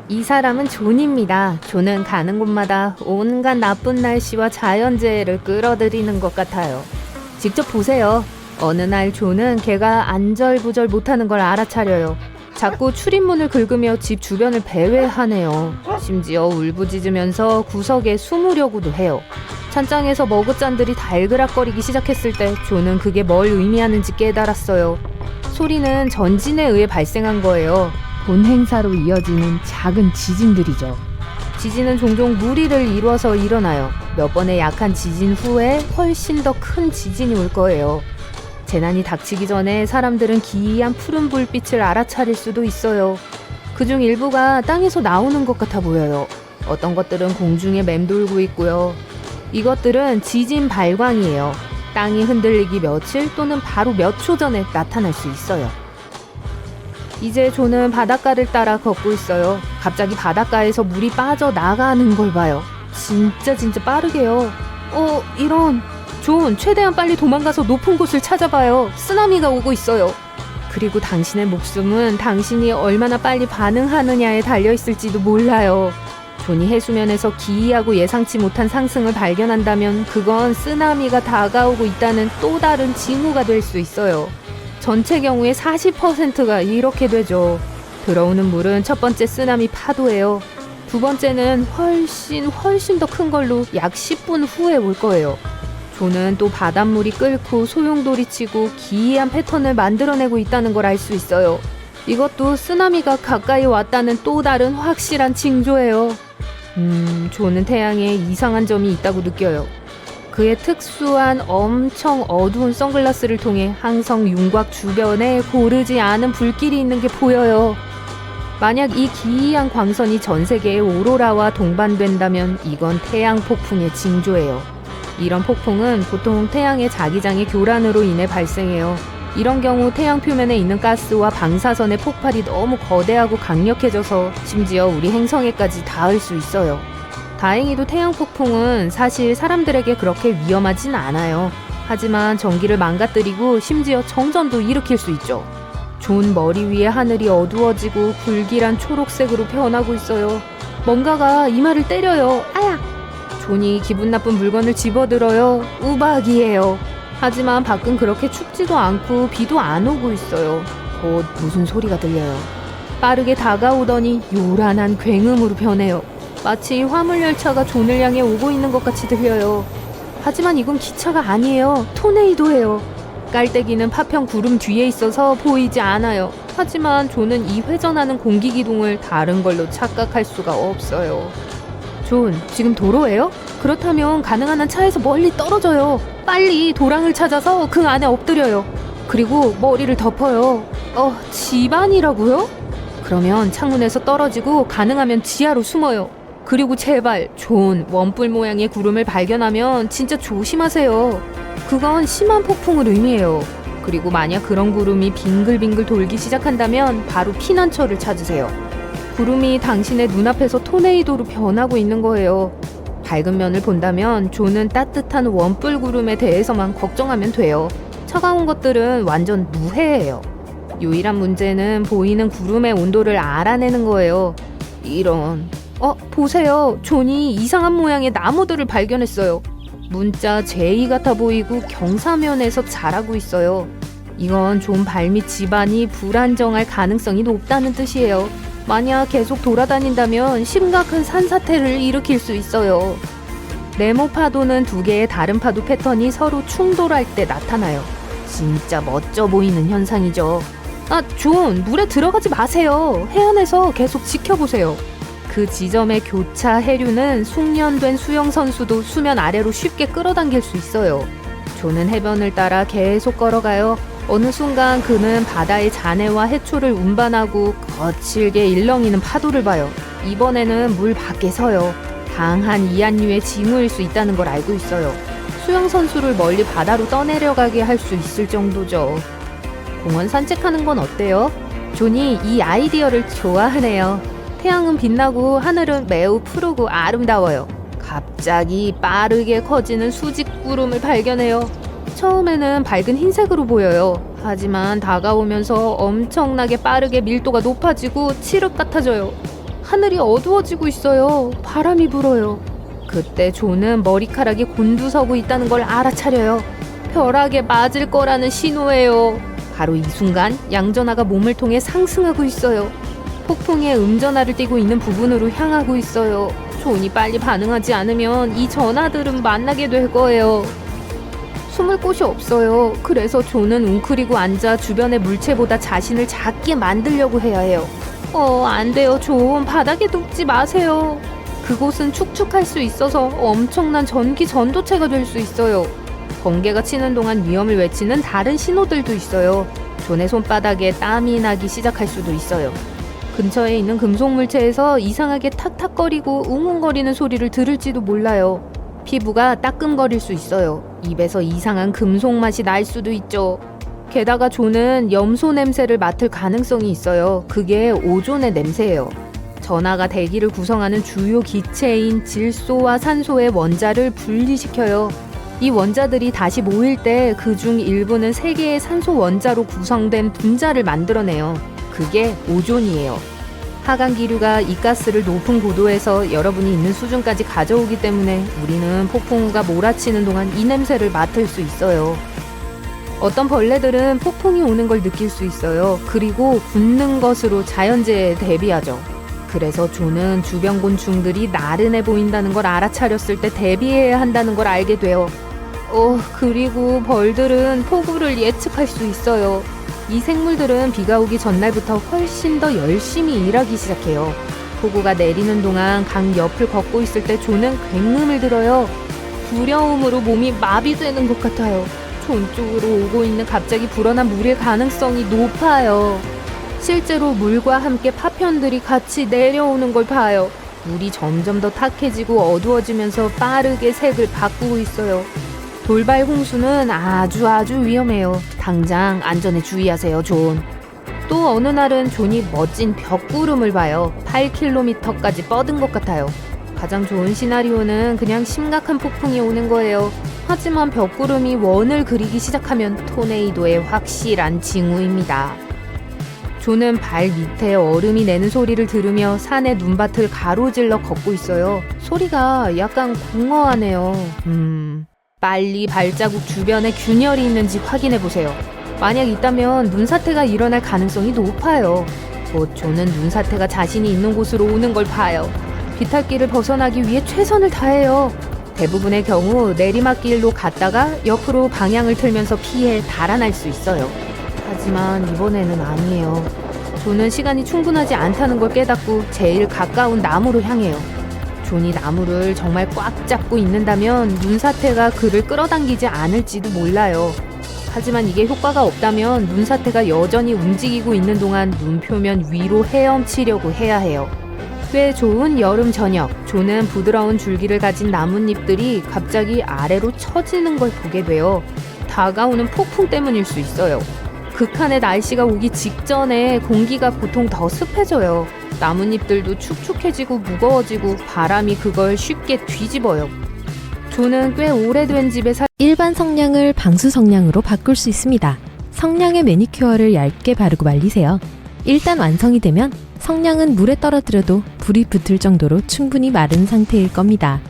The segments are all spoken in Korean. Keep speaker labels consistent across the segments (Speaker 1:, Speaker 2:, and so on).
Speaker 1: 이 사람은 존입니다. 존은 가는 곳마다 온갖 나쁜 날씨와 자연재해를 끌어들이는 것 같아요. 직접 보세요. 어느 날 존은 걔가 안절부절 못하는 걸 알아차려요. 자꾸 출입문을 긁으며 집 주변을 배회하네요. 심지어 울부짖으면서 구석에 숨으려고도 해요. 찬장에서 머그잔들이 달그락거리기 시작했을 때 존은 그게 뭘 의미하는지 깨달았어요. 소리는 전진에 의해 발생한 거예요. 본행사로 이어지는 작은 지진들이죠. 지진은 종종 무리를 이루어서 일어나요. 몇 번의 약한 지진 후에 훨씬 더 큰 지진이 올 거예요. 재난이 닥치기 전에 사람들은 기이한 푸른 불빛을 알아차릴 수도 있어요. 그중 일부가 땅에서 나오는 것 같아 보여요. 어떤 것들은 공중에 맴돌고 있고요. 이것들은 지진 발광이에요. 땅이 흔들리기 며칠 또는 바로 몇 초 전에 나타날 수 있어요. 이제 존은 바닷가를 따라 걷고 있어요. 갑자기 바닷가에서 물이 빠져나가는 걸 봐요. 진짜 빠르게요. 이런... 존, 최대한 빨리 도망가서 높은 곳을 찾아봐요. 쓰나미가 오고 있어요. 그리고 당신의 목숨은 당신이 얼마나 빨리 반응하느냐에 달려있을지도 몰라요. 존이 해수면에서 기이하고 예상치 못한 상승을 발견한다면 그건 쓰나미가 다가오고 있다는 또 다른 징후가 될 수 있어요. 전체 경우의 40%가 이렇게 되죠. 들어오는 물은 첫 번째 쓰나미 파도예요. 두 번째는 훨씬 더 큰 걸로 약 10분 후에 올 거예요. 존은 또 바닷물이 끓고 소용돌이 치고 기이한 패턴을 만들어내고 있다는 걸 알 수 있어요. 이것도 쓰나미가 가까이 왔다는 또 다른 확실한 징조예요. 존은 태양에 이상한 점이 있다고 느껴요. 그의 특수한 엄청 어두운 선글라스를 통해 항성 윤곽 주변에 고르지 않은 불길이 있는 게 보여요. 만약 이 기이한 광선이 전 세계의 오로라와 동반된다면 이건 태양 폭풍의 징조예요. 이런 폭풍은 보통 태양의 자기장의 교란으로 인해 발생해요. 이런 경우 태양 표면에 있는 가스와 방사선의 폭발이 너무 거대하고 강력해져서 심지어 우리 행성에까지 닿을 수 있어요. 다행히도 태양 폭풍은 사실 사람들에게 그렇게 위험하진 않아요. 하지만 전기를 망가뜨리고 심지어 정전도 일으킬 수 있죠. 존 머리 위에 하늘이 어두워지고 불길한 초록색으로 변하고 있어요. 뭔가가 이마를 때려요. 아야! 존이 기분 나쁜 물건을 집어들어요. 우박이에요. 하지만 밖은 그렇게 춥지도 않고 비도 안 오고 있어요. 곧 무슨 소리가 들려요. 빠르게 다가오더니 요란한 굉음으로 변해요. 마치 화물열차가 존을 향해 오고 있는 것 같이 들려요. 하지만 이건 기차가 아니에요. 토네이도예요. 깔때기는 파편 구름 뒤에 있어서 보이지 않아요. 하지만 존은 이 회전하는 공기기둥을 다른 걸로 착각할 수가 없어요. 존, 지금 도로예요? 그렇다면 가능한 한 차에서 멀리 떨어져요. 빨리 도랑을 찾아서 그 안에 엎드려요. 그리고 머리를 덮어요. 집안이라고요? 그러면 창문에서 떨어지고 가능하면 지하로 숨어요. 그리고 제발, 존, 원뿔 모양의 구름을 발견하면 진짜 조심하세요. 그건 심한 폭풍을 의미해요. 그리고 만약 그런 구름이 빙글빙글 돌기 시작한다면 바로 피난처를 찾으세요. 구름이 당신의 눈앞에서 토네이도로 변하고 있는 거예요. 밝은 면을 본다면 존은 따뜻한 원뿔 구름에 대해서만 걱정하면 돼요. 차가운 것들은 완전 무해예요. 유일한 문제는 보이는 구름의 온도를 알아내는 거예요. 이런... 보세요. 존이 이상한 모양의 나무들을 발견했어요. 문자 J 같아 보이고 경사면에서 자라고 있어요. 이건 존 발밑 집안이 불안정할 가능성이 높다는 뜻이에요. 만약 계속 돌아다닌다면 심각한 산사태를 일으킬 수 있어요. 네모 파도는 두 개의 다른 파도 패턴이 서로 충돌할 때 나타나요. 진짜 멋져 보이는 현상이죠. 존, 물에 들어가지 마세요. 해안에서 계속 지켜보세요. 그 지점의 교차 해류는 숙련된 수영선수도 수면 아래로 쉽게 끌어당길 수 있어요. 존은 해변을 따라 계속 걸어가요. 어느 순간 그는 바다의 잔해와 해초를 운반하고 거칠게 일렁이는 파도를 봐요. 이번에는 물 밖에 서요. 강한 이한류의 징후일 수 있다는 걸 알고 있어요. 수영선수를 멀리 바다로 떠내려가게 할 수 있을 정도죠. 공원 산책하는 건 어때요? 존이 이 아이디어를 좋아하네요. 태양은 빛나고 하늘은 매우 푸르고 아름다워요. 갑자기 빠르게 커지는 수직구름을 발견해요. 처음에는 밝은 흰색으로 보여요. 하지만 다가오면서 엄청나게 빠르게 밀도가 높아지고 칠흑 같아져요. 하늘이 어두워지고 있어요. 바람이 불어요. 그때 존은 머리카락이 곤두서고 있다는 걸 알아차려요. 벼락에 맞을 거라는 신호예요. 바로 이 순간 양전하가 몸을 통해 상승하고 있어요. 폭풍의 음전하를 띠고 있는 부분으로 향하고 있어요. 존이 빨리 반응하지 않으면 이 전하들은 만나게 될 거예요. 숨을 곳이 없어요. 그래서 존은 웅크리고 앉아 주변의 물체보다 자신을 작게 만들려고 해야 해요. 안 돼요. 존, 바닥에 눕지 마세요. 그곳은 축축할 수 있어서 엄청난 전기 전도체가 될 수 있어요. 번개가 치는 동안 위험을 외치는 다른 신호들도 있어요. 존의 손바닥에 땀이 나기 시작할 수도 있어요. 근처에 있는 금속 물체에서 이상하게 탁탁거리고 웅웅거리는 소리를 들을지도 몰라요. 피부가 따끔거릴 수 있어요. 입에서 이상한 금속 맛이 날 수도 있죠. 게다가 존은 염소 냄새를 맡을 가능성이 있어요. 그게 오존의 냄새예요. 전하가 대기를 구성하는 주요 기체인 질소와 산소의 원자를 분리시켜요. 이 원자들이 다시 모일 때 그중 일부는 세 개의 산소 원자로 구성된 분자를 만들어내요. 그게 오존이에요. 하강 기류가 이 가스를 높은 고도에서 여러분이 있는 수준까지 가져오기 때문에 우리는 폭풍우가 몰아치는 동안 이 냄새를 맡을 수 있어요. 어떤 벌레들은 폭풍이 오는 걸 느낄 수 있어요. 그리고 굳는 것으로 자연재해에 대비하죠. 그래서 존은 주변 곤충들이 나른해 보인다는 걸 알아차렸을 때 대비해야 한다는 걸 알게 돼요. 그리고 벌들은 폭우를 예측할 수 있어요. 이 생물들은 비가 오기 전날부터 훨씬 더 열심히 일하기 시작해요. 폭우가 내리는 동안 강 옆을 걷고 있을 때 존은 굉음을 들어요. 두려움으로 몸이 마비되는 것 같아요. 존 쪽으로 오고 있는 갑자기 불어난 물일 가능성이 높아요. 실제로 물과 함께 파편들이 같이 내려오는 걸 봐요. 물이 점점 더 탁해지고 어두워지면서 빠르게 색을 바꾸고 있어요. 돌발 홍수는 아주 위험해요. 당장 안전에 주의하세요, 존. 또 어느 날은 존이 멋진 벽구름을 봐요. 8km까지 뻗은 것 같아요. 가장 좋은 시나리오는 그냥 심각한 폭풍이 오는 거예요. 하지만 벽구름이 원을 그리기 시작하면 토네이도의 확실한 징후입니다. 존은 발 밑에 얼음이 내는 소리를 들으며 산의 눈밭을 가로질러 걷고 있어요. 소리가 약간 공허하네요. 빨리 발자국 주변에 균열이 있는지 확인해보세요. 만약 있다면 눈사태가 일어날 가능성이 높아요. 곧 존은 눈사태가 자신이 있는 곳으로 오는 걸 봐요. 비탈길을 벗어나기 위해 최선을 다해요. 대부분의 경우 내리막길로 갔다가 옆으로 방향을 틀면서 피해 달아날 수 있어요. 하지만 이번에는 아니에요. 존은 시간이 충분하지 않다는 걸 깨닫고 제일 가까운 나무로 향해요. 존이 나무를 정말 꽉 잡고 있는다면 눈사태가 그를 끌어당기지 않을지도 몰라요. 하지만 이게 효과가 없다면 눈사태가 여전히 움직이고 있는 동안 눈 표면 위로 헤엄치려고 해야 해요. 꽤 좋은 여름 저녁, 존은 부드러운 줄기를 가진 나뭇잎들이 갑자기 아래로 처지는 걸 보게 돼요. 다가오는 폭풍 때문일 수 있어요. 극한의 날씨가 오기 직전에 공기가 보통 더 습해져요. 나뭇잎들도 축축해지고 무거워지고 바람이 그걸 쉽게 뒤집어요. 존은 꽤 오래된 집에
Speaker 2: 일반 성냥을 방수 성냥으로 바꿀 수 있습니다. 성냥의 매니큐어를 얇게 바르고 말리세요. 일단 완성이 되면 성냥은 물에 떨어뜨려도 불이 붙을 정도로 충분히 마른 상태일 겁니다.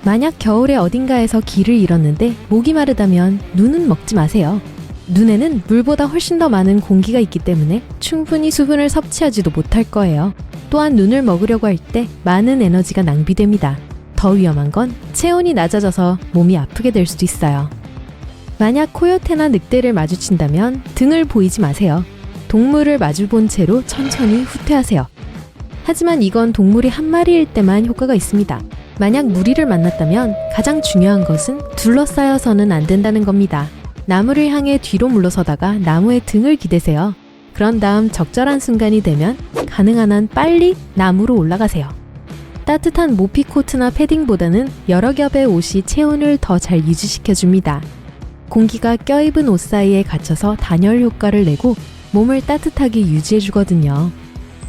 Speaker 2: 만약 겨울에 어딘가에서 길을 잃었는데 목이 마르다면 눈은 먹지 마세요. 눈에는 물보다 훨씬 더 많은 공기가 있기 때문에 충분히 수분을 섭취하지도 못할 거예요. 또한 눈을 먹으려고 할 때 많은 에너지가 낭비됩니다. 더 위험한 건 체온이 낮아져서 몸이 아프게 될 수도 있어요. 만약 코요테나 늑대를 마주친다면 등을 보이지 마세요. 동물을 마주본 채로 천천히 후퇴하세요. 하지만 이건 동물이 한 마리일 때만 효과가 있습니다. 만약 무리를 만났다면 가장 중요한 것은 둘러싸여서는 안 된다는 겁니다. 나무를 향해 뒤로 물러서다가 나무의 등을 기대세요. 그런 다음 적절한 순간이 되면 가능한 한 빨리 나무로 올라가세요. 따뜻한 모피 코트나 패딩보다는 여러 겹의 옷이 체온을 더 잘 유지시켜줍니다. 공기가 껴입은 옷 사이에 갇혀서 단열 효과를 내고 몸을 따뜻하게 유지해주거든요.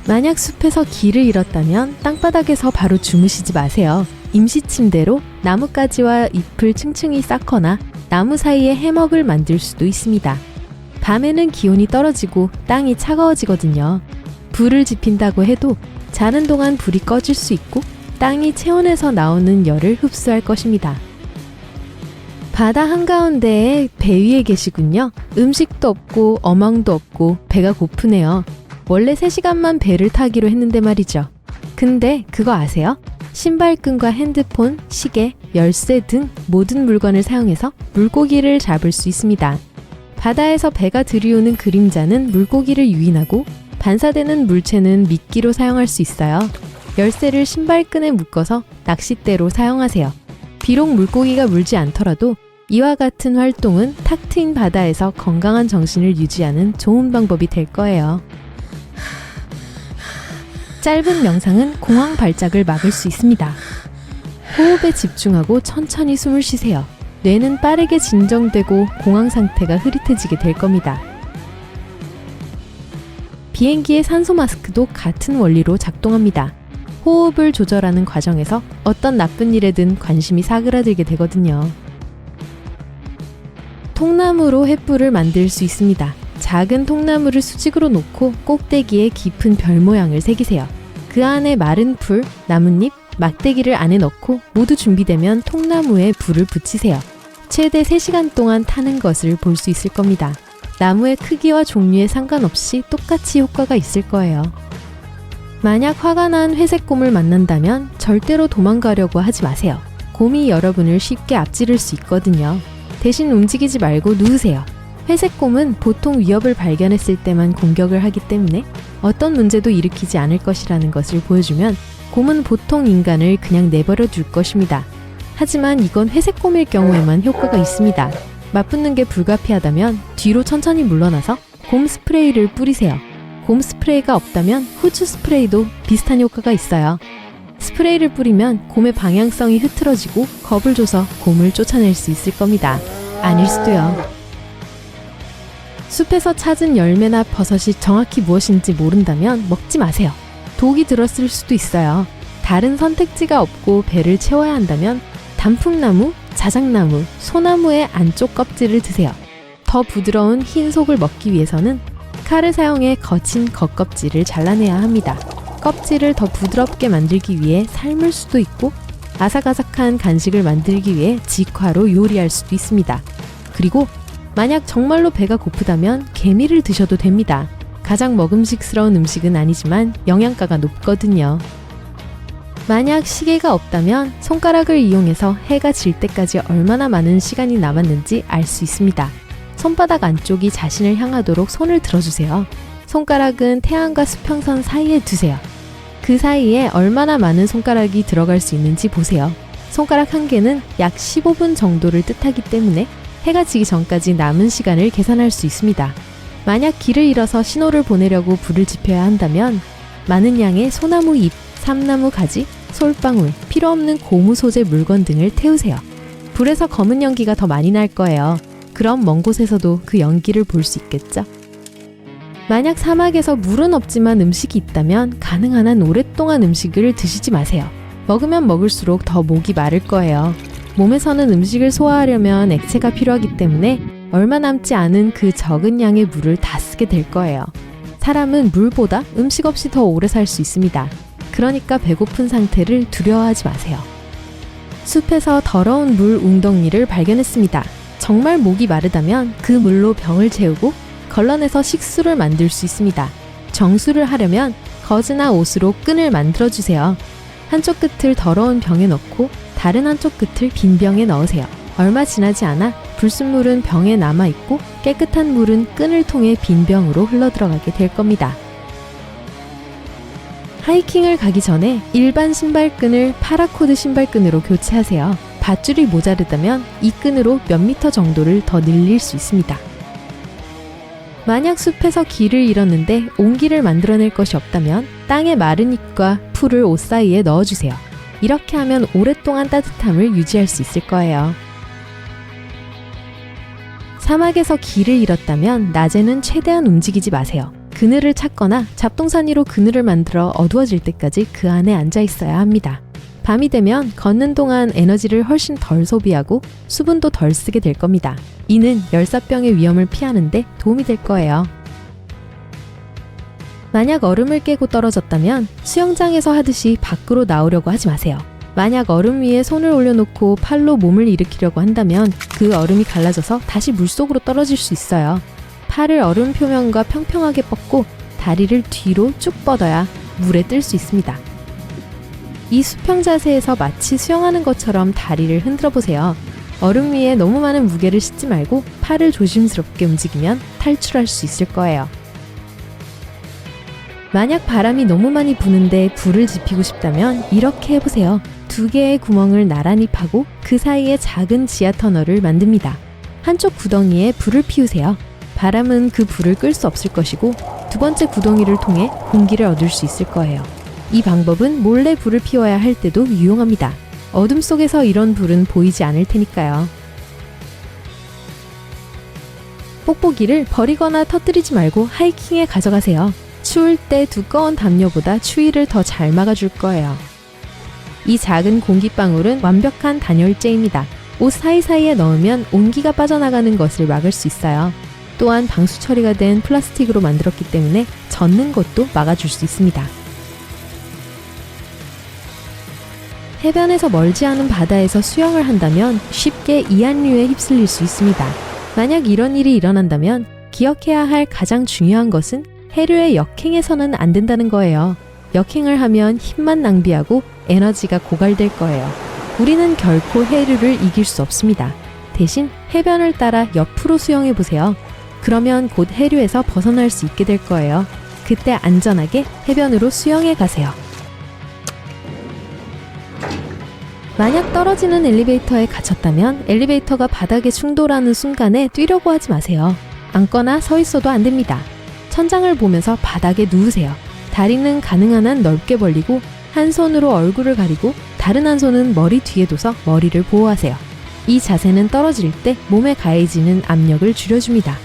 Speaker 2: 만약 숲에서 길을 잃었다면 땅바닥에서 바로 주무시지 마세요. 임시 침대로 나뭇가지와 잎을 층층이 쌓거나 나무 사이에 해먹을 만들 수도 있습니다. 밤에는 기온이 떨어지고 땅이 차가워지거든요. 불을 지핀다고 해도 자는 동안 불이 꺼질 수 있고 땅이 체온에서 나오는 열을 흡수할 것입니다. 바다 한가운데에 배 위에 계시군요. 음식도 없고 어망도 없고 배가 고프네요. 원래 3시간만 배를 타기로 했는데 말이죠. 근데 그거 아세요? 신발끈과 핸드폰, 시계, 열쇠 등 모든 물건을 사용해서 물고기를 잡을 수 있습니다. 바다에서 배가 들이오는 그림자는 물고기를 유인하고 반사되는 물체는 미끼로 사용할 수 있어요. 열쇠를 신발끈에 묶어서 낚싯대로 사용하세요. 비록 물고기가 물지 않더라도 이와 같은 활동은 탁 트인 바다에서 건강한 정신을 유지하는 좋은 방법이 될 거예요. 짧은 명상은 공황 발작을 막을 수 있습니다. 호흡에 집중하고 천천히 숨을 쉬세요. 뇌는 빠르게 진정되고 공황 상태가 흐릿해지게 될 겁니다. 비행기의 산소 마스크도 같은 원리로 작동합니다. 호흡을 조절하는 과정에서 어떤 나쁜 일에든 관심이 사그라들게 되거든요. 통나무로 횃불을 만들 수 있습니다. 작은 통나무를 수직으로 놓고 꼭대기에 깊은 별 모양을 새기세요. 그 안에 마른 풀, 나뭇잎, 막대기를 안에 넣고 모두 준비되면 통나무에 불을 붙이세요. 최대 3시간 동안 타는 것을 볼 수 있을 겁니다. 나무의 크기와 종류에 상관없이 똑같이 효과가 있을 거예요. 만약 화가 난 회색곰을 만난다면 절대로 도망가려고 하지 마세요. 곰이 여러분을 쉽게 앞지를 수 있거든요. 대신 움직이지 말고 누우세요. 회색곰은 보통 위협을 발견했을 때만 공격을 하기 때문에 어떤 문제도 일으키지 않을 것이라는 것을 보여주면 곰은 보통 인간을 그냥 내버려 둘 것입니다. 하지만 이건 회색곰일 경우에만 효과가 있습니다. 맞붙는 게 불가피하다면 뒤로 천천히 물러나서 곰 스프레이를 뿌리세요. 곰 스프레이가 없다면 후추 스프레이도 비슷한 효과가 있어요. 스프레이를 뿌리면 곰의 방향성이 흐트러지고 겁을 줘서 곰을 쫓아낼 수 있을 겁니다. 아닐 수도요. 숲에서 찾은 열매나 버섯이 정확히 무엇인지 모른다면 먹지 마세요. 독이 들었을 수도 있어요. 다른 선택지가 없고 배를 채워야 한다면 단풍나무, 자작나무, 소나무의 안쪽 껍질을 드세요. 더 부드러운 흰 속을 먹기 위해서는 칼을 사용해 거친 겉껍질을 잘라내야 합니다. 껍질을 더 부드럽게 만들기 위해 삶을 수도 있고 아삭아삭한 간식을 만들기 위해 직화로 요리할 수도 있습니다. 그리고 만약 정말로 배가 고프다면 개미를 드셔도 됩니다. 가장 먹음직스러운 음식은 아니지만 영양가가 높거든요. 만약 시계가 없다면 손가락을 이용해서 해가 질 때까지 얼마나 많은 시간이 남았는지 알 수 있습니다. 손바닥 안쪽이 자신을 향하도록 손을 들어주세요. 손가락은 태양과 수평선 사이에 두세요. 그 사이에 얼마나 많은 손가락이 들어갈 수 있는지 보세요. 손가락 한 개는 약 15분 정도를 뜻하기 때문에 해가 지기 전까지 남은 시간을 계산할 수 있습니다. 만약 길을 잃어서 신호를 보내려고 불을 지펴야 한다면 많은 양의 소나무 잎, 삼나무 가지, 솔방울, 필요 없는 고무 소재 물건 등을 태우세요. 불에서 검은 연기가 더 많이 날 거예요. 그럼 먼 곳에서도 그 연기를 볼 수 있겠죠? 만약 사막에서 물은 없지만 음식이 있다면 가능한 한 오랫동안 음식을 드시지 마세요. 먹으면 먹을수록 더 목이 마를 거예요. 몸에서는 음식을 소화하려면 액체가 필요하기 때문에 얼마 남지 않은 그 적은 양의 물을 다 쓰게 될 거예요. 사람은 물보다 음식 없이 더 오래 살 수 있습니다. 그러니까 배고픈 상태를 두려워하지 마세요. 숲에서 더러운 물 웅덩이를 발견했습니다. 정말 목이 마르다면 그 물로 병을 채우고 걸러내서 식수를 만들 수 있습니다. 정수를 하려면 거즈나 옷으로 끈을 만들어주세요. 한쪽 끝을 더러운 병에 넣고 다른 한쪽 끝을 빈 병에 넣으세요. 얼마 지나지 않아 불순물은 병에 남아있고 깨끗한 물은 끈을 통해 빈 병으로 흘러들어가게 될 겁니다. 하이킹을 가기 전에 일반 신발끈을 파라코드 신발끈으로 교체하세요. 밧줄이 모자르다면 이 끈으로 몇 미터 정도를 더 늘릴 수 있습니다. 만약 숲에서 길을 잃었는데 옹기를 만들어낼 것이 없다면 땅에 마른 잎과 풀을 옷 사이에 넣어주세요. 이렇게 하면 오랫동안 따뜻함을 유지할 수 있을 거예요. 사막에서 길을 잃었다면 낮에는 최대한 움직이지 마세요. 그늘을 찾거나 잡동사니로 그늘을 만들어 어두워질 때까지 그 안에 앉아 있어야 합니다. 밤이 되면 걷는 동안 에너지를 훨씬 덜 소비하고 수분도 덜 쓰게 될 겁니다. 이는 열사병의 위험을 피하는 데 도움이 될 거예요. 만약 얼음을 깨고 떨어졌다면 수영장에서 하듯이 밖으로 나오려고 하지 마세요. 만약 얼음 위에 손을 올려놓고 팔로 몸을 일으키려고 한다면 그 얼음이 갈라져서 다시 물속으로 떨어질 수 있어요. 팔을 얼음 표면과 평평하게 뻗고 다리를 뒤로 쭉 뻗어야 물에 뜰 수 있습니다. 이 수평 자세에서 마치 수영하는 것처럼 다리를 흔들어 보세요. 얼음 위에 너무 많은 무게를 싣지 말고 팔을 조심스럽게 움직이면 탈출할 수 있을 거예요. 만약 바람이 너무 많이 부는데 불을 지피고 싶다면 이렇게 해보세요. 2개의 구멍을 나란히 파고 그 사이에 작은 지하 터널을 만듭니다. 한쪽 구덩이에 불을 피우세요. 바람은 그 불을 끌 수 없을 것이고 2번째 구덩이를 통해 공기를 얻을 수 있을 거예요. 이 방법은 몰래 불을 피워야 할 때도 유용합니다. 어둠 속에서 이런 불은 보이지 않을 테니까요. 뽁뽁이를 버리거나 터뜨리지 말고 하이킹에 가져가세요. 추울 때 두꺼운 담요보다 추위를 더 잘 막아줄 거예요. 이 작은 공기방울은 완벽한 단열재입니다. 옷 사이사이에 넣으면 온기가 빠져나가는 것을 막을 수 있어요. 또한 방수 처리가 된 플라스틱으로 만들었기 때문에 젖는 것도 막아줄 수 있습니다. 해변에서 멀지 않은 바다에서 수영을 한다면 쉽게 이한류에 휩쓸릴 수 있습니다. 만약 이런 일이 일어난다면 기억해야 할 가장 중요한 것은 해류의 역행해서는 안 된다는 거예요. 역행을 하면 힘만 낭비하고 에너지가 고갈될 거예요. 우리는 결코 해류를 이길 수 없습니다. 대신 해변을 따라 옆으로 수영해 보세요. 그러면 곧 해류에서 벗어날 수 있게 될 거예요. 그때 안전하게 해변으로 수영해 가세요. 만약 떨어지는 엘리베이터에 갇혔다면 엘리베이터가 바닥에 충돌하는 순간에 뛰려고 하지 마세요. 앉거나 서 있어도 안 됩니다. 천장을 보면서 바닥에 누우세요. 다리는 가능한 한 넓게 벌리고 한 손으로 얼굴을 가리고 다른 한 손은 머리 뒤에 둬서 머리를 보호하세요. 이 자세는 떨어질 때 몸에 가해지는 압력을 줄여줍니다.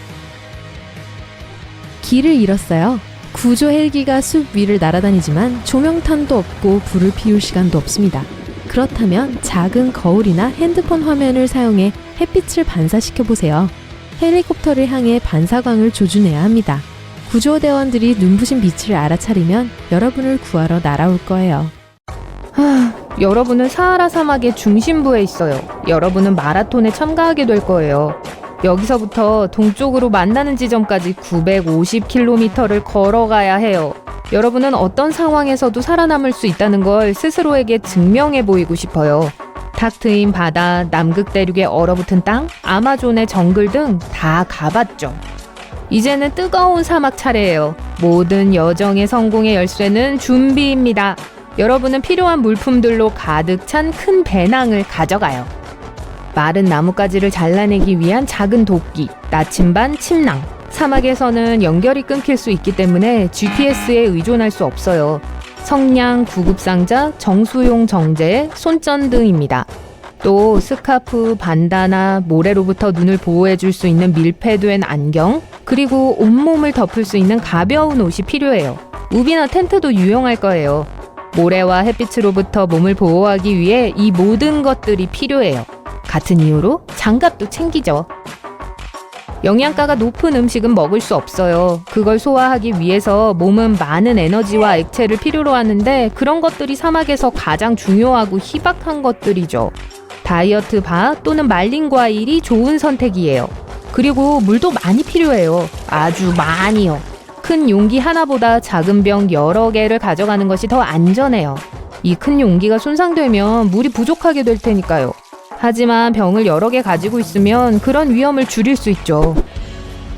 Speaker 2: 길을 잃었어요. 구조 헬기가 숲 위를 날아다니지만 조명탄도 없고 불을 피울 시간도 없습니다. 그렇다면 작은 거울이나 핸드폰 화면을 사용해 햇빛을 반사시켜 보세요. 헬리콥터를 향해 반사광을 조준해야 합니다. 구조대원들이 눈부신 빛을 알아차리면 여러분을 구하러 날아올 거예요.
Speaker 1: 여러분은 사하라 사막의 중심부에 있어요. 여러분은 마라톤에 참가하게 될 거예요. 여기서부터 동쪽으로 만나는 지점까지 950km를 걸어가야 해요. 여러분은 어떤 상황에서도 살아남을 수 있다는 걸 스스로에게 증명해 보이고 싶어요. 탁 트인 바다, 남극 대륙의 얼어붙은 땅, 아마존의 정글 등 다 가봤죠. 이제는 뜨거운 사막 차례예요. 모든 여정의 성공의 열쇠는 준비입니다. 여러분은 필요한 물품들로 가득 찬 큰 배낭을 가져가요. 마른 나뭇가지를 잘라내기 위한 작은 도끼, 나침반, 침낭. 사막에서는 연결이 끊길 수 있기 때문에 GPS에 의존할 수 없어요. 성냥, 구급상자, 정수용 정제, 손전 등입니다. 또 스카프, 반다나, 모래로부터 눈을 보호해줄 수 있는 밀폐된 안경, 그리고 온몸을 덮을 수 있는 가벼운 옷이 필요해요. 우비나 텐트도 유용할 거예요. 모래와 햇빛으로부터 몸을 보호하기 위해 이 모든 것들이 필요해요. 같은 이유로 장갑도 챙기죠. 영양가가 높은 음식은 먹을 수 없어요. 그걸 소화하기 위해서 몸은 많은 에너지와 액체를 필요로 하는데 그런 것들이 사막에서 가장 중요하고 희박한 것들이죠. 다이어트 바 또는 말린 과일이 좋은 선택이에요. 그리고 물도 많이 필요해요. 아주 많이요. 큰 용기 하나보다 작은 병 여러 개를 가져가는 것이 더 안전해요. 이 큰 용기가 손상되면 물이 부족하게 될 테니까요. 하지만 병을 여러 개 가지고 있으면 그런 위험을 줄일 수 있죠.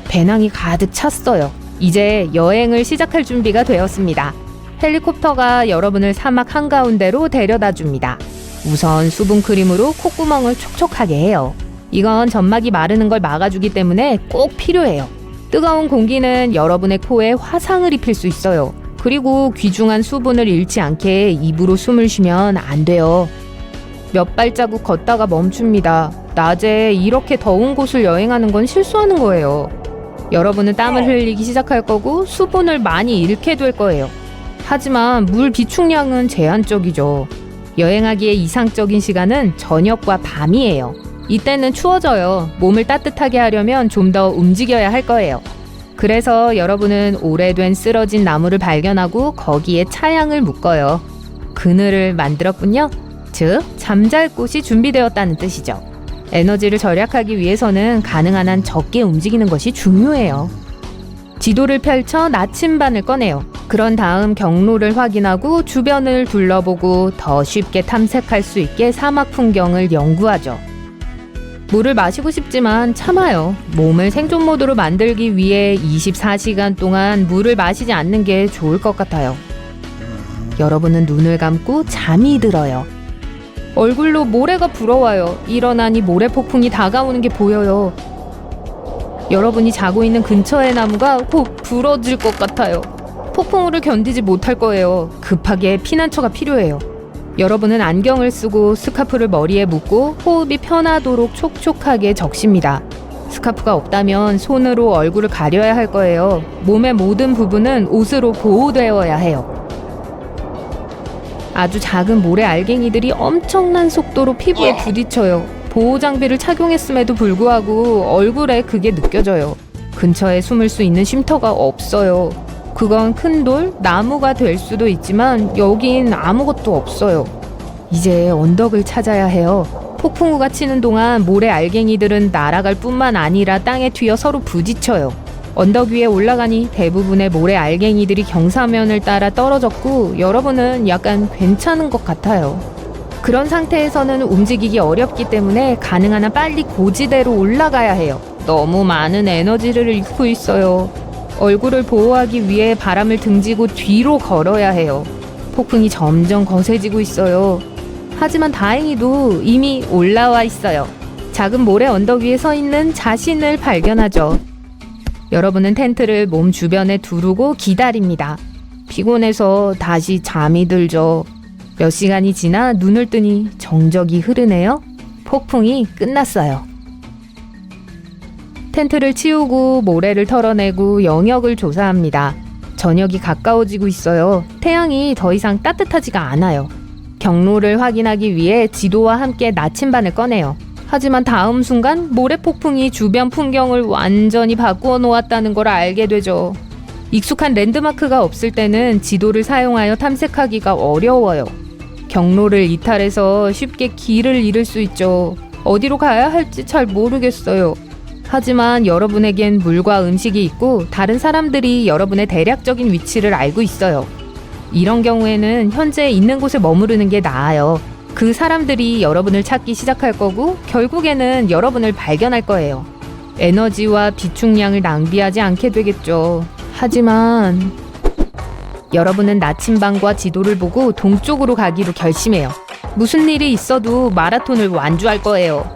Speaker 1: 배낭이 가득 찼어요. 이제 여행을 시작할 준비가 되었습니다. 헬리콥터가 여러분을 사막 한가운데로 데려다 줍니다. 우선 수분크림으로 콧구멍을 촉촉하게 해요. 이건 점막이 마르는 걸 막아주기 때문에 꼭 필요해요. 뜨거운 공기는 여러분의 코에 화상을 입힐 수 있어요. 그리고 귀중한 수분을 잃지 않게 입으로 숨을 쉬면 안 돼요. 몇 발자국 걷다가 멈춥니다. 낮에 이렇게 더운 곳을 여행하는 건 실수하는 거예요. 여러분은 땀을 흘리기 시작할 거고 수분을 많이 잃게 될 거예요. 하지만 물 비축량은 제한적이죠. 여행하기에 이상적인 시간은 저녁과 밤이에요. 이때는 추워져요. 몸을 따뜻하게 하려면 좀 더 움직여야 할 거예요. 그래서 여러분은 오래된 쓰러진 나무를 발견하고 거기에 차양을 묶어요. 그늘을 만들었군요. 즉, 잠잘 곳이 준비되었다는 뜻이죠. 에너지를 절약하기 위해서는 가능한 한 적게 움직이는 것이 중요해요. 지도를 펼쳐 나침반을 꺼내요. 그런 다음 경로를 확인하고 주변을 둘러보고 더 쉽게 탐색할 수 있게 사막 풍경을 연구하죠. 물을 마시고 싶지만 참아요. 몸을 생존 모드로 만들기 위해 24시간 동안 물을 마시지 않는 게 좋을 것 같아요. 여러분은 눈을 감고 잠이 들어요. 얼굴로 모래가 불어와요. 일어나니 모래 폭풍이 다가오는 게 보여요. 여러분이 자고 있는 근처의 나무가 곧 부러질 것 같아요. 폭풍우를 견디지 못할 거예요. 급하게 피난처가 필요해요. 여러분은 안경을 쓰고 스카프를 머리에 묶고 호흡이 편하도록 촉촉하게 적십니다. 스카프가 없다면 손으로 얼굴을 가려야 할 거예요. 몸의 모든 부분은 옷으로 보호되어야 해요. 아주 작은 모래 알갱이들이 엄청난 속도로 피부에 부딪혀요. 보호 장비를 착용했음에도 불구하고 얼굴에 그게 느껴져요. 근처에 숨을 수 있는 쉼터가 없어요. 그건 큰 돌, 나무가 될 수도 있지만 여긴 아무것도 없어요. 이제 언덕을 찾아야 해요. 폭풍우가 치는 동안 모래 알갱이들은 날아갈 뿐만 아니라 땅에 튀어 서로 부딪혀요. 언덕 위에 올라가니 대부분의 모래 알갱이들이 경사면을 따라 떨어졌고 여러분은 약간 괜찮은 것 같아요. 그런 상태에서는 움직이기 어렵기 때문에 가능한 한 빨리 고지대로 올라가야 해요. 너무 많은 에너지를 잃고 있어요. 얼굴을 보호하기 위해 바람을 등지고 뒤로 걸어야 해요. 폭풍이 점점 거세지고 있어요. 하지만 다행히도 이미 올라와 있어요. 작은 모래 언덕 위에 서 있는 자신을 발견하죠. 여러분은 텐트를 몸 주변에 두르고 기다립니다. 피곤해서 다시 잠이 들죠. 몇 시간이 지나 눈을 뜨니 정적이 흐르네요. 폭풍이 끝났어요. 텐트를 치우고 모래를 털어내고 영역을 조사합니다. 저녁이 가까워지고 있어요. 태양이 더 이상 따뜻하지가 않아요. 경로를 확인하기 위해 지도와 함께 나침반을 꺼내요. 하지만 다음 순간 모래 폭풍이 주변 풍경을 완전히 바꾸어 놓았다는 걸 알게 되죠. 익숙한 랜드마크가 없을 때는 지도를 사용하여 탐색하기가 어려워요. 경로를 이탈해서 쉽게 길을 잃을 수 있죠. 어디로 가야 할지 잘 모르겠어요. 하지만 여러분에겐 물과 음식이 있고 다른 사람들이 여러분의 대략적인 위치를 알고 있어요. 이런 경우에는 현재 있는 곳에 머무르는 게 나아요. 그 사람들이 여러분을 찾기 시작할 거고 결국에는 여러분을 발견할 거예요. 에너지와 비축량을 낭비하지 않게 되겠죠. 하지만 여러분은 나침반과 지도를 보고 동쪽으로 가기로 결심해요. 무슨 일이 있어도 마라톤을 완주할 거예요.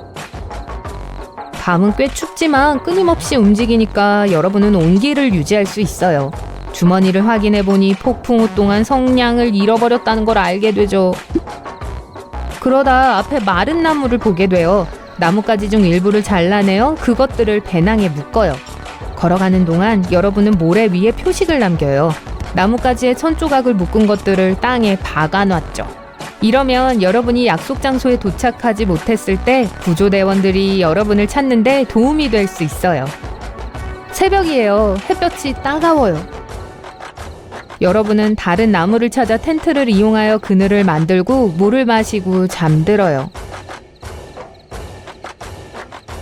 Speaker 1: 밤은 꽤 춥지만 끊임없이 움직이니까 여러분은 온기를 유지할 수 있어요. 주머니를 확인해보니 폭풍우 동안 성냥을 잃어버렸다는 걸 알게 되죠. 그러다 앞에 마른 나무를 보게 돼요. 나뭇가지 중 일부를 잘라내어 그것들을 배낭에 묶어요. 걸어가는 동안 여러분은 모래 위에 표식을 남겨요. 나뭇가지에 천 조각을 묶은 것들을 땅에 박아놨죠. 이러면 여러분이 약속 장소에 도착하지 못했을 때 구조대원들이 여러분을 찾는데 도움이 될 수 있어요. 새벽이에요. 햇볕이 따가워요. 여러분은 다른 나무를 찾아 텐트를 이용하여 그늘을 만들고 물을 마시고 잠들어요.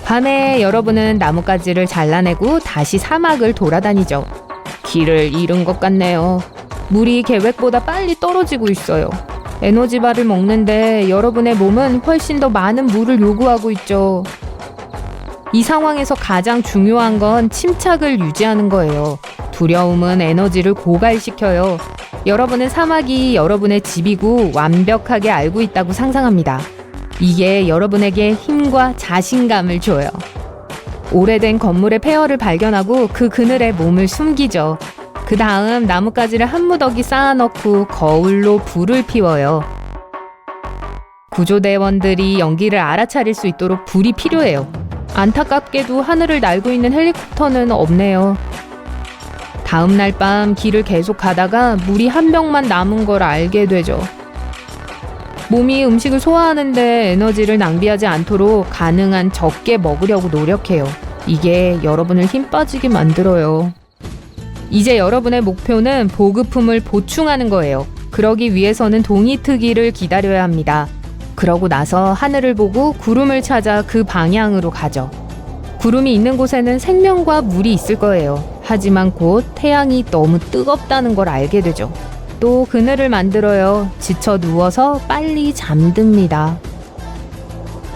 Speaker 1: 밤에 여러분은 나뭇가지를 잘라내고 다시 사막을 돌아다니죠. 길을 잃은 것 같네요. 물이 계획보다 빨리 떨어지고 있어요. 에너지바를 먹는데 여러분의 몸은 훨씬 더 많은 물을 요구하고 있죠. 이 상황에서 가장 중요한 건 침착을 유지하는 거예요. 두려움은 에너지를 고갈시켜요. 여러분은 사막이 여러분의 집이고 완벽하게 알고 있다고 상상합니다. 이게 여러분에게 힘과 자신감을 줘요. 오래된 건물의 폐허를 발견하고 그 그늘에 몸을 숨기죠. 그 다음 나뭇가지를 한 무더기 쌓아넣고 거울로 불을 피워요. 구조대원들이 연기를 알아차릴 수 있도록 불이 필요해요. 안타깝게도 하늘을 날고 있는 헬리콥터는 없네요. 다음 날 밤 길을 계속 가다가 물이 한 병만 남은 걸 알게 되죠. 몸이 음식을 소화하는데 에너지를 낭비하지 않도록 가능한 적게 먹으려고 노력해요. 이게 여러분을 힘 빠지게 만들어요. 이제 여러분의 목표는 보급품을 보충하는 거예요. 그러기 위해서는 동이 트기를 기다려야 합니다. 그러고 나서 하늘을 보고 구름을 찾아 그 방향으로 가죠. 구름이 있는 곳에는 생명과 물이 있을 거예요. 하지만 곧 태양이 너무 뜨겁다는 걸 알게 되죠. 또 그늘을 만들어요. 지쳐 누워서 빨리 잠듭니다.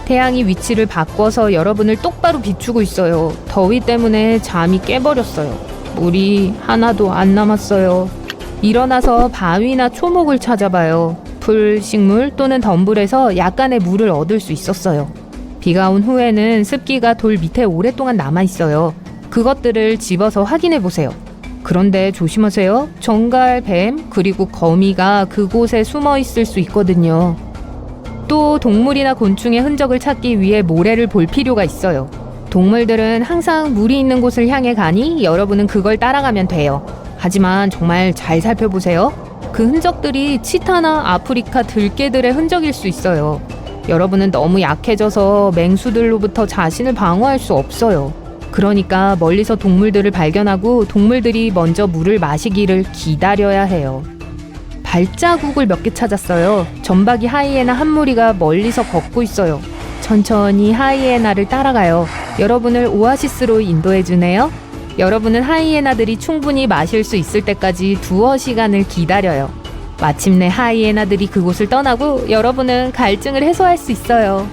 Speaker 1: 태양이 위치를 바꿔서 여러분을 똑바로 비추고 있어요. 더위 때문에 잠이 깨버렸어요. 물이 하나도 안 남았어요. 일어나서 바위나 초목을 찾아봐요. 풀, 식물 또는 덤불에서 약간의 물을 얻을 수 있었어요. 비가 온 후에는 습기가 돌 밑에 오랫동안 남아있어요. 그것들을 집어서 확인해 보세요. 그런데 조심하세요. 정갈, 뱀, 그리고 거미가 그곳에 숨어 있을 수 있거든요. 또 동물이나 곤충의 흔적을 찾기 위해 모래를 볼 필요가 있어요. 동물들은 항상 물이 있는 곳을 향해 가니 여러분은 그걸 따라가면 돼요. 하지만 정말 잘 살펴보세요. 그 흔적들이 치타나 아프리카 들개들의 흔적일 수 있어요. 여러분은 너무 약해져서 맹수들로부터 자신을 방어할 수 없어요. 그러니까 멀리서 동물들을 발견하고 동물들이 먼저 물을 마시기를 기다려야 해요. 발자국을 몇 개 찾았어요. 점박이 하이에나 한 무리가 멀리서 걷고 있어요. 천천히 하이에나를 따라가요. 여러분을 오아시스로 인도해 주네요. 여러분은 하이에나들이 충분히 마실 수 있을 때까지 두어 시간을 기다려요. 마침내 하이에나들이 그곳을 떠나고 여러분은 갈증을 해소할 수 있어요.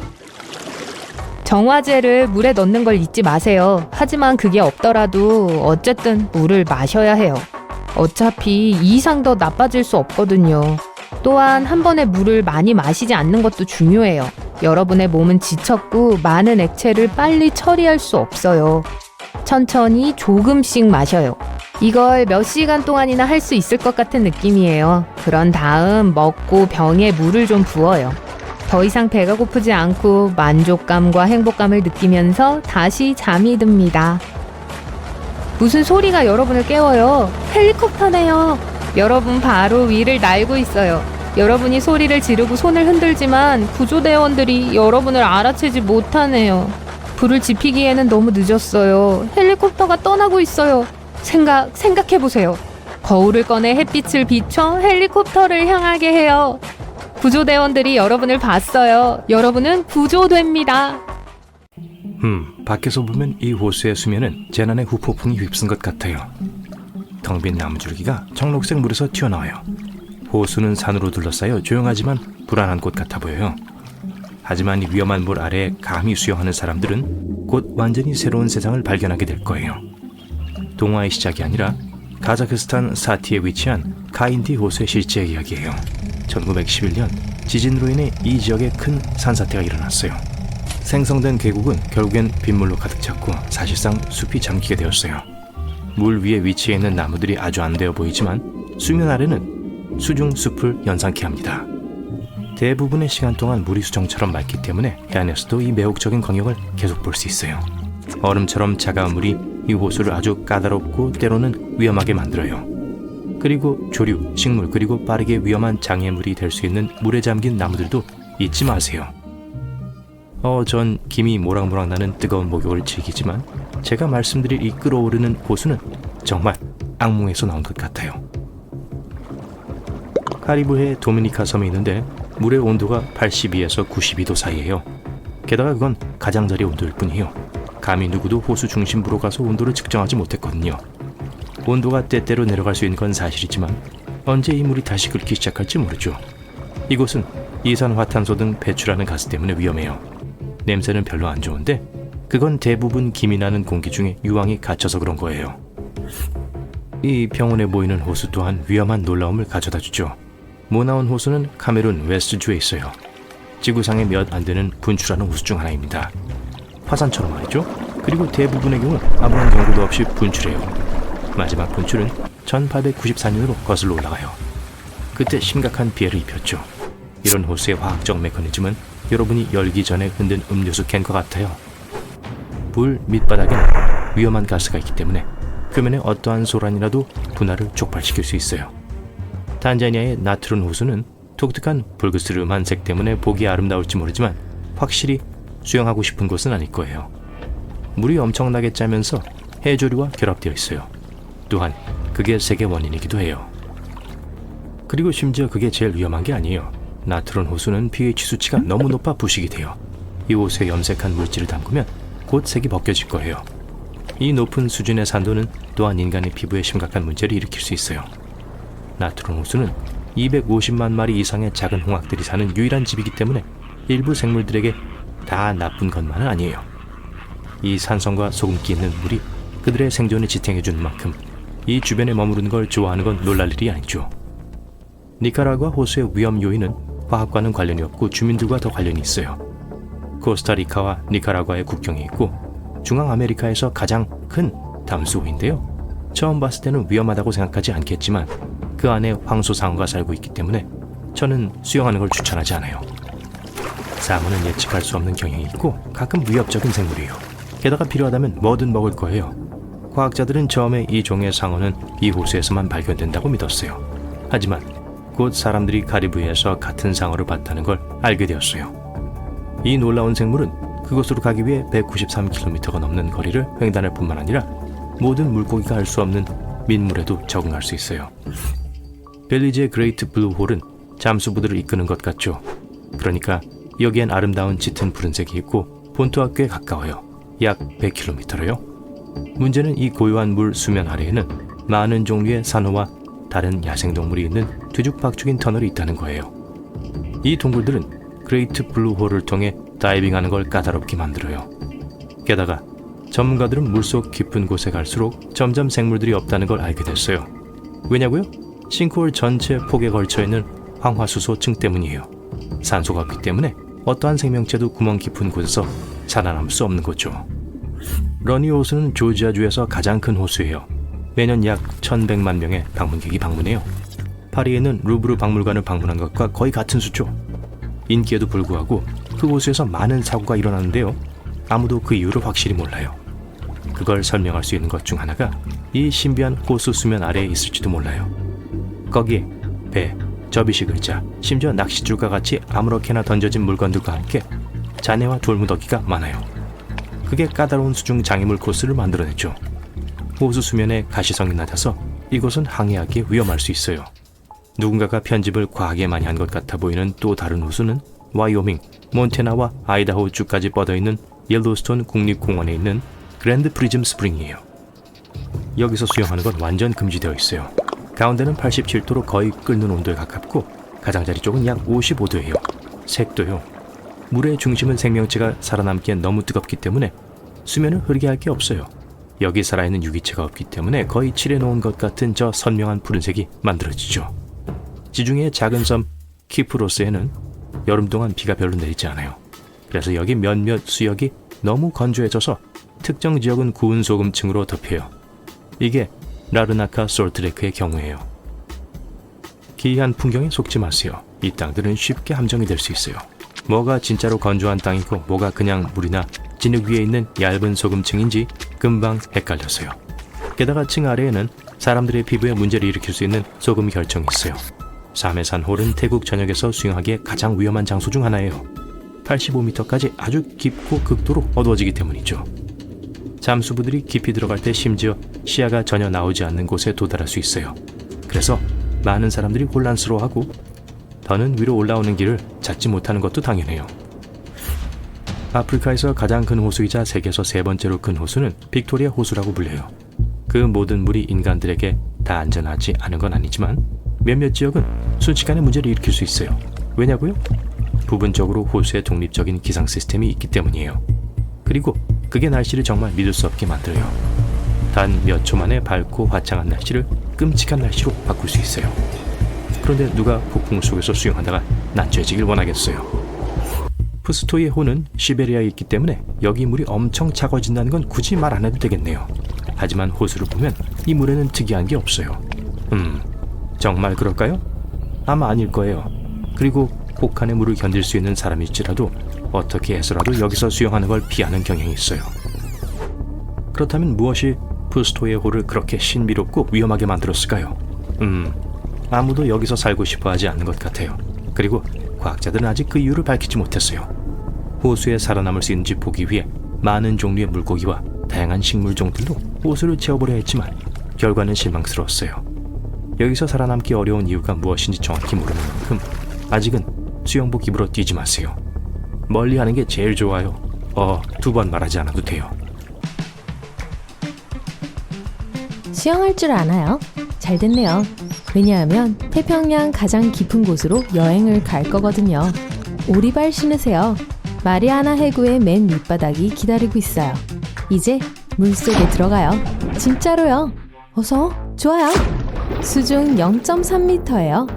Speaker 1: 정화제를 물에 넣는 걸 잊지 마세요. 하지만 그게 없더라도 어쨌든 물을 마셔야 해요. 어차피 2 이상 더 나빠질 수 없거든요. 또한 한 번에 물을 많이 마시지 않는 것도 중요해요. 여러분의 몸은 지쳤고 많은 액체를 빨리 처리할 수 없어요. 천천히 조금씩 마셔요. 이걸 몇 시간 동안이나 할 수 있을 것 같은 느낌이에요. 그런 다음 먹고 병에 물을 좀 부어요. 더 이상 배가 고프지 않고 만족감과 행복감을 느끼면서 다시 잠이 듭니다. 무슨 소리가 여러분을 깨워요? 헬리콥터네요. 여러분 바로 위를 날고 있어요. 여러분이 소리를 지르고 손을 흔들지만 구조대원들이 여러분을 알아채지 못하네요. 불을 지피기에는 너무 늦었어요. 헬리콥터가 떠나고 있어요. 생각해보세요. 거울을 꺼내 햇빛을 비춰 헬리콥터를 향하게 해요. 구조대원들이 여러분을 봤어요. 여러분은 구조됩니다.
Speaker 3: 밖에서 보면 이 호수의 수면은 재난의 후폭풍이 휩쓴 것 같아요. 텅 빈 나무줄기가 청록색 물에서 튀어나와요. 호수는 산으로 둘러싸여 조용하지만 불안한 곳 같아 보여요. 하지만 이 위험한 물 아래에 감히 수영하는 사람들은 곧 완전히 새로운 세상을 발견하게 될 거예요. 동화의 시작이 아니라 카자흐스탄 사티에 위치한 카인디 호수의 실제 이야기예요. 1911년 지진으로 인해 이 지역에 큰 산사태가 일어났어요. 생성된 계곡은 결국엔 빗물로 가득 찼고 사실상 숲이 잠기게 되었어요. 물 위에 위치해 있는 나무들이 아주 안 되어 보이지만 수면 아래는 수중 숲을 연상케 합니다. 대부분의 시간 동안 물이 수정처럼 맑기 때문에 해안에서도 이 매혹적인 광경을 계속 볼 수 있어요. 얼음처럼 차가운 물이 이 호수를 아주 까다롭고 때로는 위험하게 만들어요. 그리고 조류, 식물 그리고 빠르게 위험한 장애물이 될 수 있는 물에 잠긴 나무들도 잊지 마세요. 전 김이 모락모락 나는 뜨거운 목욕을 즐기지만 제가 말씀드릴 이 끓어오르는 호수는 정말 악몽에서 나온 것 같아요. 카리브해 도미니카 섬이 있는데 물의 온도가 82에서 92도 사이예요. 게다가 그건 가장자리 온도일 뿐이에요. 감히 누구도 호수 중심부로 가서 온도를 측정하지 못했거든요. 온도가 때때로 내려갈 수 있는 건 사실이지만 언제 이 물이 다시 끓기 시작할지 모르죠. 이곳은 이산화탄소 등 배출하는 가스 때문에 위험해요. 냄새는 별로 안 좋은데 그건 대부분 김이 나는 공기 중에 유황이 갇혀서 그런 거예요. 이 병원에 보이는 호수 또한 위험한 놀라움을 가져다 주죠. 모나온 호수는 카메룬 웨스트주에 있어요. 지구상에 몇 안 되는 분출하는 호수 중 하나입니다. 화산처럼 말이죠. 그리고 대부분의 경우 아무런 경고도 없이 분출해요. 마지막 분출은 1894년으로 거슬러 올라가요. 그때 심각한 피해를 입혔죠. 이런 호수의 화학적 메커니즘은 여러분이 열기 전에 흔든 음료수 캔과 같아요. 물 밑바닥엔 위험한 가스가 있기 때문에 표면에 어떠한 소란이라도 분화를 촉발시킬 수 있어요. 탄자니아의 나트룬 호수는 독특한 붉으스름한 색 때문에 보기 아름다울지 모르지만 확실히 수영하고 싶은 곳은 아닐 거예요. 물이 엄청나게 짜면서 해조류와 결합되어 있어요. 또한 그게 세계 원인이기도 해요. 그리고 심지어 그게 제일 위험한 게 아니에요. 나트론 호수는 pH 수치가 너무 높아 부식이 돼요. 이 호수에 염색한 물질을 담그면 곧 색이 벗겨질 거예요. 이 높은 수준의 산도는 또한 인간의 피부에 심각한 문제를 일으킬 수 있어요. 나트론 호수는 250만 마리 이상의 작은 홍학들이 사는 유일한 집이기 때문에 일부 생물들에게 다 나쁜 것만은 아니에요. 이 산성과 소금기 있는 물이 그들의 생존을 지탱해주는 만큼 이 주변에 머무르는 걸 좋아하는 건 놀랄 일이 아니죠. 니카라구아 호수의 위험 요인은 화학과는 관련이 없고 주민들과 더 관련이 있어요. 코스타리카와 니카라구아의 국경이 있고 중앙아메리카에서 가장 큰 담수호인데요. 처음 봤을 때는 위험하다고 생각하지 않겠지만 그 안에 황소상어가 살고 있기 때문에 저는 수영하는 걸 추천하지 않아요. 사무는 예측할 수 없는 경향이 있고 가끔 위협적인 생물이에요. 게다가 필요하다면 뭐든 먹을 거예요. 과학자들은 처음에 이 종의 상어는 이 호수에서만 발견된다고 믿었어요. 하지만 곧 사람들이 카리브해에서 같은 상어를 봤다는 걸 알게 되었어요. 이 놀라운 생물은 그곳으로 가기 위해 193km가 넘는 거리를 횡단할 뿐만 아니라 모든 물고기가 할 수 없는 민물에도 적응할 수 있어요. 벨리즈의 그레이트 블루홀은 잠수부들을 이끄는 것 같죠. 그러니까 여기엔 아름다운 짙은 푸른색이 있고 본토와 꽤 가까워요. 약 100km로요. 문제는 이 고요한 물 수면 아래에는 많은 종류의 산호와 다른 야생동물이 있는 뒤죽박죽인 터널이 있다는 거예요. 이 동굴들은 그레이트 블루홀을 통해 다이빙하는 걸 까다롭게 만들어요. 게다가 전문가들은 물속 깊은 곳에 갈수록 점점 생물들이 없다는 걸 알게 됐어요. 왜냐고요? 싱크홀 전체 폭에 걸쳐 있는 황화수소층 때문이에요. 산소가 없기 때문에 어떠한 생명체도 구멍 깊은 곳에서 살아남을 수 없는 거죠. 러니 호수는 조지아주에서 가장 큰 호수예요. 매년 약 1100만 명의 방문객이 방문해요. 파리에는 루브르 박물관을 방문한 것과 거의 같은 수죠. 인기에도 불구하고 그 호수에서 많은 사고가 일어나는데요. 아무도 그 이유를 확실히 몰라요. 그걸 설명할 수 있는 것 중 하나가 이 신비한 호수 수면 아래에 있을지도 몰라요. 거기에 배, 접이식 의자, 심지어 낚싯줄과 같이 아무렇게나 던져진 물건들과 함께 잔해와 돌무더기가 많아요. 그게 까다로운 수중 장애물 코스를 만들어냈죠. 호수 수면에 가시성이 낮아서 이곳은 항해하기 위험할 수 있어요. 누군가가 편집을 과하게 많이 한 것 같아 보이는 또 다른 호수는 와이오밍, 몬태나와 아이다호주까지 뻗어있는 옐로스톤 국립공원에 있는 그랜드 프리즘 스프링이에요. 여기서 수영하는 건 완전 금지되어 있어요. 가운데는 87도로 거의 끓는 온도에 가깝고 가장자리 쪽은 약 55도예요. 색도요. 물의 중심은 생명체가 살아남기엔 너무 뜨겁기 때문에 수면을 흐리게 할 게 없어요. 여기 살아있는 유기체가 없기 때문에 거의 칠해놓은 것 같은 저 선명한 푸른색이 만들어지죠. 지중해의 작은 섬 키프로스에는 여름 동안 비가 별로 내리지 않아요. 그래서 여기 몇몇 수역이 너무 건조해져서 특정 지역은 구운 소금층으로 덮여요. 이게 라르나카 솔트레크의 경우예요. 기이한 풍경에 속지 마세요. 이 땅들은 쉽게 함정이 될 수 있어요. 뭐가 진짜로 건조한 땅이고 뭐가 그냥 물이나 진흙 위에 있는 얇은 소금층인지 금방 헷갈려서요. 게다가 층 아래에는 사람들의 피부에 문제를 일으킬 수 있는 소금 결정이 있어요. 사메산홀은 태국 전역에서 수영하기에 가장 위험한 장소 중 하나예요. 85m까지 아주 깊고 극도로 어두워지기 때문이죠. 잠수부들이 깊이 들어갈 때 심지어 시야가 전혀 나오지 않는 곳에 도달할 수 있어요. 그래서 많은 사람들이 혼란스러워하고 더는 위로 올라오는 길을 찾지 못하는 것도 당연해요. 아프리카에서 가장 큰 호수이자 세계에서 세 번째로 큰 호수는 빅토리아 호수라고 불려요. 그 모든 물이 인간들에게 다 안전하지 않은 건 아니지만 몇몇 지역은 순식간에 문제를 일으킬 수 있어요. 왜냐고요? 부분적으로 호수에 독립적인 기상 시스템이 있기 때문이에요. 그리고 그게 날씨를 정말 믿을 수 없게 만들어요. 단 몇 초 만에 밝고 화창한 날씨를 끔찍한 날씨로 바꿀 수 있어요. 그런데 누가 폭풍 속에서 수영하다가 난처해지길 원하겠어요. 푸스토이의 호는 시베리아에 있기 때문에 여기 물이 엄청 차가워진다는 건 굳이 말 안 해도 되겠네요. 하지만 호수를 보면 이 물에는 특이한 게 없어요. 정말 그럴까요? 아마 아닐 거예요. 그리고 혹한의 물을 견딜 수 있는 사람일지라도 어떻게 해서라도 여기서 수영하는 걸 피하는 경향이 있어요. 그렇다면 무엇이 푸스토이의 호를 그렇게 신비롭고 위험하게 만들었을까요? 아무도 여기서 살고 싶어 하지 않는 것 같아요. 그리고 과학자들은 아직 그 이유를 밝히지 못했어요. 호수에 살아남을 수 있는지 보기 위해 많은 종류의 물고기와 다양한 식물 종들로 호수를 채워보려 했지만 결과는 실망스러웠어요. 여기서 살아남기 어려운 이유가 무엇인지 정확히 모르는 만큼 아직은 수영복 입으로 뛰지 마세요. 멀리 하는 게 제일 좋아요. 2번 말하지 않아도 돼요.
Speaker 2: 수영할 줄 아나요? 잘 됐네요. 왜냐하면 태평양 가장 깊은 곳으로 여행을 갈 거거든요. 오리발 신으세요. 마리아나 해구의 맨 밑바닥이 기다리고 있어요. 이제 물속에 들어가요. 진짜로요. 어서. 좋아요. 수중 0.3m예요.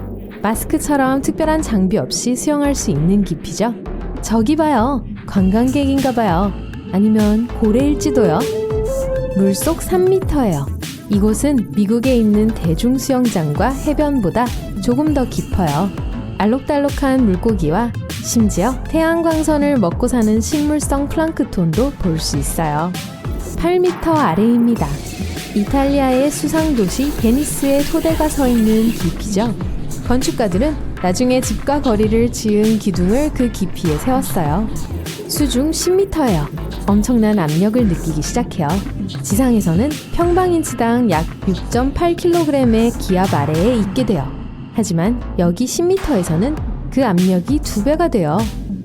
Speaker 2: 마스크처럼 특별한 장비 없이 수영할 수 있는 깊이죠. 저기 봐요. 관광객인가 봐요. 아니면 고래일지도요. 물속 3m예요. 이곳은 미국에 있는 대중수영장과 해변보다 조금 더 깊어요. 알록달록한 물고기와 심지어 태양광선을 먹고 사는 식물성 플랑크톤도 볼 수 있어요. 8m 아래입니다. 이탈리아의 수상도시 베니스의 토대가 서 있는 깊이죠. 건축가들은 나중에 집과 거리를 지은 기둥을 그 깊이에 세웠어요. 수중 10m예요. 엄청난 압력을 느끼기 시작해요. 지상에서는 평방인치당 약 6.8kg의 기압 아래에 있게 돼요. 하지만 여기 10m에서는 그 압력이 2배가 돼요.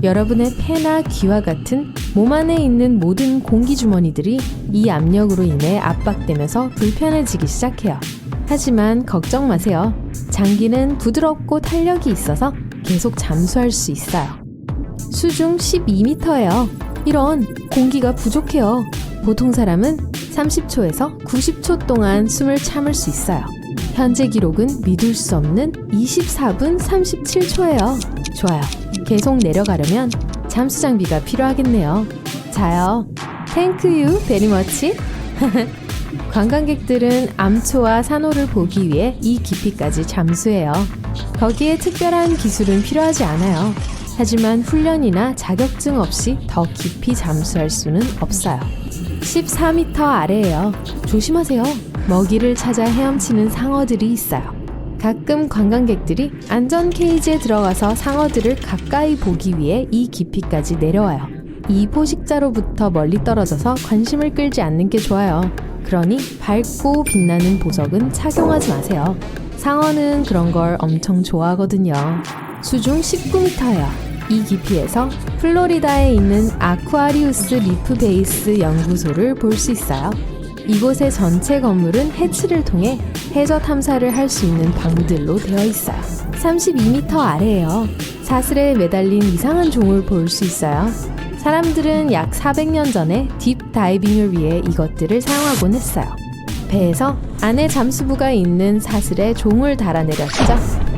Speaker 2: 여러분의 폐나 귀와 같은 몸 안에 있는 모든 공기주머니들이 이 압력으로 인해 압박되면서 불편해지기 시작해요. 하지만 걱정 마세요. 장기는 부드럽고 탄력이 있어서 계속 잠수할 수 있어요. 수중 12m예요. 이런, 공기가 부족해요. 보통 사람은 30초에서 90초 동안 숨을 참을 수 있어요. 현재 기록은 믿을 수 없는 24분 37초예요. 좋아요. 계속 내려가려면 잠수 장비가 필요하겠네요. 자요. Thank you very much. 관광객들은 암초와 산호를 보기 위해 이 깊이까지 잠수해요. 거기에 특별한 기술은 필요하지 않아요. 하지만 훈련이나 자격증 없이 더 깊이 잠수할 수는 없어요. 14m 아래예요. 조심하세요. 먹이를 찾아 헤엄치는 상어들이 있어요. 가끔 관광객들이 안전 케이지에 들어가서 상어들을 가까이 보기 위해 이 깊이까지 내려와요. 이 포식자로부터 멀리 떨어져서 관심을 끌지 않는 게 좋아요. 그러니 밝고 빛나는 보석은 착용하지 마세요. 상어는 그런 걸 엄청 좋아하거든요. 수중 19m예요. 이 깊이에서 플로리다에 있는 아쿠아리우스 리프 베이스 연구소를 볼 수 있어요. 이곳의 전체 건물은 해치를 통해 해저 탐사를 할 수 있는 방들로 되어 있어요. 32m 아래에요. 사슬에 매달린 이상한 종을 볼 수 있어요. 사람들은 약 400년 전에 딥 다이빙을 위해 이것들을 사용하곤 했어요. 배에서 안에 잠수부가 있는 사슬에 종을 달아내렸죠.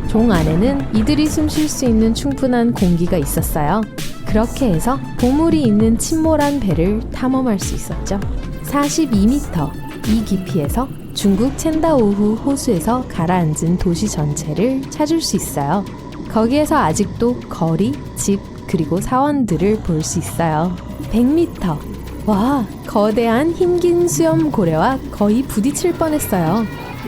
Speaker 2: 종 안에는 이들이 숨 쉴 수 있는 충분한 공기가 있었어요. 그렇게 해서 보물이 있는 침몰한 배를 탐험할 수 있었죠. 42m, 이 깊이에서 중국 첸다오후 호수에서 가라앉은 도시 전체를 찾을 수 있어요. 거기에서 아직도 거리, 집, 그리고 사원들을 볼 수 있어요. 100m, 와, 거대한 흰긴 수염 고래와 거의 부딪힐 뻔했어요.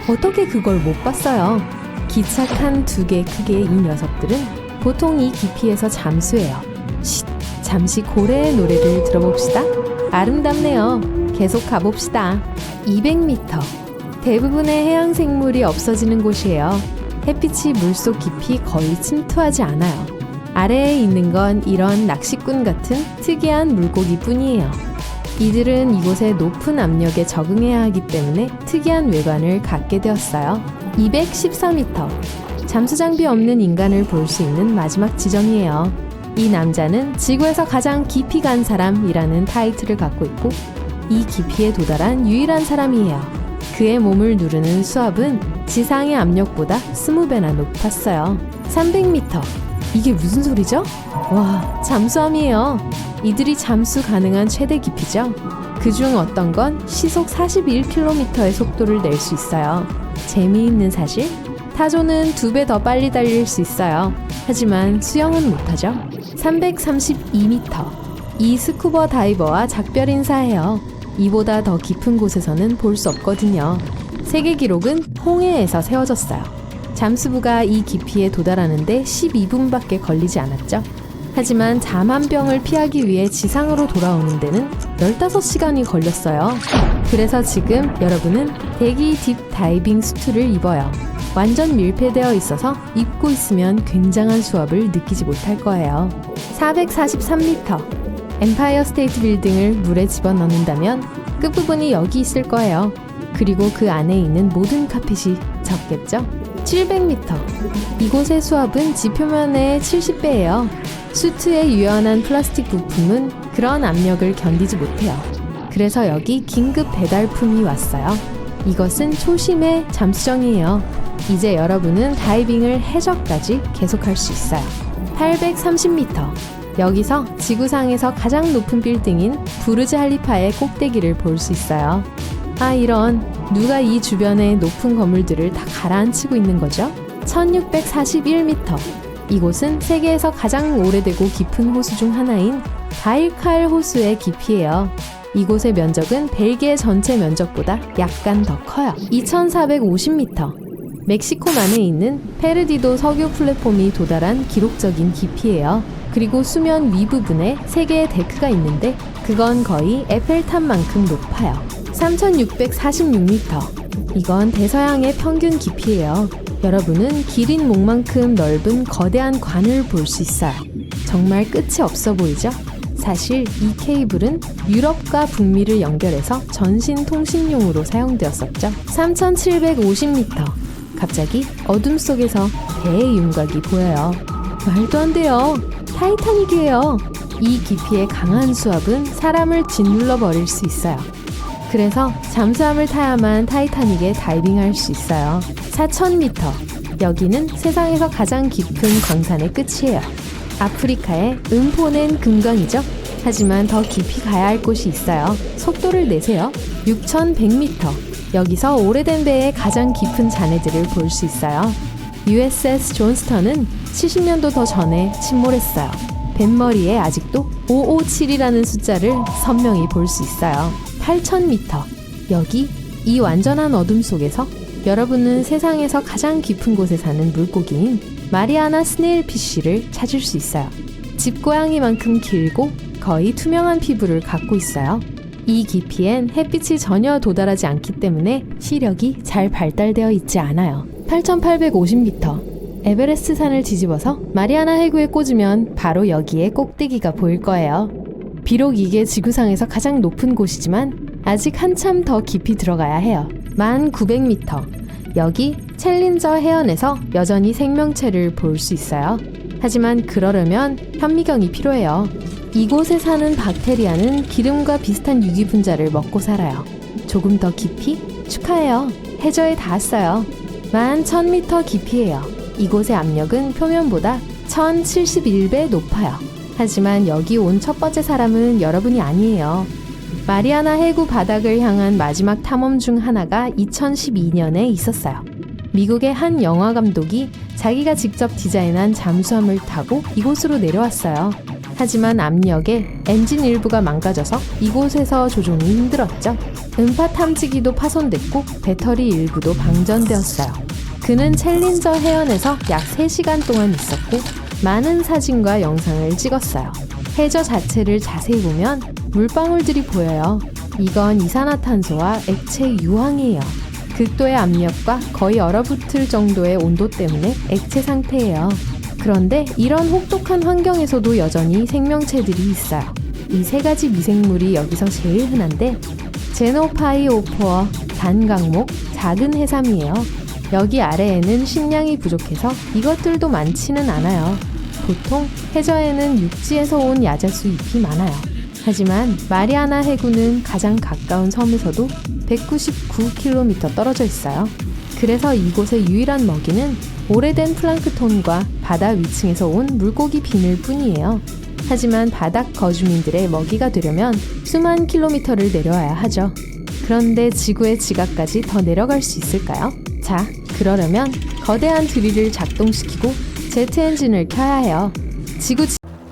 Speaker 2: 어떻게 그걸 못 봤어요? 기착한 2개 크기의 이 녀석들은 보통 이 깊이에서 잠수해요. 쉿, 잠시 고래의 노래를 들어봅시다. 아름답네요. 계속 가봅시다. 200m, 대부분의 해양 생물이 없어지는 곳이에요. 햇빛이 물속 깊이 거의 침투하지 않아요. 아래에 있는 건 이런 낚시꾼 같은 특이한 물고기 뿐이에요. 이들은 이곳의 높은 압력에 적응해야 하기 때문에 특이한 외관을 갖게 되었어요. 214m, 잠수장비 없는 인간을 볼 수 있는 마지막 지점이에요. 이 남자는 지구에서 가장 깊이 간 사람이라는 타이틀을 갖고 있고 이 깊이에 도달한 유일한 사람이에요. 그의 몸을 누르는 수압은 지상의 압력보다 20배나 높았어요. 300m, 이게 무슨 소리죠? 와, 잠수함이에요. 이들이 잠수 가능한 최대 깊이죠. 그중 어떤 건 시속 41km의 속도를 낼 수 있어요. 재미있는 사실? 타조는 2배 더 빨리 달릴 수 있어요. 하지만 수영은 못하죠. 332m, 이 스쿠버 다이버와 작별 인사해요. 이보다 더 깊은 곳에서는 볼 수 없거든요. 세계 기록은 홍해에서 세워졌어요. 잠수부가 이 깊이에 도달하는데 12분밖에 걸리지 않았죠. 하지만 잠 한 병을 피하기 위해 지상으로 돌아오는 데는 15시간이 걸렸어요. 그래서 지금 여러분은 대기 딥 다이빙 수트를 입어요. 완전 밀폐되어 있어서 입고 있으면 굉장한 수압을 느끼지 못할 거예요. 443m. 엠파이어 스테이트 빌딩을 물에 집어넣는다면 끝부분이 여기 있을 거예요. 그리고 그 안에 있는 모든 카펫이 적겠죠? 700m. 이곳의 수압은 지표면의 70배예요. 수트의 유연한 플라스틱 부품은 그런 압력을 견디지 못해요. 그래서 여기 긴급 배달품이 왔어요. 이것은 초심의 잠수정이에요. 이제 여러분은 다이빙을 해저까지 계속할 수 있어요. 830m. 여기서 지구상에서 가장 높은 빌딩인 부르즈 할리파의 꼭대기를 볼 수 있어요. 아, 이런, 누가 이 주변의 높은 건물들을 다 가라앉히고 있는 거죠? 1641m. 이곳은 세계에서 가장 오래되고 깊은 호수 중 하나인 바이칼 호수의 깊이예요. 이곳의 면적은 벨기에 전체 면적보다 약간 더 커요. 2450m. 멕시코만에 있는 페르디도 석유 플랫폼이 도달한 기록적인 깊이예요. 그리고 수면 위부분에 3개의 데크가 있는데 그건 거의 에펠탑만큼 높아요. 3646m. 이건 대서양의 평균 깊이예요. 여러분은 기린 목만큼 넓은 거대한 관을 볼 수 있어요. 정말 끝이 없어 보이죠? 사실 이 케이블은 유럽과 북미를 연결해서 전신 통신용으로 사용되었었죠. 3750m. 갑자기 어둠 속에서 배의 윤곽이 보여요. 말도 안 돼요. 타이타닉이에요. 이 깊이의 강한 수압은 사람을 짓눌러 버릴 수 있어요. 그래서 잠수함을 타야만 타이타닉에 다이빙할 수 있어요. 4000m. 여기는 세상에서 가장 깊은 광산의 끝이에요. 아프리카의 음포낸 금강이죠. 하지만 더 깊이 가야 할 곳이 있어요. 속도를 내세요. 6100m. 여기서 오래된 배의 가장 깊은 잔해들을 볼 수 있어요. USS 존스턴은 70년도 더 전에 침몰했어요. 뱃머리에 아직도 557이라는 숫자를 선명히 볼 수 있어요. 8000m. 여기 이 완전한 어둠 속에서 여러분은 세상에서 가장 깊은 곳에 사는 물고기인 마리아나 스네일피쉬를 찾을 수 있어요. 집고양이만큼 길고 거의 투명한 피부를 갖고 있어요. 이 깊이엔 햇빛이 전혀 도달하지 않기 때문에 시력이 잘 발달되어 있지 않아요. 8850m. 에베레스트 산을 뒤집어서 마리아나 해구에 꽂으면 바로 여기에 꼭대기가 보일 거예요. 비록 이게 지구상에서 가장 높은 곳이지만 아직 한참 더 깊이 들어가야 해요. 1900m. 여기 챌린저 해안에서 여전히 생명체를 볼 수 있어요. 하지만 그러려면 현미경이 필요해요. 이곳에 사는 박테리아는 기름과 비슷한 유기분자를 먹고 살아요. 조금 더 깊이? 축하해요. 해저에 닿았어요. 11,000m 깊이에요. 이곳의 압력은 표면보다 1071배 높아요. 하지만 여기 온 첫 번째 사람은 여러분이 아니에요. 마리아나 해구 바닥을 향한 마지막 탐험 중 하나가 2012년에 있었어요. 미국의 한 영화 감독이 자기가 직접 디자인한 잠수함을 타고 이곳으로 내려왔어요. 하지만 압력에 엔진 일부가 망가져서 이곳에서 조종이 힘들었죠. 음파 탐지기도 파손됐고 배터리 일부도 방전되었어요. 그는 챌린저 해안에서 약 3시간 동안 있었고 많은 사진과 영상을 찍었어요. 해저 자체를 자세히 보면 물방울들이 보여요. 이건 이산화탄소와 액체 유황이에요. 극도의 압력과 거의 얼어붙을 정도의 온도 때문에 액체 상태예요. 그런데 이런 혹독한 환경에서도 여전히 생명체들이 있어요. 이 3가지 미생물이 여기서 제일 흔한데 제노파이오포어, 단강목, 작은 해삼이에요. 여기 아래에는 식량이 부족해서 이것들도 많지는 않아요. 보통 해저에는 육지에서 온 야자수 잎이 많아요. 하지만 마리아나 해구는 가장 가까운 섬에서도 199km 떨어져 있어요. 그래서 이곳의 유일한 먹이는 오래된 플랑크톤과 바다 위층에서 온 물고기 비늘 뿐이에요. 하지만 바닥 거주민들의 먹이가 되려면 수만 킬로미터를 내려와야 하죠. 그런데 지구의 지각까지 더 내려갈 수 있을까요? 자, 그러려면 거대한 드릴을 작동시키고 제트 엔진을 켜야 해요.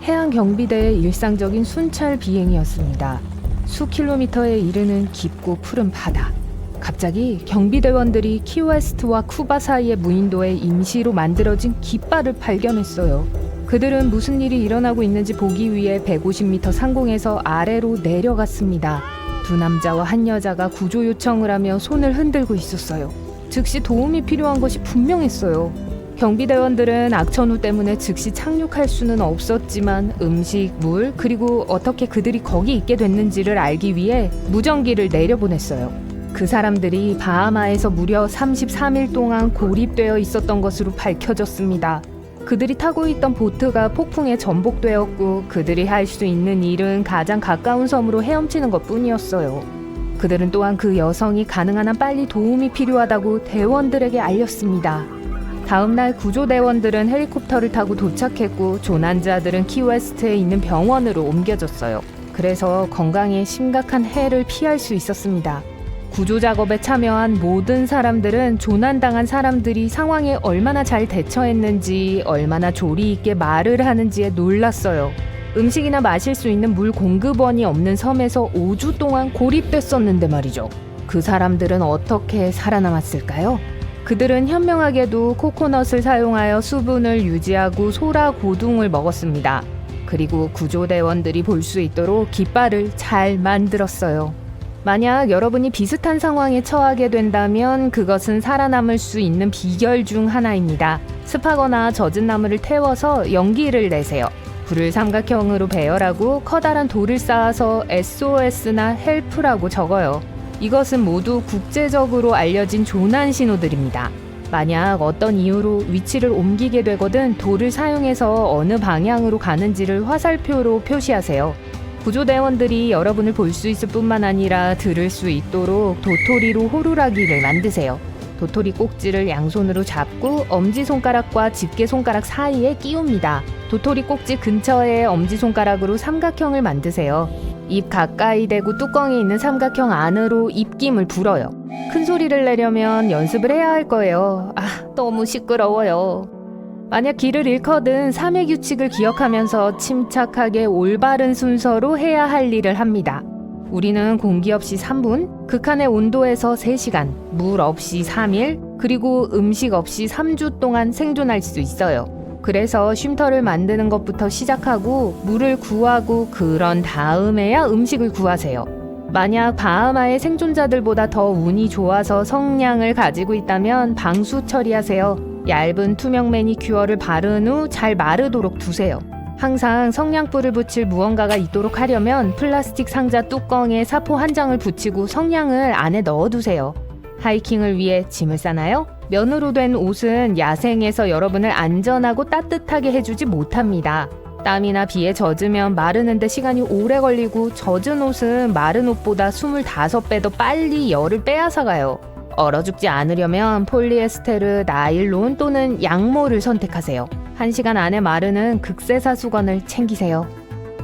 Speaker 1: 해양 경비대의 일상적인 순찰 비행이었습니다. 수 킬로미터에 이르는 깊고 푸른 바다. 갑자기 경비대원들이 키웨스트와 쿠바 사이의 무인도에 임시로 만들어진 깃발을 발견했어요. 그들은 무슨 일이 일어나고 있는지 보기 위해 150m 상공에서 아래로 내려갔습니다. 두 남자와 한 여자가 구조 요청을 하며 손을 흔들고 있었어요. 즉시 도움이 필요한 것이 분명했어요. 경비대원들은 악천후 때문에 즉시 착륙할 수는 없었지만 음식, 물, 그리고 어떻게 그들이 거기 있게 됐는지를 알기 위해 무전기를 내려보냈어요. 그 사람들이 바하마에서 무려 33일 동안 고립되어 있었던 것으로 밝혀졌습니다. 그들이 타고 있던 보트가 폭풍에 전복되었고 그들이 할 수 있는 일은 가장 가까운 섬으로 헤엄치는 것뿐이었어요. 그들은 또한 그 여성이 가능한 한 빨리 도움이 필요하다고 대원들에게 알렸습니다. 다음 날 구조대원들은 헬리콥터를 타고 도착했고 조난자들은 키웨스트에 있는 병원으로 옮겨졌어요. 그래서 건강에 심각한 해를 피할 수 있었습니다. 구조작업에 참여한 모든 사람들은 조난당한 사람들이 상황에 얼마나 잘 대처했는지, 얼마나 조리 있게 말을 하는지에 놀랐어요. 음식이나 마실 수 있는 물 공급원이 없는 섬에서 5주 동안 고립됐었는데 말이죠. 그 사람들은 어떻게 살아남았을까요? 그들은 현명하게도 코코넛을 사용하여 수분을 유지하고 소라 고둥을 먹었습니다. 그리고 구조대원들이 볼 수 있도록 깃발을 잘 만들었어요. 만약 여러분이 비슷한 상황에 처하게 된다면 그것은 살아남을 수 있는 비결 중 하나입니다. 습하거나 젖은 나무를 태워서 연기를 내세요. 불을 삼각형으로 배열하고 커다란 돌을 쌓아서 SOS나 헬프라고 적어요. 이것은 모두 국제적으로 알려진 조난 신호들입니다. 만약 어떤 이유로 위치를 옮기게 되거든 돌을 사용해서 어느 방향으로 가는지를 화살표로 표시하세요. 구조대원들이 여러분을 볼 수 있을 뿐만 아니라 들을 수 있도록 도토리로 호루라기를 만드세요. 도토리 꼭지를 양손으로 잡고 엄지손가락과 집게손가락 사이에 끼웁니다. 도토리 꼭지 근처에 엄지손가락으로 삼각형을 만드세요. 입 가까이 대고 뚜껑이 있는 삼각형 안으로 입김을 불어요. 큰 소리를 내려면 연습을 해야 할 거예요. 너무 시끄러워요. 만약 길을 잃거든 3의 규칙을 기억하면서 침착하게 올바른 순서로 해야 할 일을 합니다. 우리는 공기 없이 3분, 극한의 온도에서 3시간, 물 없이 3일, 그리고 음식 없이 3주 동안 생존할 수 있어요. 그래서 쉼터를 만드는 것부터 시작하고 물을 구하고 그런 다음에야 음식을 구하세요. 만약 바하마의 생존자들보다 더 운이 좋아서 성냥을 가지고 있다면 방수 처리하세요. 얇은 투명 매니큐어를 바른 후 잘 마르도록 두세요. 항상 성냥불을 붙일 무언가가 있도록 하려면 플라스틱 상자 뚜껑에 사포 한 장을 붙이고 성냥을 안에 넣어두세요. 하이킹을 위해 짐을 싸나요? 면으로 된 옷은 야생에서 여러분을 안전하고 따뜻하게 해주지 못합니다. 땀이나 비에 젖으면 마르는데 시간이 오래 걸리고 젖은 옷은 마른 옷보다 25배 더 빨리 열을 빼앗아가요. 얼어 죽지 않으려면 폴리에스테르, 나일론 또는 양모를 선택하세요. 1시간 안에 마르는 극세사 수건을 챙기세요.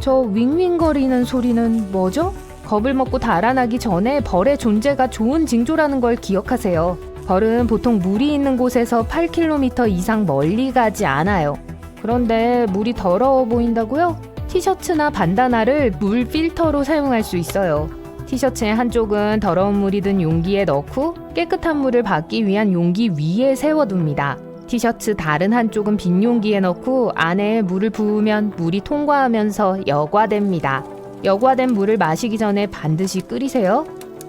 Speaker 1: 저 윙윙거리는 소리는 뭐죠? 겁을 먹고 달아나기 전에 벌의 존재가 좋은 징조라는 걸 기억하세요. 벌은 보통 물이 있는 곳에서 8km 이상 멀리 가지 않아요. 그런데 물이 더러워 보인다고요? 티셔츠나 반다나를 물 필터로 사용할 수 있어요. 티셔츠의 한쪽은 더러운 물이 든 용기에 넣고 깨끗한 물을 받기 위한 용기 위에 세워둡니다. 티셔츠 다른 한쪽은 빈 용기에 넣고 안에 물을 부으면 물이 통과하면서 여과됩니다. 여과된 물을 마시기 전에 반드시 끓이세요.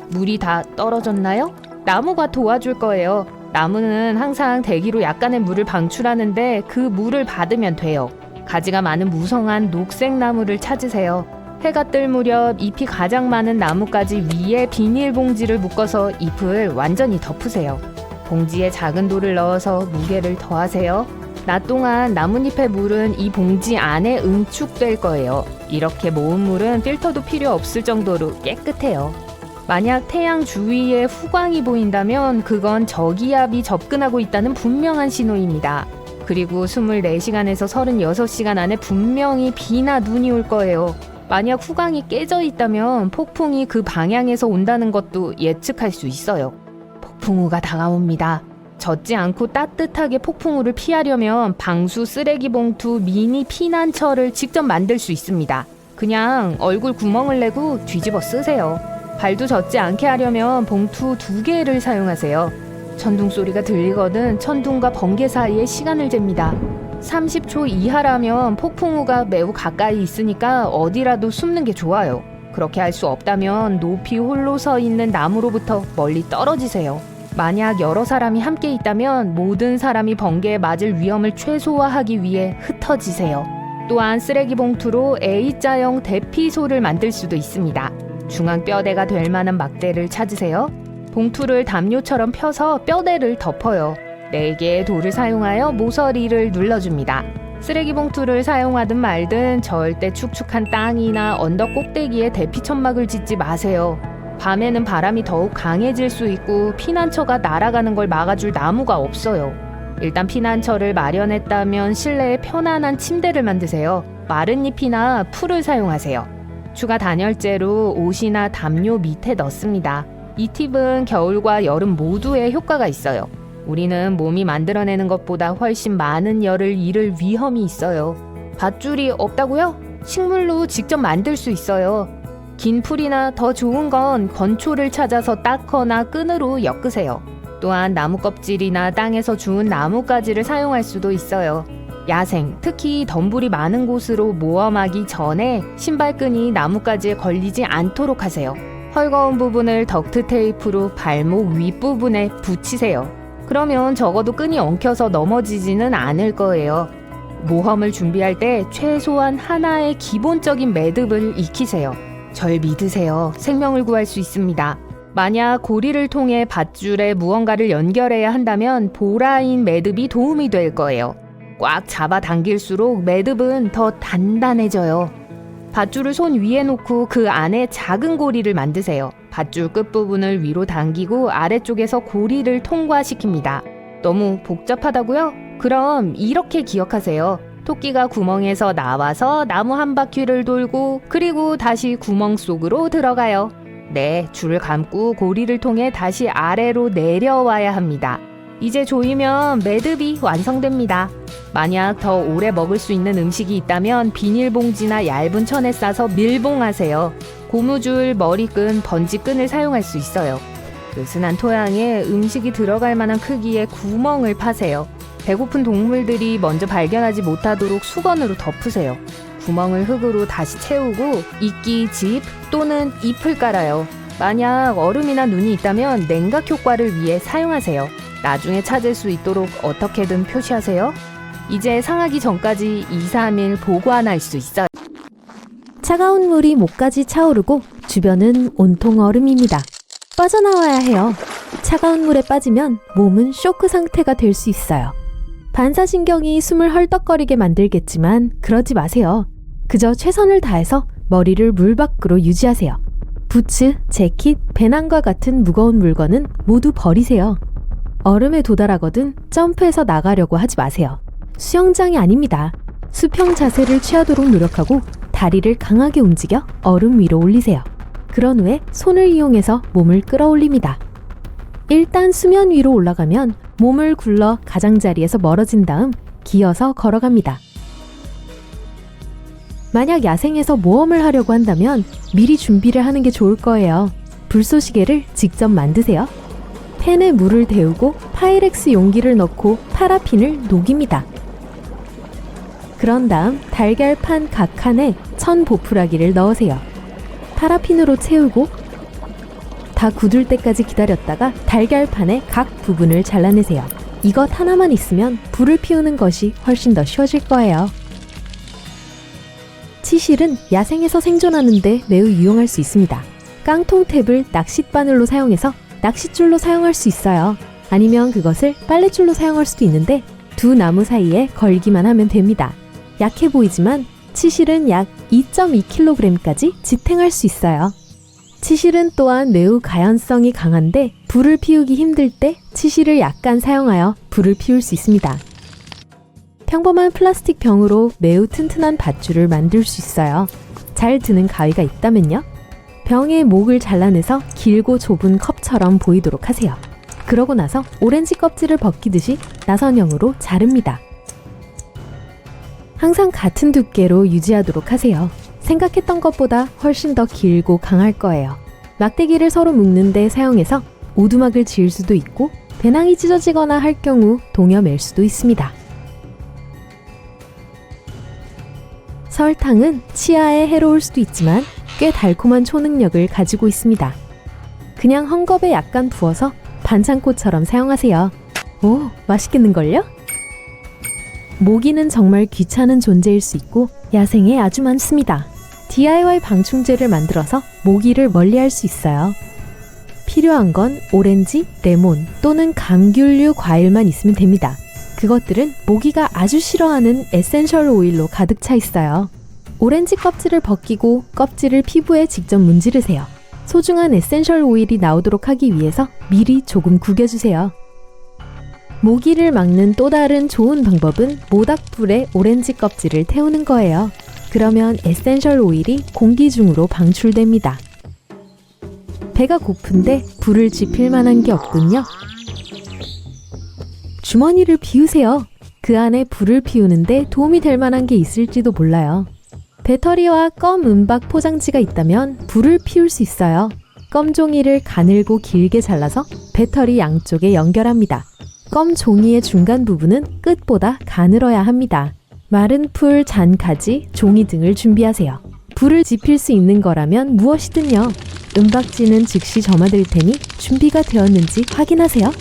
Speaker 1: 물이 다 떨어졌나요? 나무가 도와줄 거예요. 나무는 항상 대기로 약간의 물을 방출하는데 그 물을 받으면 돼요. 가지가 많은 무성한 녹색 나무를 찾으세요. 해가 뜰 무렵 잎이 가장 많은 나뭇가지 위에 비닐봉지를 묶어서 잎을 완전히 덮으세요. 봉지에 작은 돌을 넣어서 무게를 더하세요. 낮 동안 나뭇잎의 물은 이 봉지 안에 응축될 거예요. 이렇게 모은 물은 필터도 필요 없을 정도로 깨끗해요. 만약 태양 주위에 후광이 보인다면 그건 저기압이 접근하고 있다는 분명한 신호입니다. 그리고 24시간에서 36시간 안에 분명히 비나 눈이 올 거예요. 만약 후광이 깨져 있다면 폭풍이 그 방향에서 온다는 것도 예측할 수 있어요. 폭풍우가 다가옵니다. 젖지 않고 따뜻하게 폭풍우를 피하려면 방수 쓰레기 봉투 미니 피난처를 직접 만들 수 있습니다. 그냥 얼굴 구멍을 내고 뒤집어 쓰세요. 발도 젖지 않게 하려면 봉투 2개를 사용하세요. 천둥 소리가 들리거든 천둥과 번개 사이에 시간을 잽니다. 30초 이하라면 폭풍우가 매우 가까이 있으니까 어디라도 숨는 게 좋아요. 그렇게 할 수 없다면 높이 홀로 서 있는 나무로부터 멀리 떨어지세요. 만약 여러 사람이 함께 있다면 모든 사람이 번개에 맞을 위험을 최소화하기 위해 흩어지세요. 또한 쓰레기 봉투로 A자형 대피소를 만들 수도 있습니다. 중앙 뼈대가 될 만한 막대를 찾으세요. 봉투를 담요처럼 펴서 뼈대를 덮어요. 4개의 돌을 사용하여 모서리를 눌러줍니다. 쓰레기 봉투를 사용하든 말든 절대 축축한 땅이나 언덕 꼭대기에 대피천막을 짓지 마세요. 밤에는 바람이 더욱 강해질 수 있고 피난처가 날아가는 걸 막아줄 나무가 없어요. 일단 피난처를 마련했다면 실내에 편안한 침대를 만드세요. 마른 잎이나 풀을 사용하세요. 추가 단열재로 옷이나 담요 밑에 넣습니다. 이 팁은 겨울과 여름 모두에 효과가 있어요. 우리는 몸이 만들어내는 것보다 훨씬 많은 열을 잃을 위험이 있어요. 밧줄이 없다고요? 식물로 직접 만들 수 있어요. 긴 풀이나 더 좋은 건 건초를 찾아서 닦거나 끈으로 엮으세요. 또한 나무 껍질이나 땅에서 주운 나뭇가지를 사용할 수도 있어요. 야생, 특히 덤불이 많은 곳으로 모험하기 전에 신발끈이 나뭇가지에 걸리지 않도록 하세요. 헐거운 부분을 덕트 테이프로 발목 윗부분에 붙이세요. 그러면 적어도 끈이 엉켜서 넘어지지는 않을 거예요. 모험을 준비할 때 최소한 하나의 기본적인 매듭을 익히세요. 절 믿으세요. 생명을 구할 수 있습니다. 만약 고리를 통해 밧줄에 무언가를 연결해야 한다면 보라인 매듭이 도움이 될 거예요. 꽉 잡아 당길수록 매듭은 더 단단해져요. 밧줄을 손 위에 놓고 그 안에 작은 고리를 만드세요. 밧줄 끝부분을 위로 당기고 아래쪽에서 고리를 통과시킵니다. 너무 복잡하다고요? 그럼 이렇게 기억하세요. 토끼가 구멍에서 나와서 나무 한 바퀴를 돌고 그리고 다시 구멍 속으로 들어가요. 네, 줄을 감고 고리를 통해 다시 아래로 내려와야 합니다. 이제 조이면 매듭이 완성됩니다. 만약 더 오래 먹을 수 있는 음식이 있다면 비닐봉지나 얇은 천에 싸서 밀봉하세요. 고무줄, 머리끈, 번지끈을 사용할 수 있어요. 느슨한 토양에 음식이 들어갈 만한 크기의 구멍을 파세요. 배고픈 동물들이 먼저 발견하지 못하도록 수건으로 덮으세요. 구멍을 흙으로 다시 채우고 이끼, 집 또는 잎을 깔아요. 만약 얼음이나 눈이 있다면 냉각 효과를 위해 사용하세요. 나중에 찾을 수 있도록 어떻게든 표시하세요. 이제 상하기 전까지 2-3일 보관할 수 있어요.
Speaker 2: 차가운 물이 목까지 차오르고 주변은 온통 얼음입니다. 빠져나와야 해요. 차가운 물에 빠지면 몸은 쇼크 상태가 될 수 있어요. 반사신경이 숨을 헐떡거리게 만들겠지만 그러지 마세요. 그저 최선을 다해서 머리를 물 밖으로 유지하세요. 부츠, 재킷, 배낭과 같은 무거운 물건은 모두 버리세요. 얼음에 도달하거든 점프해서 나가려고 하지 마세요. 수영장이 아닙니다. 수평 자세를 취하도록 노력하고 다리를 강하게 움직여 얼음 위로 올리세요. 그런 후에 손을 이용해서 몸을 끌어올립니다. 일단 수면 위로 올라가면 몸을 굴러 가장자리에서 멀어진 다음 기어서 걸어갑니다. 만약 야생에서 모험을 하려고 한다면 미리 준비를 하는 게 좋을 거예요. 불쏘시개를 직접 만드세요. 팬에 물을 데우고 파이렉스 용기를 넣고 파라핀을 녹입니다. 그런 다음 달걀판 각 칸에 천 보풀하기를 넣으세요. 파라핀으로 채우고 다 굳을 때까지 기다렸다가 달걀판의 각 부분을 잘라내세요. 이것 하나만 있으면 불을 피우는 것이 훨씬 더 쉬워질 거예요. 치실은 야생에서 생존하는데 매우 유용할 수 있습니다. 깡통 탭을 낚싯바늘로 사용해서 낚싯줄로 사용할 수 있어요. 아니면 그것을 빨랫줄로 사용할 수도 있는데 두 나무 사이에 걸기만 하면 됩니다. 약해 보이지만 치실은 약 2.2kg까지 지탱할 수 있어요. 치실은 또한 매우 가연성이 강한데 불을 피우기 힘들 때 치실을 약간 사용하여 불을 피울 수 있습니다. 평범한 플라스틱 병으로 매우 튼튼한 밧줄을 만들 수 있어요. 잘 드는 가위가 있다면요. 병의 목을 잘라내서 길고 좁은 컵처럼 보이도록 하세요. 그러고 나서 오렌지 껍질을 벗기듯이 나선형으로 자릅니다. 항상 같은 두께로 유지하도록 하세요. 생각했던 것보다 훨씬 더 길고 강할 거예요. 막대기를 서로 묶는 데 사용해서 오두막을 지을 수도 있고 배낭이 찢어지거나 할 경우 동여맬 수도 있습니다. 설탕은 치아에 해로울 수도 있지만 꽤 달콤한 초능력을 가지고 있습니다. 그냥 헝겊에 약간 부어서 반창고처럼 사용하세요. 오, 맛있겠는걸요? 모기는 정말 귀찮은 존재일 수 있고 야생에 아주 많습니다. DIY 방충제를 만들어서 모기를 멀리할 수 있어요. 필요한 건 오렌지, 레몬 또는 감귤류 과일만 있으면 됩니다. 그것들은 모기가 아주 싫어하는 에센셜 오일로 가득 차 있어요. 오렌지 껍질을 벗기고 껍질을 피부에 직접 문지르세요. 소중한 에센셜 오일이 나오도록 하기 위해서 미리 조금 구겨주세요. 모기를 막는 또 다른 좋은 방법은 모닥불에 오렌지 껍질을 태우는 거예요. 그러면 에센셜 오일이 공기 중으로 방출됩니다. 배가 고픈데 불을 지필 만한 게 없군요. 주머니를 비우세요. 그 안에 불을 피우는데 도움이 될 만한 게 있을지도 몰라요. 배터리와 껌 은박 포장지가 있다면 불을 피울 수 있어요. 껌 종이를 가늘고 길게 잘라서 배터리 양쪽에 연결합니다. 껌 종이의 중간 부분은 끝보다 가늘어야 합니다. 마른 풀, 잔가지, 종이 등을 준비하세요. 불을 지필 수 있는 거라면 무엇이든요. 은박지는 즉시 점화될 테니 준비가 되었는지 확인하세요.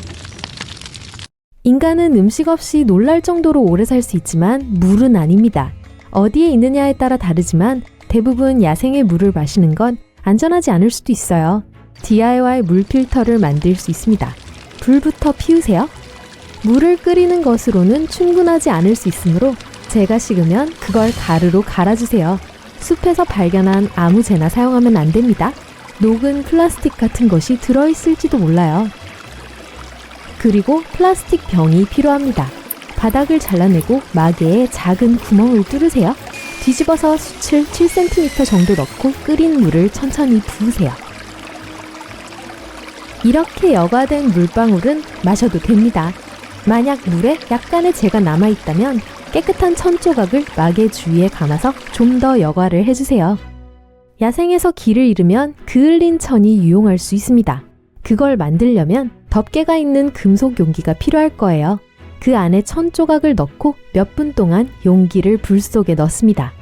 Speaker 2: 인간은 음식 없이 놀랄 정도로 오래 살 수 있지만 물은 아닙니다. 어디에 있느냐에 따라 다르지만 대부분 야생의 물을 마시는 건 안전하지 않을 수도 있어요. DIY 물 필터를 만들 수 있습니다. 불부터 피우세요. 물을 끓이는 것으로는 충분하지 않을 수 있으므로 제가 식으면 그걸 가루로 갈아주세요. 숲에서 발견한 아무 재나 사용하면 안 됩니다. 녹은 플라스틱 같은 것이 들어있을지도 몰라요. 그리고 플라스틱 병이 필요합니다. 바닥을 잘라내고 마개에 작은 구멍을 뚫으세요. 뒤집어서 수칠 7cm 정도 넣고 끓인 물을 천천히 부으세요. 이렇게 여과된 물방울은 마셔도 됩니다. 만약 물에 약간의 재가 남아있다면 깨끗한 천 조각을 마개 주위에 감아서 좀 더 여과를 해주세요. 야생에서 길을 잃으면 그을린 천이 유용할 수 있습니다. 그걸 만들려면 덮개가 있는 금속 용기가 필요할 거예요. 그 안에 천 조각을 넣고 몇 분 동안 용기를 불 속에 넣습니다.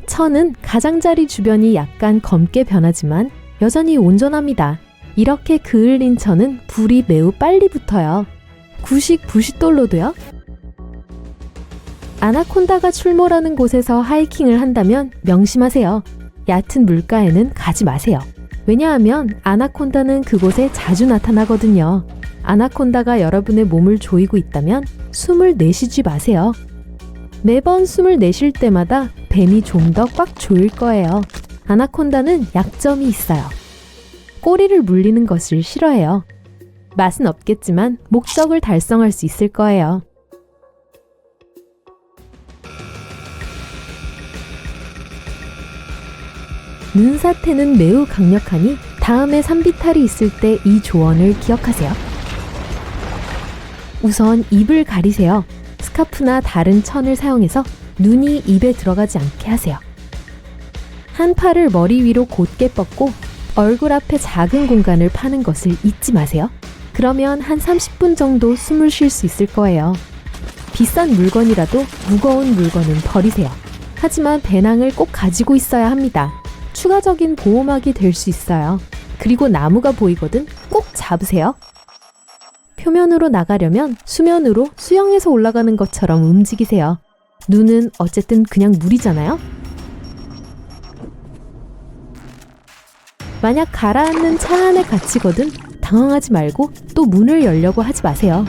Speaker 2: 천은 가장자리 주변이 약간 검게 변하지만 여전히 온전합니다. 이렇게 그을린 천은 불이 매우 빨리 붙어요. 구식 부싯돌로도요. 아나콘다가 출몰하는 곳에서 하이킹을 한다면 명심하세요. 얕은 물가에는 가지 마세요. 왜냐하면 아나콘다는 그곳에 자주 나타나거든요. 아나콘다가 여러분의 몸을 조이고 있다면 숨을 내쉬지 마세요. 매번 숨을 내쉴 때마다 뱀이 좀 더 꽉 조일 거예요. 아나콘다는 약점이 있어요. 꼬리를 물리는 것을 싫어해요. 맛은 없겠지만 목적을 달성할 수 있을 거예요. 눈사태는 매우 강력하니 다음에 산비탈이 있을 때 이 조언을 기억하세요. 우선 입을 가리세요. 스카프나 다른 천을 사용해서 눈이 입에 들어가지 않게 하세요. 한 팔을 머리 위로 곧게 뻗고 얼굴 앞에 작은 공간을 파는 것을 잊지 마세요. 그러면 한 30분 정도 숨을 쉴 수 있을 거예요. 비싼 물건이라도 무거운 물건은 버리세요. 하지만 배낭을 꼭 가지고 있어야 합니다. 추가적인 보호막이 될 수 있어요. 그리고 나무가 보이거든 꼭 잡으세요. 표면으로 나가려면 수면으로 수영해서 올라가는 것처럼 움직이세요. 눈은 어쨌든 그냥 물이잖아요. 만약 가라앉는 차 안에 갇히거든 당황하지 말고 또 문을 열려고 하지 마세요.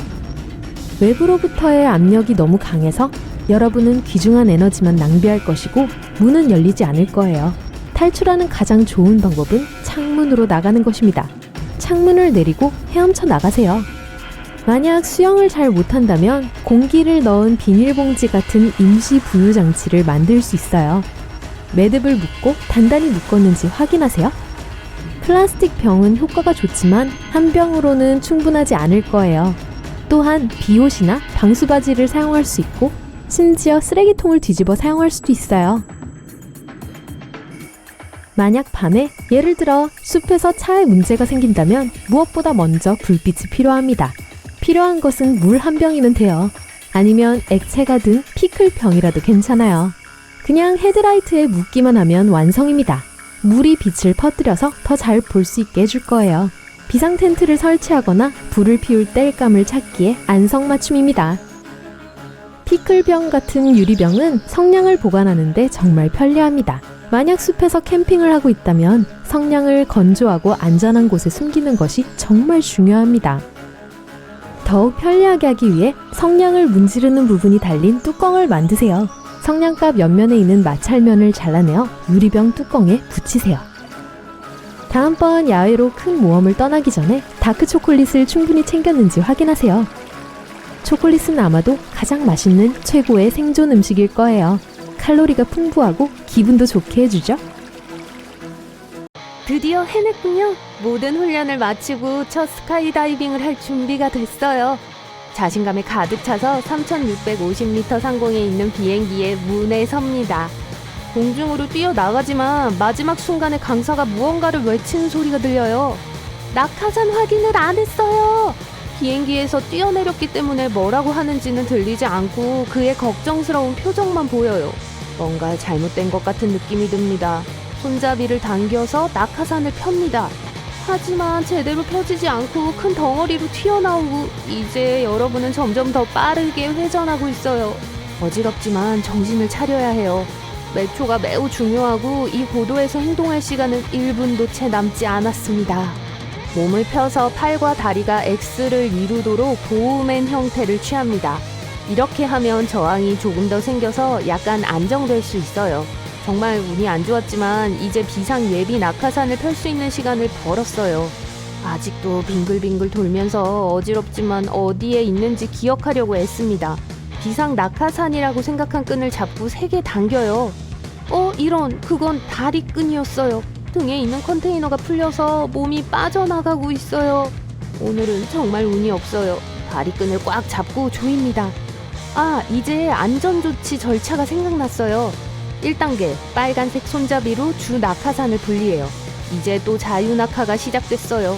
Speaker 2: 외부로부터의 압력이 너무 강해서 여러분은 귀중한 에너지만 낭비할 것이고 문은 열리지 않을 거예요. 탈출하는 가장 좋은 방법은 창문으로 나가는 것입니다. 창문을 내리고 헤엄쳐 나가세요. 만약 수영을 잘 못한다면 공기를 넣은 비닐봉지 같은 임시 부유 장치를 만들 수 있어요. 매듭을 묶고 단단히 묶었는지 확인하세요. 플라스틱 병은 효과가 좋지만 한 병으로는 충분하지 않을 거예요. 또한 비옷이나 방수바지를 사용할 수 있고 심지어 쓰레기통을 뒤집어 사용할 수도 있어요. 만약 밤에 예를 들어 숲에서 차에 문제가 생긴다면 무엇보다 먼저 불빛이 필요합니다. 필요한 것은 물 한 병이면 돼요. 아니면 액체가 든 피클병이라도 괜찮아요. 그냥 헤드라이트에 묻기만 하면 완성입니다. 물이 빛을 퍼뜨려서 더 잘 볼 수 있게 해줄 거예요. 비상 텐트를 설치하거나 불을 피울 땔감을 찾기에 안성맞춤입니다. 피클병 같은 유리병은 성냥을 보관하는데 정말 편리합니다. 만약 숲에서 캠핑을 하고 있다면 성냥을 건조하고 안전한 곳에 숨기는 것이 정말 중요합니다. 더욱 편리하게 하기 위해 성냥을 문지르는 부분이 달린 뚜껑을 만드세요. 성냥갑 옆면에 있는 마찰면을 잘라내어 유리병 뚜껑에 붙이세요. 다음번 야외로 큰 모험을 떠나기 전에 다크 초콜릿을 충분히 챙겼는지 확인하세요. 초콜릿은 아마도 가장 맛있는 최고의 생존 음식일 거예요. 칼로리가 풍부하고 기분도 좋게 해주죠.
Speaker 1: 드디어 해냈군요. 모든 훈련을 마치고 첫 스카이다이빙을 할 준비가 됐어요. 자신감에 가득 차서 3650m 상공에 있는 비행기의 문에 섭니다. 공중으로 뛰어나가지만 마지막 순간에 강사가 무언가를 외치는 소리가 들려요. 낙하산 확인을 안 했어요. 비행기에서 뛰어내렸기 때문에 뭐라고 하는지는 들리지 않고 그의 걱정스러운 표정만 보여요. 뭔가 잘못된 것 같은 느낌이 듭니다. 손잡이를 당겨서 낙하산을 펴니다. 하지만 제대로 펴지지 않고 큰 덩어리로 튀어나오고 이제 여러분은 점점 더 빠르게 회전하고 있어요. 어지럽지만 정신을 차려야 해요. 몇 초가 매우 중요하고 이 고도에서 행동할 시간은 1분도 채 남지 않았습니다. 몸을 펴서 팔과 다리가 X를 이루도록 보호맨 형태를 취합니다. 이렇게 하면 저항이 조금 더 생겨서 약간 안정될 수 있어요. 정말 운이 안 좋았지만 이제 비상 예비 낙하산을 펼 수 있는 시간을 벌었어요. 아직도 빙글빙글 돌면서 어지럽지만 어디에 있는지 기억하려고 애씁니다. 비상 낙하산이라고 생각한 끈을 잡고 세게 당겨요. 이런, 그건 다리 끈이었어요. 등에 있는 컨테이너가 풀려서 몸이 빠져나가고 있어요. 오늘은 정말 운이 없어요. 다리끈을 꽉 잡고 조입니다. 이제 안전조치 절차가 생각났어요. 1단계, 빨간색 손잡이로 주 낙하산을 분리해요. 이제 또 자유낙하가 시작됐어요.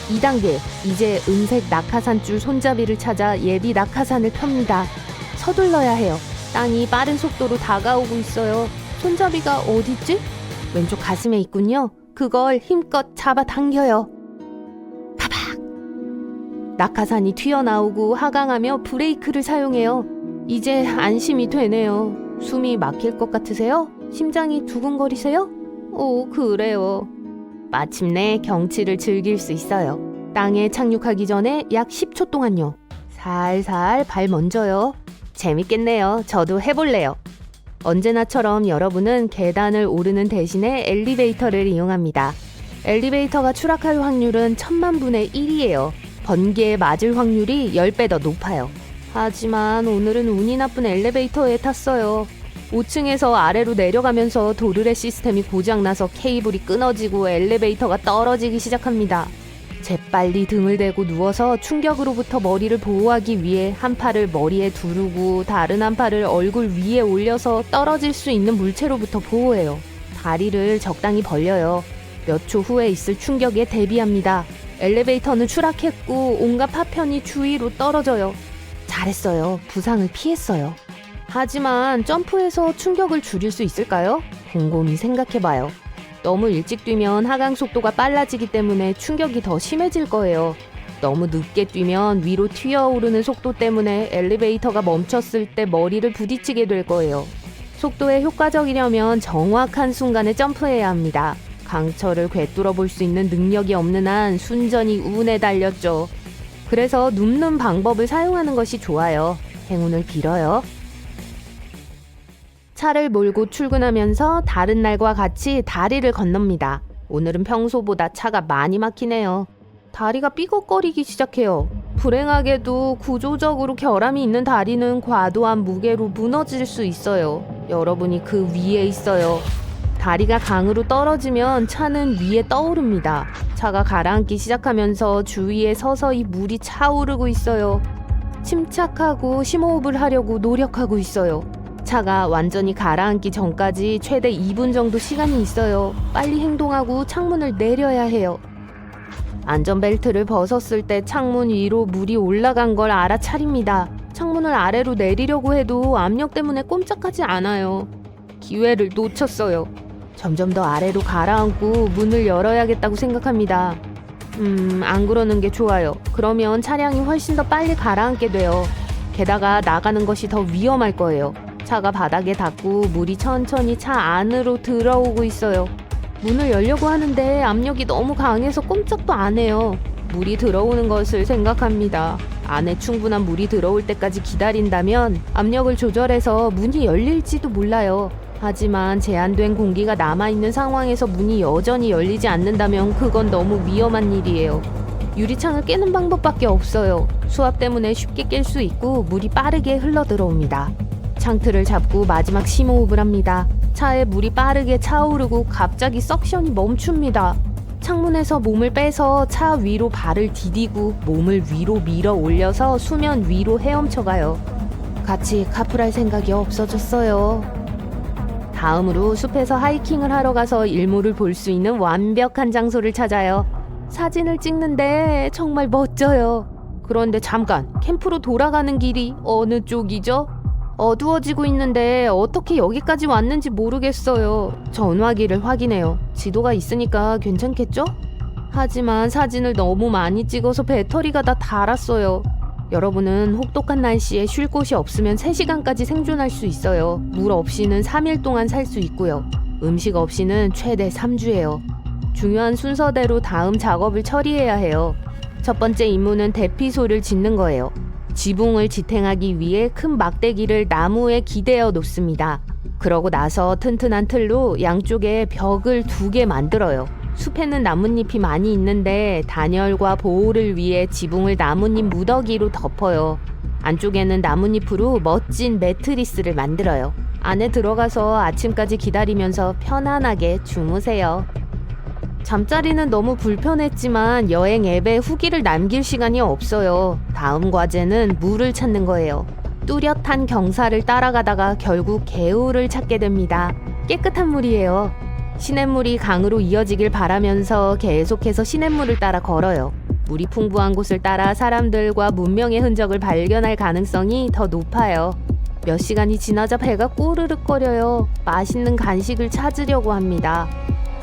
Speaker 1: 2단계, 이제 은색 낙하산줄 손잡이를 찾아 예비 낙하산을 펴니다. 서둘러야 해요. 땅이 빠른 속도로 다가오고 있어요. 손잡이가 어딨지? 왼쪽 가슴에 있군요. 그걸 힘껏 잡아당겨요. 파박! 낙하산이 튀어나오고 하강하며 브레이크를 사용해요. 이제 안심이 되네요. 숨이 막힐 것 같으세요? 심장이 두근거리세요? 그래요. 마침내 경치를 즐길 수 있어요. 땅에 착륙하기 전에 약 10초 동안요. 살살 발 먼저요. 재밌겠네요. 저도 해볼래요. 언제나처럼 여러분은 계단을 오르는 대신에 엘리베이터를 이용합니다. 엘리베이터가 추락할 확률은 1000만분의 1이에요. 번개에 맞을 확률이 10배 더 높아요. 하지만 오늘은 운이 나쁜 엘리베이터에 탔어요. 5층에서 아래로 내려가면서 도르래 시스템이 고장나서 케이블이 끊어지고 엘리베이터가 떨어지기 시작합니다. 재빨리 등을 대고 누워서 충격으로부터 머리를 보호하기 위해 한 팔을 머리에 두르고 다른 한 팔을 얼굴 위에 올려서 떨어질 수 있는 물체로부터 보호해요. 다리를 적당히 벌려요. 몇 초 후에 있을 충격에 대비합니다. 엘리베이터는 추락했고 온갖 파편이 주위로 떨어져요. 잘했어요. 부상을 피했어요. 하지만 점프해서 충격을 줄일 수 있을까요? 곰곰이 생각해봐요. 너무 일찍 뛰면 하강 속도가 빨라지기 때문에 충격이 더 심해질 거예요. 너무 늦게 뛰면 위로 튀어오르는 속도 때문에 엘리베이터가 멈췄을 때 머리를 부딪히게 될 거예요. 속도에 효과적이려면 정확한 순간에 점프해야 합니다. 강철을 꿰뚫어 볼 수 있는 능력이 없는 한 순전히 운에 달렸죠. 그래서 눕는 방법을 사용하는 것이 좋아요. 행운을 빌어요. 차를 몰고 출근하면서 다른 날과 같이 다리를 건넙니다. 오늘은 평소보다 차가 많이 막히네요. 다리가 삐걱거리기 시작해요. 불행하게도 구조적으로 결함이 있는 다리는 과도한 무게로 무너질 수 있어요. 여러분이 그 위에 있어요. 다리가 강으로 떨어지면 차는 위에 떠오릅니다. 차가 가라앉기 시작하면서 주위에 서서히 물이 차오르고 있어요. 침착하고 심호흡을 하려고 노력하고 있어요. 차가 완전히 가라앉기 전까지 최대 2분 정도 시간이 있어요. 빨리 행동하고 창문을 내려야 해요. 안전벨트를 벗었을 때 창문 위로 물이 올라간 걸 알아차립니다. 창문을 아래로 내리려고 해도 압력 때문에 꼼짝하지 않아요. 기회를 놓쳤어요. 점점 더 아래로 가라앉고 문을 열어야겠다고 생각합니다. 안 그러는 게 좋아요. 그러면 차량이 훨씬 더 빨리 가라앉게 돼요. 게다가 나가는 것이 더 위험할 거예요. 차가 바닥에 닿고 물이 천천히 차 안으로 들어오고 있어요. 문을 열려고 하는데 압력이 너무 강해서 꼼짝도 안 해요. 물이 들어오는 것을 생각합니다. 안에 충분한 물이 들어올 때까지 기다린다면 압력을 조절해서 문이 열릴지도 몰라요. 하지만 제한된 공기가 남아있는 상황에서 문이 여전히 열리지 않는다면 그건 너무 위험한 일이에요. 유리창을 깨는 방법밖에 없어요. 수압 때문에 쉽게 깰 수 있고 물이 빠르게 흘러 들어옵니다. 창틀을 잡고 마지막 심호흡을 합니다. 차에 물이 빠르게 차오르고 갑자기 석션이 멈춥니다. 창문에서 몸을 빼서 차 위로 발을 디디고 몸을 위로 밀어 올려서 수면 위로 헤엄쳐가요. 같이 카풀할 생각이 없어졌어요. 다음으로 숲에서 하이킹을 하러 가서 일몰을 볼 수 있는 완벽한 장소를 찾아요. 사진을 찍는데 정말 멋져요. 그런데 잠깐, 캠프로 돌아가는 길이 어느 쪽이죠? 어두워지고 있는데 어떻게 여기까지 왔는지 모르겠어요. 전화기를 확인해요. 지도가 있으니까 괜찮겠죠? 하지만 사진을 너무 많이 찍어서 배터리가 다 닳았어요. 여러분은 혹독한 날씨에 쉴 곳이 없으면 3시간까지 생존할 수 있어요. 물 없이는 3일 동안 살 수 있고요. 음식 없이는 최대 3주예요. 중요한 순서대로 다음 작업을 처리해야 해요. 첫 번째 임무는 대피소를 짓는 거예요. 지붕을 지탱하기 위해 큰 막대기를 나무에 기대어 놓습니다. 그러고 나서 튼튼한 틀로 양쪽에 벽을 2개 만들어요. 숲에는 나뭇잎이 많이 있는데 단열과 보호를 위해 지붕을 나뭇잎 무더기로 덮어요. 안쪽에는 나뭇잎으로 멋진 매트리스를 만들어요. 안에 들어가서 아침까지 기다리면서 편안하게 주무세요. 잠자리는 너무 불편했지만 여행 앱에 후기를 남길 시간이 없어요. 다음 과제는 물을 찾는 거예요. 뚜렷한 경사를 따라가다가 결국 개울을 찾게 됩니다. 깨끗한 물이에요. 시냇물이 강으로 이어지길 바라면서 계속해서 시냇물을 따라 걸어요. 물이 풍부한 곳을 따라 사람들과 문명의 흔적을 발견할 가능성이 더 높아요. 몇 시간이 지나자 배가 꼬르륵거려요. 맛있는 간식을 찾으려고 합니다.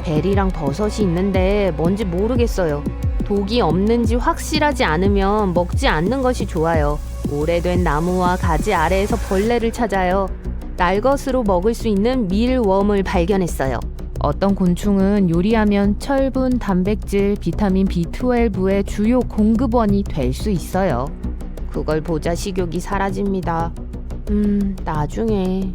Speaker 1: 베리랑 버섯이 있는데 뭔지 모르겠어요. 독이 없는지 확실하지 않으면 먹지 않는 것이 좋아요. 오래된 나무와 가지 아래에서 벌레를 찾아요. 날것으로 먹을 수 있는 밀웜을 발견했어요. 어떤 곤충은 요리하면 철분, 단백질, 비타민 B12의 주요 공급원이 될 수 있어요. 그걸 보자 식욕이 사라집니다. 나중에.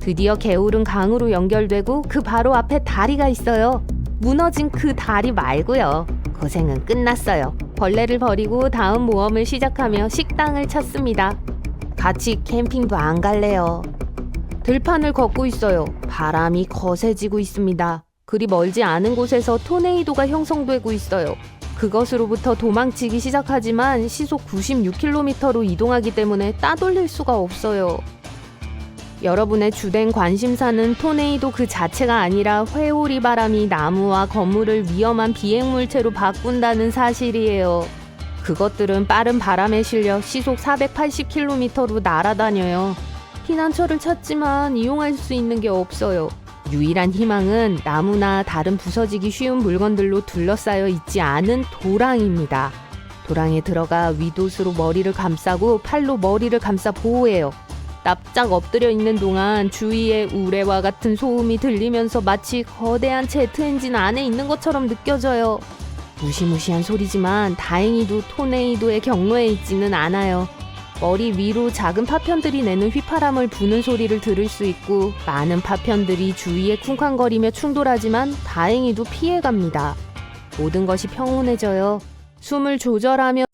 Speaker 1: 드디어 개울은 강으로 연결되고 그 바로 앞에 다리가 있어요. 무너진 그 다리 말고요. 고생은 끝났어요. 벌레를 버리고 다음 모험을 시작하며 식당을 찾습니다. 같이 캠핑도 안 갈래요. 들판을 걷고 있어요. 바람이 거세지고 있습니다. 그리 멀지 않은 곳에서 토네이도가 형성되고 있어요. 그것으로부터 도망치기 시작하지만 시속 96km로 이동하기 때문에 따돌릴 수가 없어요. 여러분의 주된 관심사는 토네이도 그 자체가 아니라 회오리 바람이 나무와 건물을 위험한 비행물체로 바꾼다는 사실이에요. 그것들은 빠른 바람에 실려 시속 480km로 날아다녀요. 피난처를 찾지만 이용할 수 있는 게 없어요. 유일한 희망은 나무나 다른 부서지기 쉬운 물건들로 둘러싸여 있지 않은 도랑입니다. 도랑에 들어가 윗옷으로 머리를 감싸고 팔로 머리를 감싸 보호해요. 납작 엎드려 있는 동안 주위에 우레와 같은 소음이 들리면서 마치 거대한 제트 엔진 안에 있는 것처럼 느껴져요. 무시무시한 소리지만 다행히도 토네이도의 경로에 있지는 않아요. 머리 위로 작은 파편들이 내는 휘파람을 부는 소리를 들을 수 있고 많은 파편들이 주위에 쿵쾅거리며 충돌하지만 다행히도 피해갑니다. 모든 것이 평온해져요. 숨을 조절하며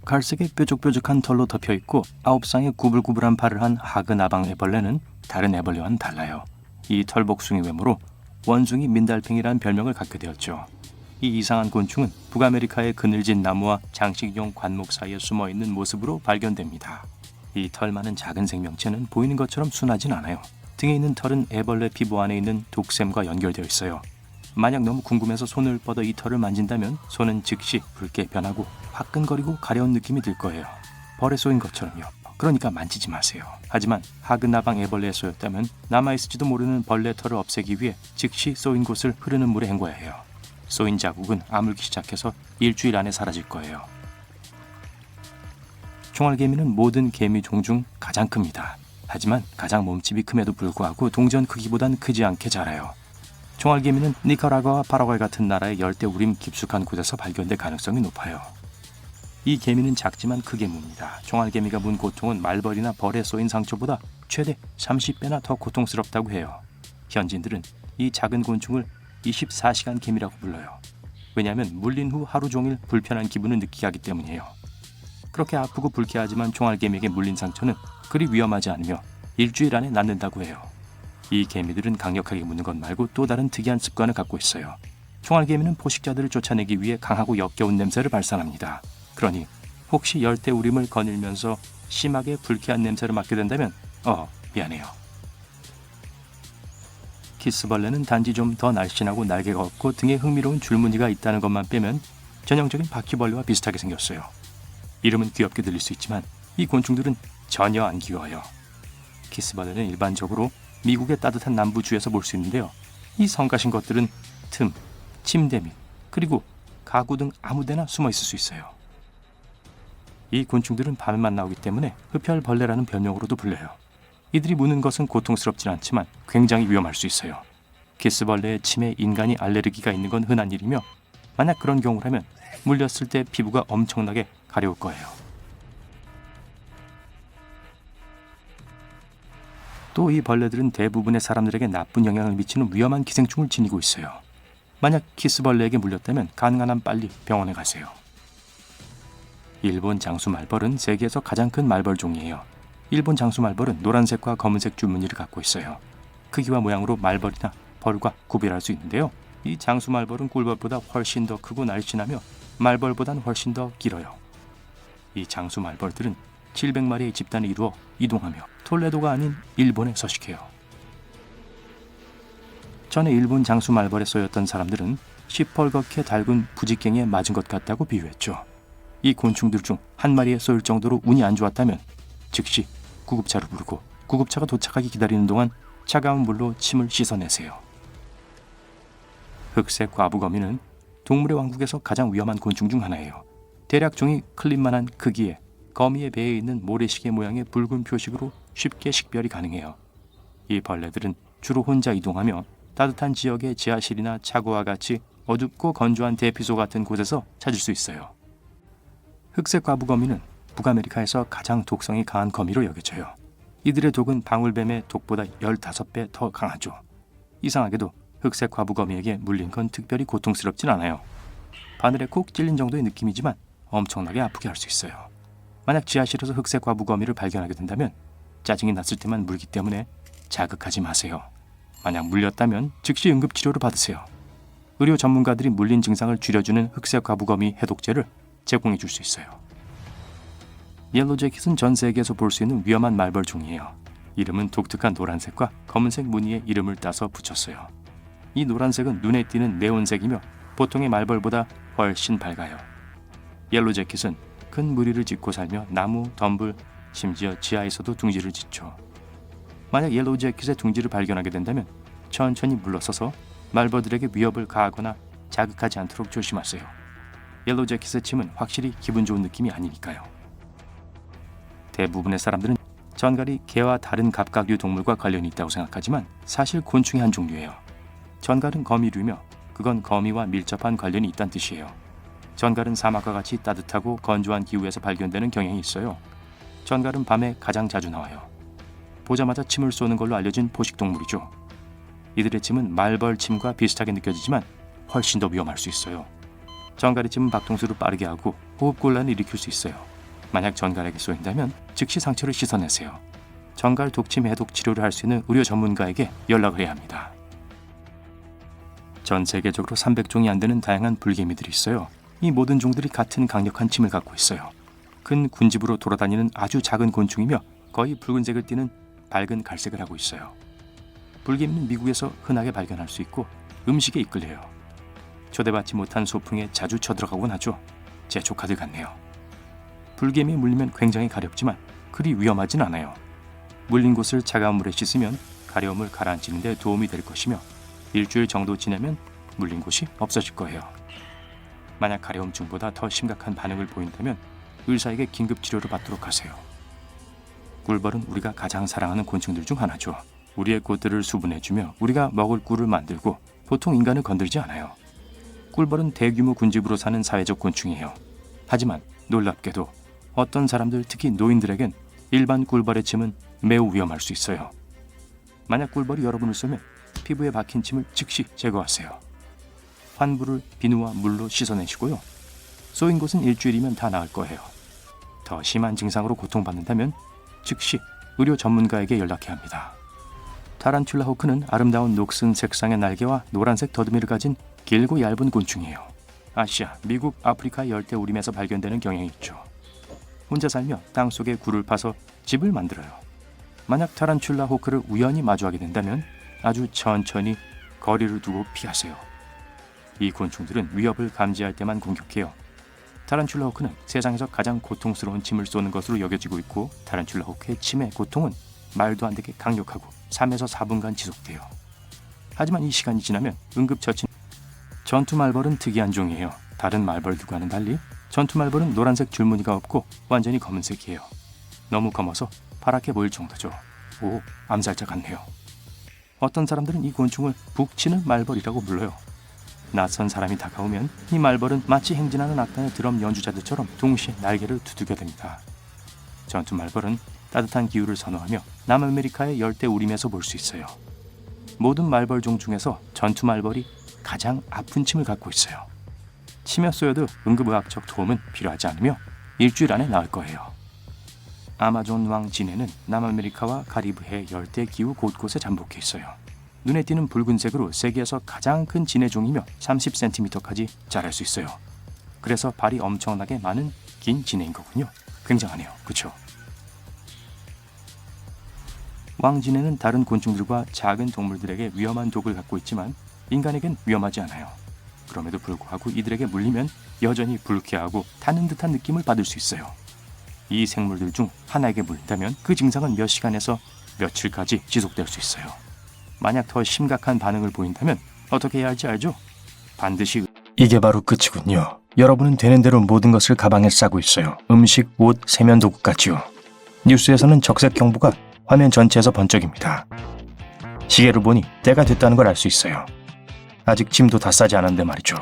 Speaker 3: 갈색의 뾰족뾰족한 털로 덮여있고 9쌍의 구불구불한 발을 한 하그나방 애벌레는 다른 애벌레와는 달라요. 이 털복숭이 외모로 원숭이 민달팽이라는 별명을 갖게 되었죠. 이 이상한 곤충은 북아메리카의 그늘진 나무와 장식용 관목 사이에 숨어있는 모습으로 발견됩니다. 이 털 많은 작은 생명체는 보이는 것처럼 순하진 않아요. 등에 있는 털은 애벌레 피부 안에 있는 독샘과 연결되어 있어요. 만약 너무 궁금해서 손을 뻗어 이 털을 만진다면 손은 즉시 붉게 변하고 화끈거리고 가려운 느낌이 들 거예요. 벌에 쏘인 것처럼요. 그러니까 만지지 마세요. 하지만 하그나방 애벌레에 쏘였다면 남아있을지도 모르는 벌레 털을 없애기 위해 즉시 쏘인 곳을 흐르는 물에 헹궈야 해요. 쏘인 자국은 아물기 시작해서 일주일 안에 사라질 거예요. 총알개미는 모든 개미 종 중 가장 큽니다. 하지만 가장 몸집이 큼에도 불구하고 동전 크기보단 크지 않게 자라요. 총알개미는 니카라과와 파라과이 같은 나라의 열대 우림 깊숙한 곳에서 발견될 가능성이 높아요. 이 개미는 작지만 크게 뭅니다. 총알개미가 문 고통은 말벌이나 벌에 쏘인 상처보다 최대 30배나 더 고통스럽다고 해요. 현지인들은 이 작은 곤충을 24시간 개미라고 불러요. 왜냐하면 물린 후 하루 종일 불편한 기분을 느끼게 하기 때문이에요. 그렇게 아프고 불쾌하지만 총알개미에게 물린 상처는 그리 위험하지 않으며 일주일 안에 낫는다고 해요. 이 개미들은 강력하게 무는 것 말고 또 다른 특이한 습관을 갖고 있어요. 총알개미는 포식자들을 쫓아내기 위해 강하고 역겨운 냄새를 발산합니다. 그러니 혹시 열대우림을 거닐면서 심하게 불쾌한 냄새를 맡게 된다면 미안해요. 키스벌레는 단지 좀 더 날씬하고 날개가 없고 등에 흥미로운 줄무늬가 있다는 것만 빼면 전형적인 바퀴벌레와 비슷하게 생겼어요. 이름은 귀엽게 들릴 수 있지만 이 곤충들은 전혀 안 귀여워요. 키스벌레는 일반적으로 미국의 따뜻한 남부주에서 볼 수 있는데요. 이 성가신 것들은 틈, 침대 밑, 그리고 가구 등 아무데나 숨어 있을 수 있어요. 이 곤충들은 밤에만 나오기 때문에 흡혈벌레라는 별명으로도 불려요. 이들이 무는 것은 고통스럽진 않지만 굉장히 위험할 수 있어요. 키스벌레의 침에 인간이 알레르기가 있는 건 흔한 일이며 만약 그런 경우라면 물렸을 때 피부가 엄청나게 가려울 거예요. 또 이 벌레들은 대부분의 사람들에게 나쁜 영향을 미치는 위험한 기생충을 지니고 있어요. 만약 키스벌레에게 물렸다면 가능한 한 빨리 병원에 가세요. 일본 장수말벌은 세계에서 가장 큰 말벌 종이에요. 일본 장수말벌은 노란색과 검은색 줄무늬를 갖고 있어요. 크기와 모양으로 말벌이나 벌과 구별할 수 있는데요. 이 장수말벌은 꿀벌보다 훨씬 더 크고 날씬하며 말벌보단 훨씬 더 길어요. 이 장수말벌들은 700마리의 집단을 이루어 이동하며 톨레도가 아닌 일본에 서식해요. 전에 일본 장수말벌에 쏘였던 사람들은 시뻘겋게 달군 부직갱이에 맞은 것 같다고 비유했죠. 이 곤충들 중 한 마리에 쏘일 정도로 운이 안 좋았다면 즉시 구급차를 부르고 구급차가 도착하기 기다리는 동안 차가운 물로 침을 씻어내세요. 흑색 과부거미는 동물의 왕국에서 가장 위험한 곤충 중 하나예요. 대략 종이 클립만한 크기에 거미의 배에 있는 모래시계 모양의 붉은 표식으로 쉽게 식별이 가능해요. 이 벌레들은 주로 혼자 이동하며 따뜻한 지역의 지하실이나 차고와 같이 어둡고 건조한 대피소 같은 곳에서 찾을 수 있어요. 흑색 과부거미는 북아메리카에서 가장 독성이 강한 거미로 여겨져요. 이들의 독은 방울뱀의 독보다 15배 더 강하죠. 이상하게도 흑색 과부거미에게 물린 건 특별히 고통스럽진 않아요. 바늘에 콕 찔린 정도의 느낌이지만 엄청나게 아프게 할 수 있어요. 만약 지하실에서 흑색 과부거미를 발견하게 된다면 짜증이 났을 때만 물기 때문에 자극하지 마세요. 만약 물렸다면 즉시 응급치료를 받으세요. 의료 전문가들이 물린 증상을 줄여주는 흑색 과부거미 해독제를 제공해 줄 수 있어요. 옐로우재킷은 전 세계에서 볼 수 있는 위험한 말벌 종이에요. 이름은 독특한 노란색과 검은색 무늬에 이름을 따서 붙였어요. 이 노란색은 눈에 띄는 네온색이며 보통의 말벌보다 훨씬 밝아요. 옐로우재킷은 큰 무리를 짓고 살며 나무, 덤불, 심지어 지하에서도 둥지를 짓죠. 만약 옐로우재킷의 둥지를 발견하게 된다면 천천히 물러서서 말벌들에게 위협을 가하거나 자극하지 않도록 조심하세요. 옐로우재킷의 침은 확실히 기분 좋은 느낌이 아니니까요. 대부분의 사람들은 전갈이 개와 다른 갑각류 동물과 관련이 있다고 생각하지만 사실 곤충의 한 종류예요. 전갈은 거미류며 그건 거미와 밀접한 관련이 있다는 뜻이에요. 전갈은 사막과 같이 따뜻하고 건조한 기후에서 발견되는 경향이 있어요. 전갈은 밤에 가장 자주 나와요. 보자마자 침을 쏘는 걸로 알려진 포식동물이죠. 이들의 침은 말벌 침과 비슷하게 느껴지지만 훨씬 더 위험할 수 있어요. 전갈의 침은 박동수를 빠르게 하고 호흡곤란을 일으킬 수 있어요. 만약 전갈에게 쏘인다면 즉시 상처를 씻어내세요. 전갈 독침 해독 치료를 할 수 있는 의료 전문가에게 연락을 해야 합니다. 전 세계적으로 300종이 안 되는 다양한 불개미들이 있어요. 이 모든 종들이 같은 강력한 침을 갖고 있어요. 큰 군집으로 돌아다니는 아주 작은 곤충이며 거의 붉은색을 띠는 밝은 갈색을 하고 있어요. 불개미는 미국에서 흔하게 발견할 수 있고 음식에 이끌려요. 초대받지 못한 소풍에 자주 쳐들어가곤 하죠. 제 조카들 같네요. 불개미에 물리면 굉장히 가렵지만 그리 위험하진 않아요. 물린 곳을 차가운 물에 씻으면 가려움을 가라앉히는 데 도움이 될 것이며 일주일 정도 지나면 물린 곳이 없어질 거예요. 만약 가려움증보다 더 심각한 반응을 보인다면 의사에게 긴급 치료를 받도록 하세요. 꿀벌은 우리가 가장 사랑하는 곤충들 중 하나죠. 우리의 꽃들을 수분해주며 우리가 먹을 꿀을 만들고 보통 인간을 건드리지 않아요. 꿀벌은 대규모 군집으로 사는 사회적 곤충이에요. 하지만 놀랍게도 어떤 사람들, 특히 노인들에겐 일반 꿀벌의 침은 매우 위험할 수 있어요. 만약 꿀벌이 여러분을 쏘면 피부에 박힌 침을 즉시 제거하세요. 환부를 비누와 물로 씻어내시고요. 쏘인 곳은 일주일이면 다 나을 거예요. 더 심한 증상으로 고통받는다면 즉시 의료 전문가에게 연락해야 합니다. 타란툴라 호크는 아름다운 녹슨 색상의 날개와 노란색 더듬이를 가진 길고 얇은 곤충이에요. 아시아, 미국, 아프리카 열대우림에서 발견되는 경향이 있죠. 혼자 살며 땅속에 굴을 파서 집을 만들어요. 만약 타란툴라 호크를 우연히 마주하게 된다면 아주 천천히 거리를 두고 피하세요. 이 곤충들은 위협을 감지할 때만 공격해요. 타란툴라 호크는 세상에서 가장 고통스러운 침을 쏘는 것으로 여겨지고 있고 타란툴라 호크의 침의 고통은 말도 안 되게 강력하고 3에서 4분간 지속돼요. 하지만 이 시간이 지나면 응급처치. 전투 말벌은 특이한 종이에요. 다른 말벌들과는 달리 전투 말벌은 노란색 줄무늬가 없고 완전히 검은색이에요. 너무 검어서 파랗게 보일 정도죠. 오, 암살자 같네요. 어떤 사람들은 이 곤충을 북치는 말벌이라고 불러요. 낯선 사람이 다가오면 이 말벌은 마치 행진하는 악단의 드럼 연주자들처럼 동시에 날개를 두들겨댑니다. 전투 말벌은 따뜻한 기후를 선호하며 남아메리카의 열대우림에서 볼 수 있어요. 모든 말벌종 중에서 전투 말벌이 가장 아픈 침을 갖고 있어요. 침에 쏘여도 응급의학적 도움은 필요하지 않으며 일주일 안에 나을 거예요. 아마존 왕 진해는 남아메리카와 카리브해 열대 기후 곳곳에 잠복해 있어요. 눈에 띄는 붉은색으로 세계에서 가장 큰 진해종이며 30cm까지 자랄 수 있어요. 그래서 발이 엄청나게 많은 긴 진해인 거군요. 굉장하네요. 그쵸? 왕진해는 다른 곤충들과 작은 동물들에게 위험한 독을 갖고 있지만 인간에겐 위험하지 않아요. 그럼에도 불구하고 이들에게 물리면 여전히 불쾌하고 타는 듯한 느낌을 받을 수 있어요. 이 생물들 중 하나에게 물린다면 그 증상은 몇 시간에서 며칠까지 지속될 수 있어요. 만약 더 심각한 반응을 보인다면 어떻게 해야 할지 알죠? 반드시. 이게 바로 끝이군요. 여러분은 되는 대로 모든 것을 가방에 싸고 있어요. 음식, 옷, 세면 도구까지요. 뉴스에서는 적색 경보가 화면 전체에서 번쩍입니다. 시계를 보니 때가 됐다는 걸 알 수 있어요. 아직 짐도 다 싸지 않았는데 말이죠.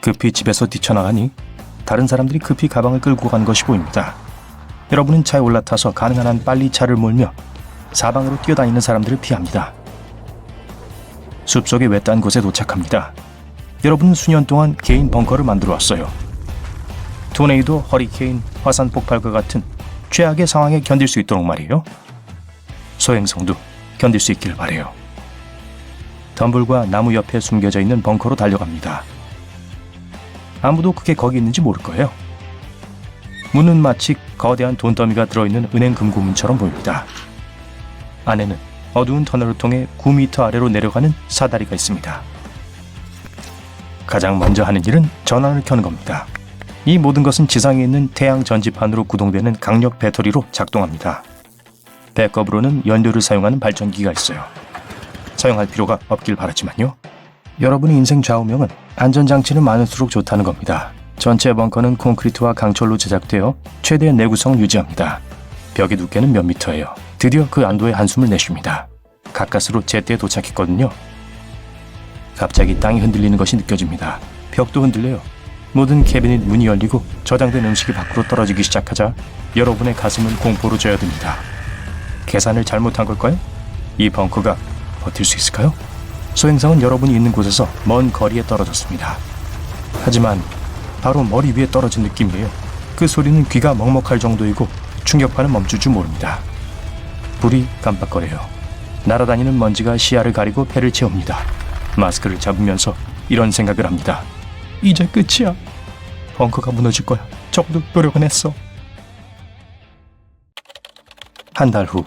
Speaker 3: 급히 집에서 뛰쳐나가니 다른 사람들이 급히 가방을 끌고 간 것이 보입니다. 여러분은 차에 올라타서 가능한 한 빨리 차를 몰며 사방으로 뛰어다니는 사람들을 피합니다. 숲속의 외딴 곳에 도착합니다. 여러분은 수년 동안 개인 벙커를 만들어 왔어요. 토네이도, 허리케인, 화산 폭발과 같은 최악의 상황에 견딜 수 있도록 말이에요. 소행성도 견딜 수 있길 바래요. 덤불과 나무 옆에 숨겨져 있는 벙커로 달려갑니다. 아무도 그게 거기 있는지 모를 거예요. 문은 마치 거대한 돈더미가 들어있는 은행 금고문처럼 보입니다. 안에는 어두운 터널을 통해 9m 아래로 내려가는 사다리가 있습니다. 가장 먼저 하는 일은 전원을 켜는 겁니다. 이 모든 것은 지상에 있는 태양 전지판으로 구동되는 강력 배터리로 작동합니다. 백업으로는 연료를 사용하는 발전기가 있어요. 사용할 필요가 없길 바라지만요. 여러분의 인생 좌우명은 안전장치는 많을수록 좋다는 겁니다. 전체 벙커는 콘크리트와 강철로 제작되어 최대 내구성을 유지합니다. 벽의 두께는 몇 미터예요. 드디어 그 안도의 한숨을 내쉽니다. 가까스로 제때에 도착했거든요. 갑자기 땅이 흔들리는 것이 느껴집니다. 벽도 흔들려요. 모든 캐비닛 문이 열리고 저장된 음식이 밖으로 떨어지기 시작하자 여러분의 가슴은 공포로 져야듭니다. 계산을 잘못한 걸까요? 이 벙커가 버틸 수 있을까요? 소행성은 여러분이 있는 곳에서 먼 거리에 떨어졌습니다. 하지만 바로 머리 위에 떨어진 느낌이에요. 그 소리는 귀가 먹먹할 정도이고 충격파는 멈출 줄 모릅니다. 불이 깜빡거려요. 날아다니는 먼지가 시야를 가리고 폐를 채웁니다. 마스크를 잡으면서 이런 생각을 합니다. 이제 끝이야. 벙커가 무너질 거야. 적어도 노력은 했어. 한 달 후.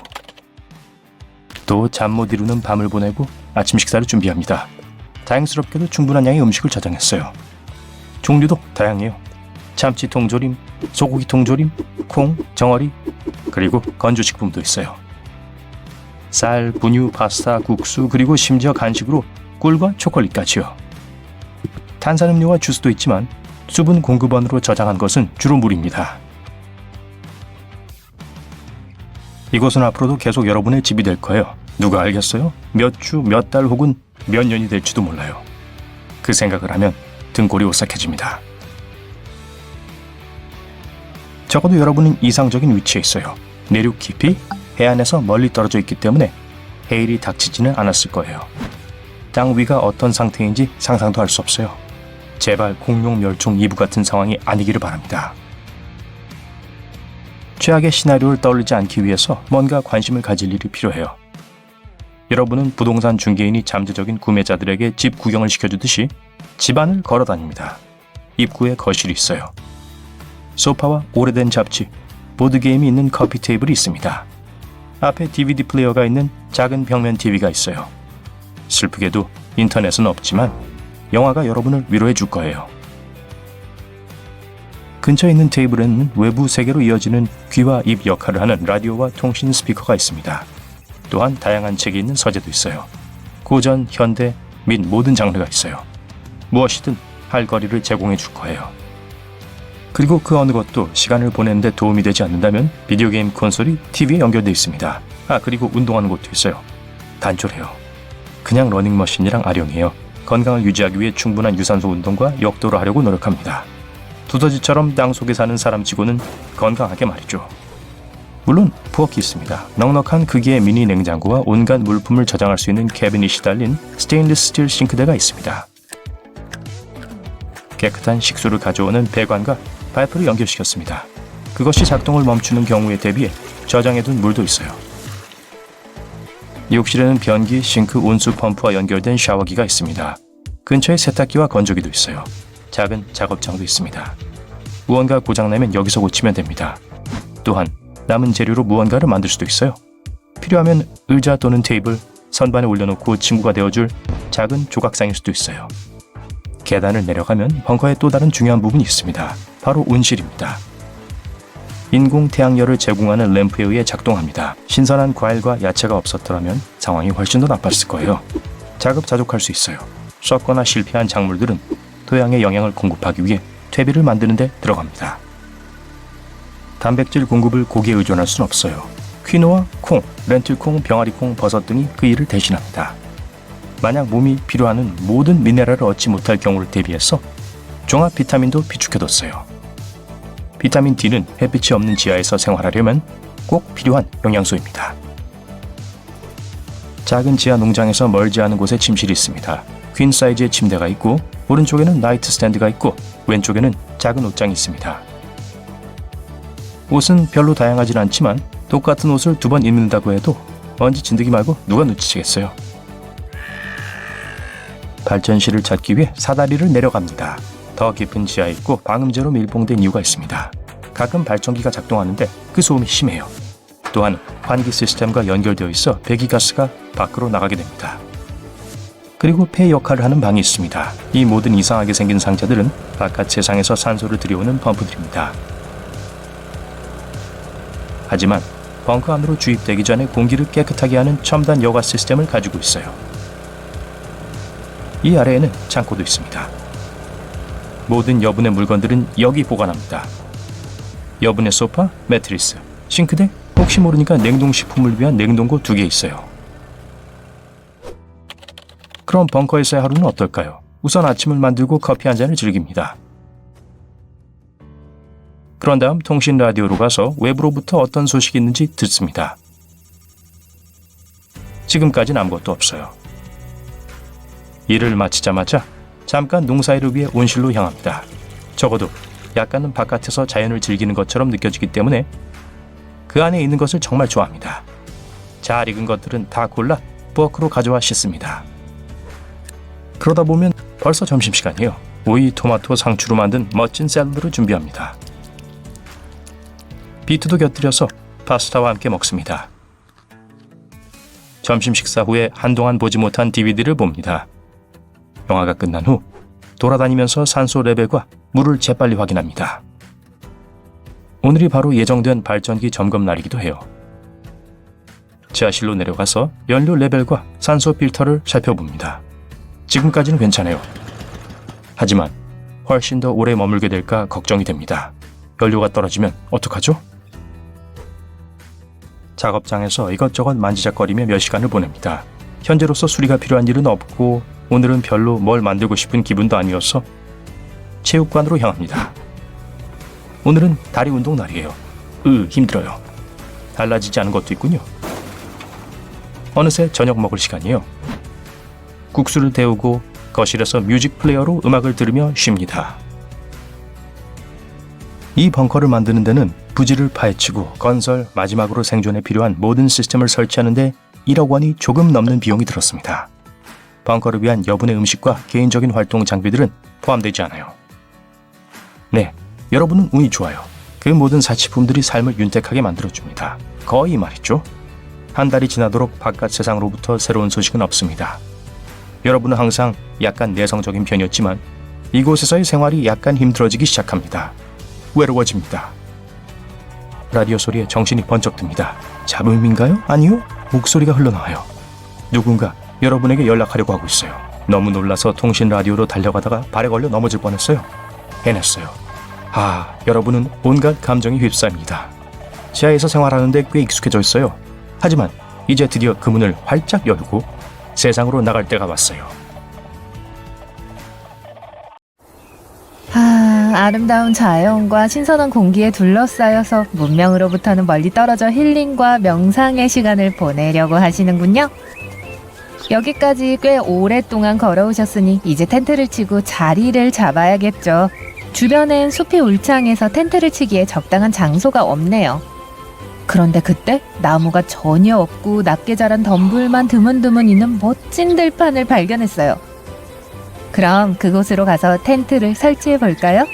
Speaker 3: 또 잠 못 이루는 밤을 보내고 아침 식사를 준비합니다. 다행스럽게도 충분한 양의 음식을 저장했어요. 종류도 다양해요. 참치 통조림, 소고기 통조림, 콩, 정어리, 그리고 건조식품도 있어요. 쌀, 분유, 파스타, 국수, 그리고 심지어 간식으로 꿀과 초콜릿까지요. 탄산음료와 주스도 있지만 수분 공급원으로 저장한 것은 주로 물입니다. 이곳은 앞으로도 계속 여러분의 집이 될 거예요. 누가 알겠어요? 몇 주, 몇 달 혹은 몇 년이 될지도 몰라요. 그 생각을 하면 등골이 오싹해집니다. 적어도 여러분은 이상적인 위치에 있어요. 내륙 깊이 해안에서 멀리 떨어져 있기 때문에 해일이 닥치지는 않았을 거예요. 땅 위가 어떤 상태인지 상상도 할 수 없어요. 제발 공룡 멸종 2부 같은 상황이 아니기를 바랍니다. 최악의 시나리오를 떠올리지 않기 위해서 뭔가 관심을 가질 일이 필요해요. 여러분은 부동산 중개인이 잠재적인 구매자들에게 집 구경을 시켜주듯이 집안을 걸어 다닙니다. 입구에 거실이 있어요. 소파와 오래된 잡지, 보드게임이 있는 커피 테이블이 있습니다. 앞에 DVD 플레이어가 있는 작은 벽면 TV가 있어요. 슬프게도 인터넷은 없지만 영화가 여러분을 위로해 줄 거예요. 근처에 있는 테이블에는 외부 세계로 이어지는 귀와 입 역할을 하는 라디오와 통신 스피커가 있습니다. 또한 다양한 책이 있는 서재도 있어요. 고전, 현대, 및 모든 장르가 있어요. 무엇이든 할 거리를 제공해 줄 거예요. 그리고 그 어느 것도 시간을 보내는 데 도움이 되지 않는다면 비디오 게임 콘솔이 TV에 연결되어 있습니다. 그리고 운동하는 곳도 있어요. 단촐해요. 그냥 러닝머신이랑 아령이에요. 건강을 유지하기 위해 충분한 유산소 운동과 역도를 하려고 노력합니다. 두더지처럼 땅 속에 사는 사람치고는 건강하게 말이죠. 물론 부엌이 있습니다. 넉넉한 크기의 미니 냉장고와 온갖 물품을 저장할 수 있는 캐비닛이 달린 스테인리스 스틸 싱크대가 있습니다. 깨끗한 식수를 가져오는 배관과 파이프를 연결시켰습니다. 그것이 작동을 멈추는 경우에 대비해 저장해둔 물도 있어요. 욕실에는 변기, 싱크, 온수 펌프와 연결된 샤워기가 있습니다. 근처에 세탁기와 건조기도 있어요. 작은 작업장도 있습니다. 무언가 고장나면 여기서 고치면 됩니다. 또한 남은 재료로 무언가를 만들 수도 있어요. 필요하면 의자 또는 테이블, 선반에 올려놓고 친구가 되어줄 작은 조각상일 수도 있어요. 계단을 내려가면 벙커에 또 다른 중요한 부분이 있습니다. 바로 온실입니다. 인공 태양열을 제공하는 램프에 의해 작동합니다. 신선한 과일과 야채가 없었더라면 상황이 훨씬 더 나빴을 거예요. 자급자족할 수 있어요. 썩거나 실패한 작물들은 토양에 영양을 공급하기 위해 퇴비를 만드는 데 들어갑니다. 단백질 공급을 고기에 의존할 수는 없어요. 퀴노아, 콩, 렌틸콩, 병아리콩, 버섯 등이 그 일을 대신합니다. 만약 몸이 필요하는 모든 미네랄을 얻지 못할 경우를 대비해서 종합 비타민도 비축해뒀어요. 비타민 D는 햇빛이 없는 지하에서 생활하려면 꼭 필요한 영양소입니다. 작은 지하 농장에서 멀지 않은 곳에 침실이 있습니다. 퀸 사이즈의 침대가 있고 오른쪽에는 나이트 스탠드가 있고 왼쪽에는 작은 옷장이 있습니다. 옷은 별로 다양하진 않지만 똑같은 옷을 2번 입는다고 해도 먼지 진드기 말고 누가 눈치채겠어요. 발전실을 찾기 위해 사다리를 내려갑니다. 더 깊은 지하에 있고 방음제로 밀봉된 이유가 있습니다. 가끔 발전기가 작동하는데 그 소음이 심해요. 또한 환기 시스템과 연결되어 있어 배기가스가 밖으로 나가게 됩니다. 그리고 폐 역할을 하는 방이 있습니다. 이 모든 이상하게 생긴 상자들은 바깥 세상에서 산소를 들여오는 펌프들입니다. 하지만 벙커 안으로 주입되기 전에 공기를 깨끗하게 하는 첨단 여과 시스템을 가지고 있어요. 이 아래에는 창고도 있습니다. 모든 여분의 물건들은 여기 보관합니다. 여분의 소파, 매트리스, 싱크대, 혹시 모르니까 냉동식품을 위한 냉동고 2개 있어요. 그럼 벙커에서의 하루는 어떨까요? 우선 아침을 만들고 커피 한 잔을 즐깁니다. 그런 다음 통신 라디오로 가서 외부로부터 어떤 소식이 있는지 듣습니다. 지금까지는 아무것도 없어요. 일을 마치자마자 잠깐 농사일을 위해 온실로 향합니다. 적어도 약간은 바깥에서 자연을 즐기는 것처럼 느껴지기 때문에 그 안에 있는 것을 정말 좋아합니다. 잘 익은 것들은 다 골라 부엌으로 가져와 씻습니다. 그러다 보면 벌써 점심시간이에요. 오이, 토마토, 상추로 만든 멋진 샐러드를 준비합니다. 비트도 곁들여서 파스타와 함께 먹습니다. 점심 식사 후에 한동안 보지 못한 DVD를 봅니다. 영화가 끝난 후 돌아다니면서 산소 레벨과 물을 재빨리 확인합니다. 오늘이 바로 예정된 발전기 점검 날이기도 해요. 지하실로 내려가서 연료 레벨과 산소 필터를 살펴봅니다. 지금까지는 괜찮아요. 하지만 훨씬 더 오래 머물게 될까 걱정이 됩니다. 연료가 떨어지면 어떡하죠? 작업장에서 이것저것 만지작거리며 몇 시간을 보냅니다. 현재로서 수리가 필요한 일은 없고 오늘은 별로 뭘 만들고 싶은 기분도 아니어서 체육관으로 향합니다. 오늘은 다리 운동 날이에요. 힘들어요. 달라지지 않은 것도 있군요. 어느새 저녁 먹을 시간이에요. 국수를 데우고 거실에서 뮤직 플레이어로 음악을 들으며 쉽니다. 이 벙커를 만드는 데는 부지를 파헤치고 건설, 마지막으로 생존에 필요한 모든 시스템을 설치하는 데 1억 원이 조금 넘는 비용이 들었습니다. 벙커를 위한 여분의 음식과 개인적인 활동 장비들은 포함되지 않아요. 네, 여러분은 운이 좋아요. 그 모든 사치품들이 삶을 윤택하게 만들어줍니다. 거의 말이죠. 한 달이 지나도록 바깥 세상으로부터 새로운 소식은 없습니다. 여러분은 항상 약간 내성적인 편이었지만 이곳에서의 생활이 약간 힘들어지기 시작합니다. 외로워집니다. 라디오 소리에 정신이 번쩍 듭니다. 잡음인가요? 아니요? 목소리가 흘러나와요. 누군가 여러분에게 연락하려고 하고 있어요. 너무 놀라서 통신 라디오로 달려가다가 발에 걸려 넘어질 뻔했어요. 해냈어요. 여러분은 온갖 감정이 휩싸입니다. 지하에서 생활하는데 꽤 익숙해져 있어요. 하지만 이제 드디어 그 문을 활짝 열고 세상으로 나갈 때가 왔어요.
Speaker 1: 아름다운 자연과 신선한 공기에 둘러싸여서 문명으로부터는 멀리 떨어져 힐링과 명상의 시간을 보내려고 하시는군요. 여기까지 꽤 오랫동안 걸어오셨으니 이제 텐트를 치고 자리를 잡아야겠죠. 주변엔 숲이 울창해서 텐트를 치기에 적당한 장소가 없네요. 그런데 그때 나무가 전혀 없고 낮게 자란 덤불만 드문드문 있는 멋진 들판을 발견했어요. 그럼 그곳으로 가서 텐트를 설치해 볼까요?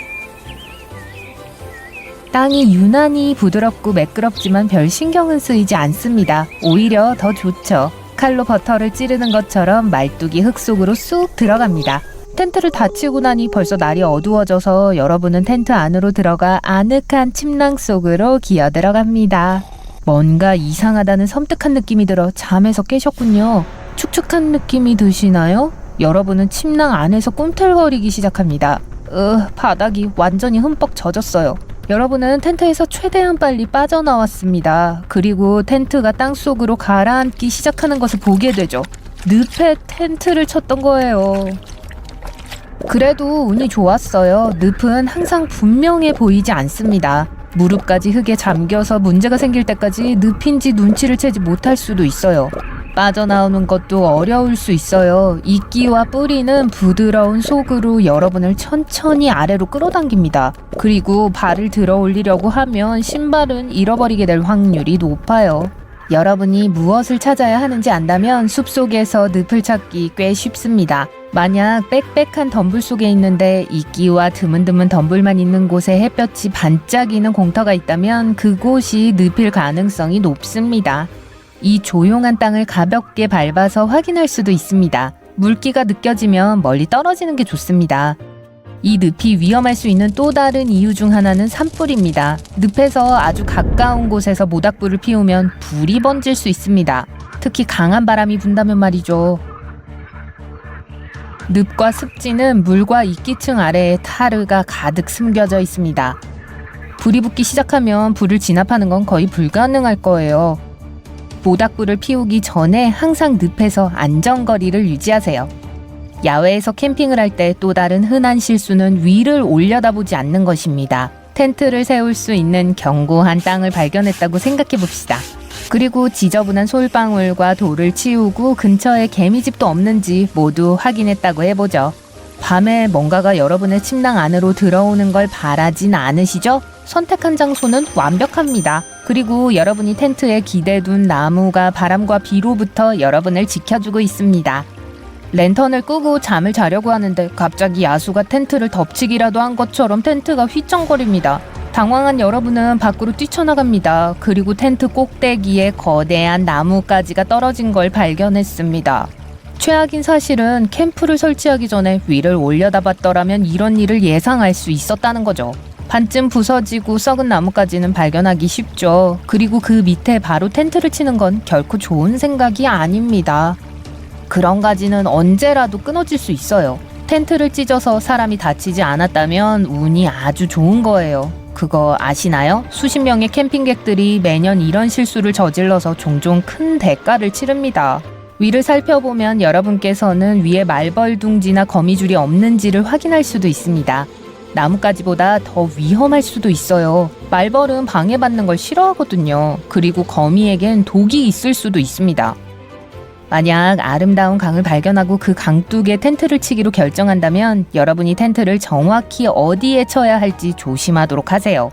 Speaker 1: 땅이 유난히 부드럽고 매끄럽지만 별 신경은 쓰이지 않습니다. 오히려 더 좋죠. 칼로 버터를 찌르는 것처럼 말뚝이 흙 속으로 쑥 들어갑니다. 텐트를 다 치고 나니 벌써 날이 어두워져서 여러분은 텐트 안으로 들어가 아늑한 침낭 속으로 기어 들어갑니다. 뭔가 이상하다는 섬뜩한 느낌이 들어 잠에서 깨셨군요. 축축한 느낌이 드시나요? 여러분은 침낭 안에서 꿈틀거리기 시작합니다. 바닥이 완전히 흠뻑 젖었어요. 여러분은 텐트에서 최대한 빨리 빠져나왔습니다. 그리고 텐트가 땅속으로 가라앉기 시작하는 것을 보게 되죠. 늪에 텐트를 쳤던 거예요. 그래도 운이 좋았어요. 늪은 항상 분명해 보이지 않습니다. 무릎까지 흙에 잠겨서 문제가 생길 때까지 늪인지 눈치를 채지 못할 수도 있어요. 빠져나오는 것도 어려울 수 있어요. 이끼와 뿌리는 부드러운 속으로 여러분을 천천히 아래로 끌어당깁니다. 그리고 발을 들어 올리려고 하면 신발은 잃어버리게 될 확률이 높아요. 여러분이 무엇을 찾아야 하는지 안다면 숲속에서 늪을 찾기 꽤 쉽습니다. 만약 빽빽한 덤불 속에 있는데 이끼와 드문드문 덤불만 있는 곳에 햇볕이 반짝이는 공터가 있다면 그곳이 늪일 가능성이 높습니다. 이 조용한 땅을 가볍게 밟아서 확인할 수도 있습니다. 물기가 느껴지면 멀리 떨어지는 게 좋습니다. 이 늪이 위험할 수 있는 또 다른 이유 중 하나는 산불입니다. 늪에서 아주 가까운 곳에서 모닥불을 피우면 불이 번질 수 있습니다. 특히 강한 바람이 분다면 말이죠. 늪과 습지는 물과 이끼층 아래에 타르가 가득 숨겨져 있습니다. 불이 붙기 시작하면 불을 진압하는 건 거의 불가능할 거예요. 모닥불을 피우기 전에 항상 늪에서 안전거리를 유지하세요. 야외에서 캠핑을 할 때 또 다른 흔한 실수는 위를 올려다보지 않는 것입니다. 텐트를 세울 수 있는 견고한 땅을 발견했다고 생각해 봅시다. 그리고 지저분한 솔방울과 돌을 치우고 근처에 개미집도 없는지 모두 확인했다고 해보죠. 밤에 뭔가가 여러분의 침낭 안으로 들어오는 걸 바라진 않으시죠? 선택한 장소는 완벽합니다. 그리고 여러분이 텐트에 기대둔 나무가 바람과 비로부터 여러분을 지켜주고 있습니다. 랜턴을 끄고 잠을 자려고 하는데 갑자기 야수가 텐트를 덮치기라도 한 것처럼 텐트가 휘청거립니다. 당황한 여러분은 밖으로 뛰쳐나갑니다. 그리고 텐트 꼭대기에 거대한 나뭇가지가 떨어진 걸 발견했습니다. 최악인 사실은 캠프를 설치하기 전에 위를 올려다봤더라면 이런 일을 예상할 수 있었다는 거죠. 반쯤 부서지고 썩은 나무까지는 발견하기 쉽죠. 그리고 그 밑에 바로 텐트를 치는 건 결코 좋은 생각이 아닙니다. 그런 가지는 언제라도 끊어질 수 있어요. 텐트를 찢어서 사람이 다치지 않았다면 운이 아주 좋은 거예요. 그거 아시나요? 수십 명의 캠핑객들이 매년 이런 실수를 저질러서 종종 큰 대가를 치릅니다. 위를 살펴보면 여러분께서는 위에 말벌둥지나 거미줄이 없는지를 확인할 수도 있습니다. 나뭇가지보다 더 위험할 수도 있어요. 말벌은 방해받는 걸 싫어하거든요. 그리고 거미에겐 독이 있을 수도 있습니다. 만약 아름다운 강을 발견하고 그 강둑에 텐트를 치기로 결정한다면 여러분이 텐트를 정확히 어디에 쳐야 할지 조심하도록 하세요.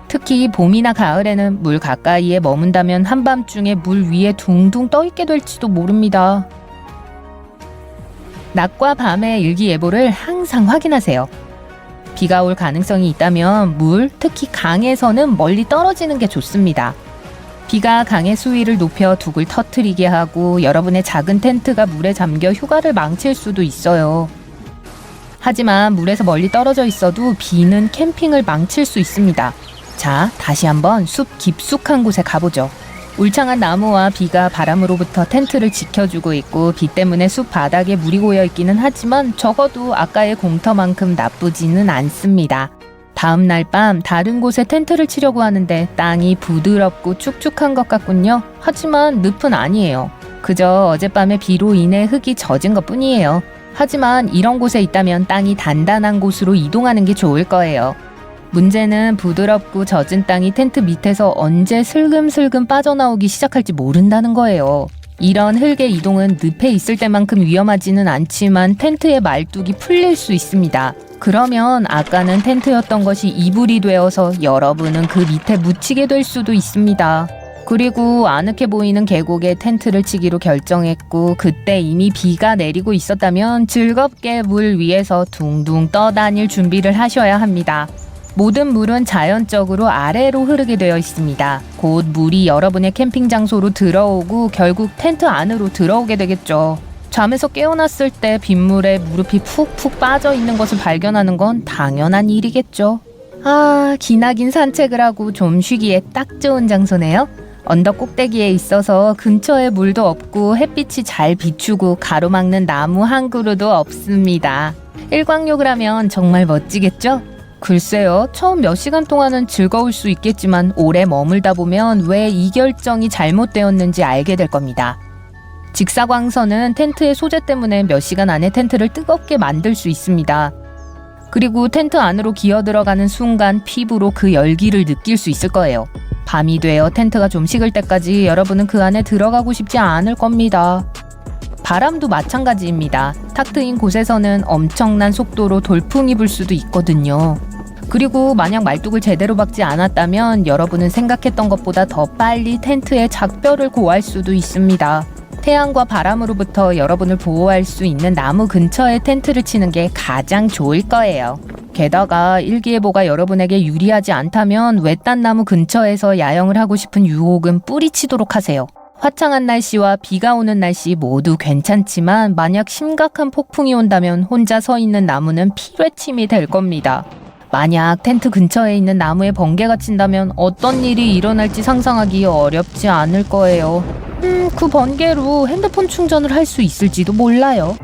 Speaker 1: 특히 봄이나 가을에는 물 가까이에 머문다면 한밤중에 물 위에 둥둥 떠있게 될지도 모릅니다. 낮과 밤의 일기예보를 항상 확인하세요. 비가 올 가능성이 있다면 물, 특히 강에서는 멀리 떨어지는 게 좋습니다. 비가 강의 수위를 높여 둑을 터트리게 하고 여러분의 작은 텐트가 물에 잠겨 휴가를 망칠 수도 있어요. 하지만 물에서 멀리 떨어져 있어도 비는 캠핑을 망칠 수 있습니다. 자, 다시 한번 숲 깊숙한 곳에 가보죠. 울창한 나무와 비가 바람으로부터 텐트를 지켜주고 있고 비 때문에 숲 바닥에 물이 고여 있기는 하지만 적어도 아까의 공터만큼 나쁘지는 않습니다. 다음 날 밤 다른 곳에 텐트를 치려고 하는데 땅이 부드럽고 축축한 것 같군요. 하지만 늪은 아니에요. 그저 어젯밤에 비로 인해 흙이 젖은 것 뿐이에요. 하지만 이런 곳에 있다면 땅이 단단한 곳으로 이동하는 게 좋을 거예요. 문제는 부드럽고 젖은 땅이 텐트 밑에서 언제 슬금슬금 빠져나오기 시작할지 모른다는 거예요. 이런 흙의 이동은 늪에 있을 때만큼 위험하지는 않지만 텐트의 말뚝이 풀릴 수 있습니다. 그러면 아까는 텐트였던 것이 이불이 되어서 여러분은 그 밑에 묻히게 될 수도 있습니다. 그리고 아늑해 보이는 계곡에 텐트를 치기로 결정했고 그때 이미 비가 내리고 있었다면 즐겁게 물 위에서 둥둥 떠다닐 준비를 하셔야 합니다. 모든 물은 자연적으로 아래로 흐르게 되어 있습니다. 곧 물이 여러분의 캠핑 장소로 들어오고 결국 텐트 안으로 들어오게 되겠죠. 잠에서 깨어났을 때 빗물에 무릎이 푹푹 빠져 있는 것을 발견하는 건 당연한 일이겠죠. 아, 기나긴 산책을 하고 좀 쉬기에 딱 좋은 장소네요. 언덕 꼭대기에 있어서 근처에 물도 없고 햇빛이 잘 비추고 가로막는 나무 한 그루도 없습니다. 일광욕을 하면 정말 멋지겠죠? 글쎄요, 처음 몇 시간 동안은 즐거울 수 있겠지만 오래 머물다 보면 왜 이 결정이 잘못되었는지 알게 될 겁니다. 직사광선은 텐트의 소재 때문에 몇 시간 안에 텐트를 뜨겁게 만들 수 있습니다. 그리고 텐트 안으로 기어 들어가는 순간 피부로 그 열기를 느낄 수 있을 거예요. 밤이 되어 텐트가 좀 식을 때까지 여러분은 그 안에 들어가고 싶지 않을 겁니다. 바람도 마찬가지입니다. 탁 트인 곳에서는 엄청난 속도로 돌풍이 불 수도 있거든요. 그리고 만약 말뚝을 제대로 박지 않았다면 여러분은 생각했던 것보다 더 빨리 텐트에 작별을 고할 수도 있습니다. 태양과 바람으로부터 여러분을 보호할 수 있는 나무 근처에 텐트를 치는 게 가장 좋을 거예요. 게다가 일기예보가 여러분에게 유리하지 않다면 외딴 나무 근처에서 야영을 하고 싶은 유혹은 뿌리치도록 하세요. 화창한 날씨와 비가 오는 날씨 모두 괜찮지만 만약 심각한 폭풍이 온다면 혼자 서 있는 나무는 피뢰침이 될 겁니다. 만약 텐트 근처에 있는 나무에 번개가 친다면 어떤 일이 일어날지 상상하기 어렵지 않을 거예요. 그 번개로 핸드폰 충전을 할 수 있을지도 몰라요.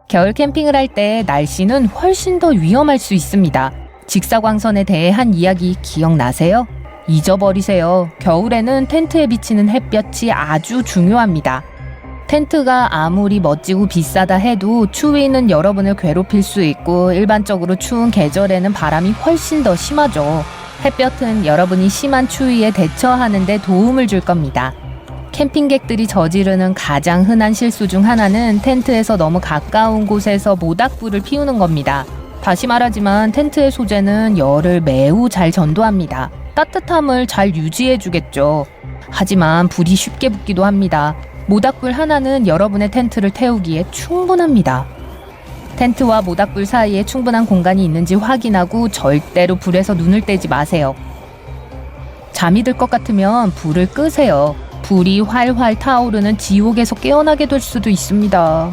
Speaker 1: 겨울 캠핑을 할 때 날씨는 훨씬 더 위험할 수 있습니다. 직사광선에 대해 한 이야기 기억나세요? 잊어버리세요. 겨울에는 텐트에 비치는 햇볕이 아주 중요합니다. 텐트가 아무리 멋지고 비싸다 해도 추위는 여러분을 괴롭힐 수 있고 일반적으로 추운 계절에는 바람이 훨씬 더 심하죠. 햇볕은 여러분이 심한 추위에 대처하는 데 도움을 줄 겁니다. 캠핑객들이 저지르는 가장 흔한 실수 중 하나는 텐트에서 너무 가까운 곳에서 모닥불을 피우는 겁니다. 다시 말하지만 텐트의 소재는 열을 매우 잘 전도합니다. 따뜻함을 잘 유지해주겠죠. 하지만 불이 쉽게 붙기도 합니다. 모닥불 하나는 여러분의 텐트를 태우기에 충분합니다. 텐트와 모닥불 사이에 충분한 공간이 있는지 확인하고 절대로 불에서 눈을 떼지 마세요. 잠이 들 것 같으면 불을 끄세요. 불이 활활 타오르는 지옥에서 깨어나게 될 수도 있습니다.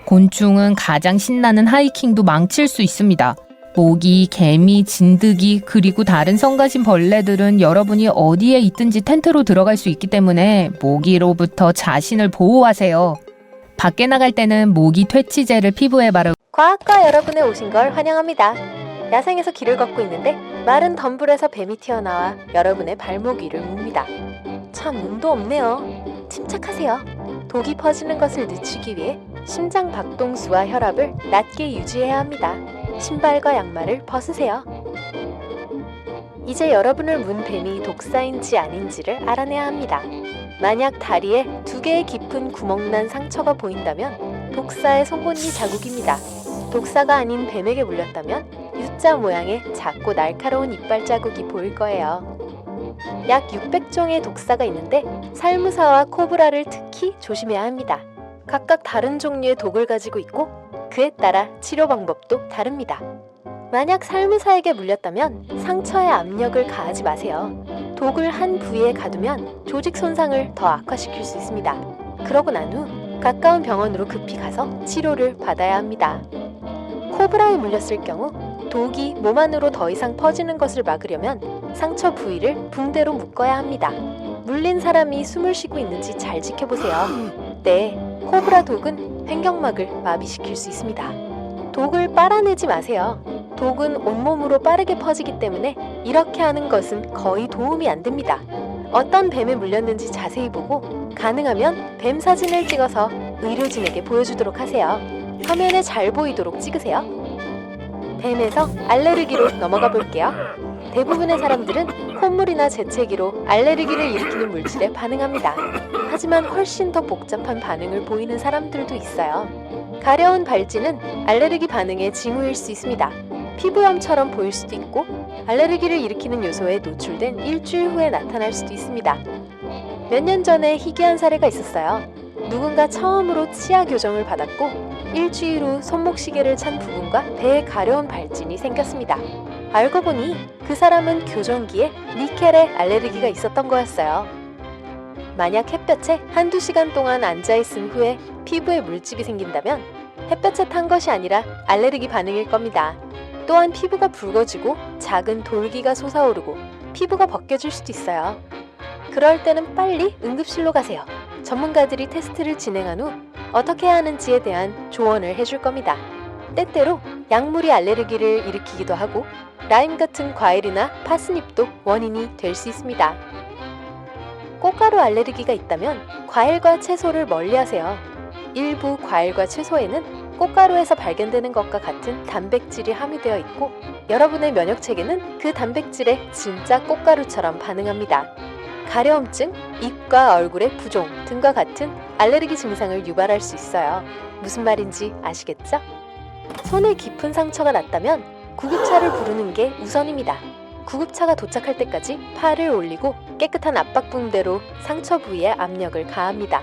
Speaker 1: 곤충은 가장 신나는 하이킹도 망칠 수 있습니다. 모기, 개미, 진드기, 그리고 다른 성가신 벌레들은 여러분이 어디에 있든지 텐트로 들어갈 수 있기 때문에 모기로부터 자신을 보호하세요. 밖에 나갈 때는 모기 퇴치제를 피부에 바르고
Speaker 2: 과학과 여러분에 오신 걸 환영합니다. 야생에서 길을 걷고 있는데 마른 덤불에서 뱀이 튀어나와 여러분의 발목 위를 묵니다. 참 운도 없네요. 침착하세요. 독이 퍼지는 것을 늦추기 위해 심장 박동수와 혈압을 낮게 유지해야 합니다. 신발과 양말을 벗으세요. 이제 여러분을 문 뱀이 독사인지 아닌지를 알아내야 합니다. 만약 다리에 2개의 깊은 구멍난 상처가 보인다면 독사의 송곳니 자국입니다. 독사가 아닌 뱀에게 물렸다면 U자 모양의 작고 날카로운 이빨 자국이 보일 거예요. 약 600종의 독사가 있는데 살무사와 코브라를 특히 조심해야 합니다. 각각 다른 종류의 독을 가지고 있고 그에 따라 치료 방법도 다릅니다. 만약 살무사에게 물렸다면 상처에 압력을 가하지 마세요. 독을 한 부위에 가두면 조직 손상을 더 악화시킬 수 있습니다. 그러고 난 후 가까운 병원으로 급히 가서 치료를 받아야 합니다. 코브라에 물렸을 경우 독이 몸 안으로 더 이상 퍼지는 것을 막으려면 상처 부위를 붕대로 묶어야 합니다. 물린 사람이 숨을 쉬고 있는지 잘 지켜보세요. 네, 코브라 독은 횡격막을 마비시킬 수 있습니다. 독을 빨아내지 마세요. 독은 온몸으로 빠르게 퍼지기 때문에 이렇게 하는 것은 거의 도움이 안 됩니다. 어떤 뱀에 물렸는지 자세히 보고 가능하면 뱀 사진을 찍어서 의료진에게 보여주도록 하세요. 화면에 잘 보이도록 찍으세요. 뱀에서 알레르기로 넘어가 볼게요. 대부분의 사람들은 콧물이나 재채기로 알레르기를 일으키는 물질에 반응합니다. 하지만 훨씬 더 복잡한 반응을 보이는 사람들도 있어요. 가려운 발진은 알레르기 반응의 징후일 수 있습니다. 피부염처럼 보일 수도 있고 알레르기를 일으키는 요소에 노출된 일주일 후에 나타날 수도 있습니다. 몇 년 전에 희귀한 사례가 있었어요. 누군가 처음으로 치아 교정을 받았고 일주일 후 손목시계를 찬 부분과 배에 가려운 발진이 생겼습니다. 알고 보니 그 사람은 교정기에 니켈에 알레르기가 있었던 거였어요. 만약 햇볕에 한두 시간 동안 앉아있은 후에 피부에 물집이 생긴다면 햇볕에 탄 것이 아니라 알레르기 반응일 겁니다. 또한 피부가 붉어지고 작은 돌기가 솟아오르고 피부가 벗겨질 수도 있어요. 그럴 때는 빨리 응급실로 가세요. 전문가들이 테스트를 진행한 후 어떻게 해야 하는지에 대한 조언을 해줄 겁니다. 때때로 약물이 알레르기를 일으키기도 하고 라임 같은 과일이나 파스닙도 원인이 될 수 있습니다. 꽃가루 알레르기가 있다면 과일과 채소를 멀리하세요. 일부 과일과 채소에는 꽃가루에서 발견되는 것과 같은 단백질이 함유되어 있고 여러분의 면역체계는 그 단백질에 진짜 꽃가루처럼 반응합니다. 가려움증, 입과 얼굴의 부종 등과 같은 알레르기 증상을 유발할 수 있어요. 무슨 말인지 아시겠죠? 손에 깊은 상처가 났다면 구급차를 부르는 게 우선입니다. 구급차가 도착할 때까지 팔을 올리고 깨끗한 압박 붕대로 상처 부위에 압력을 가합니다.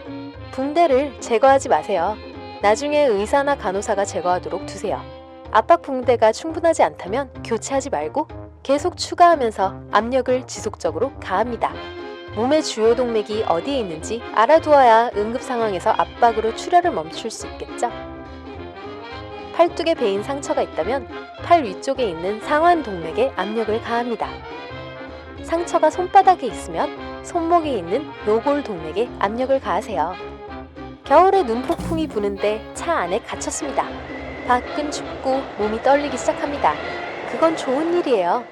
Speaker 2: 붕대를 제거하지 마세요. 나중에 의사나 간호사가 제거하도록 두세요. 압박 붕대가 충분하지 않다면 교체하지 말고 계속 추가하면서 압력을 지속적으로 가합니다. 몸의 주요 동맥이 어디에 있는지 알아두어야 응급 상황에서 압박으로 출혈을 멈출 수 있겠죠? 팔뚝에 베인 상처가 있다면 팔 위쪽에 있는 상완 동맥에 압력을 가합니다. 상처가 손바닥에 있으면 손목에 있는 요골 동맥에 압력을 가하세요. 겨울에 눈폭풍이 부는데 차 안에 갇혔습니다. 밖은 춥고 몸이 떨리기 시작합니다. 그건 좋은 일이에요.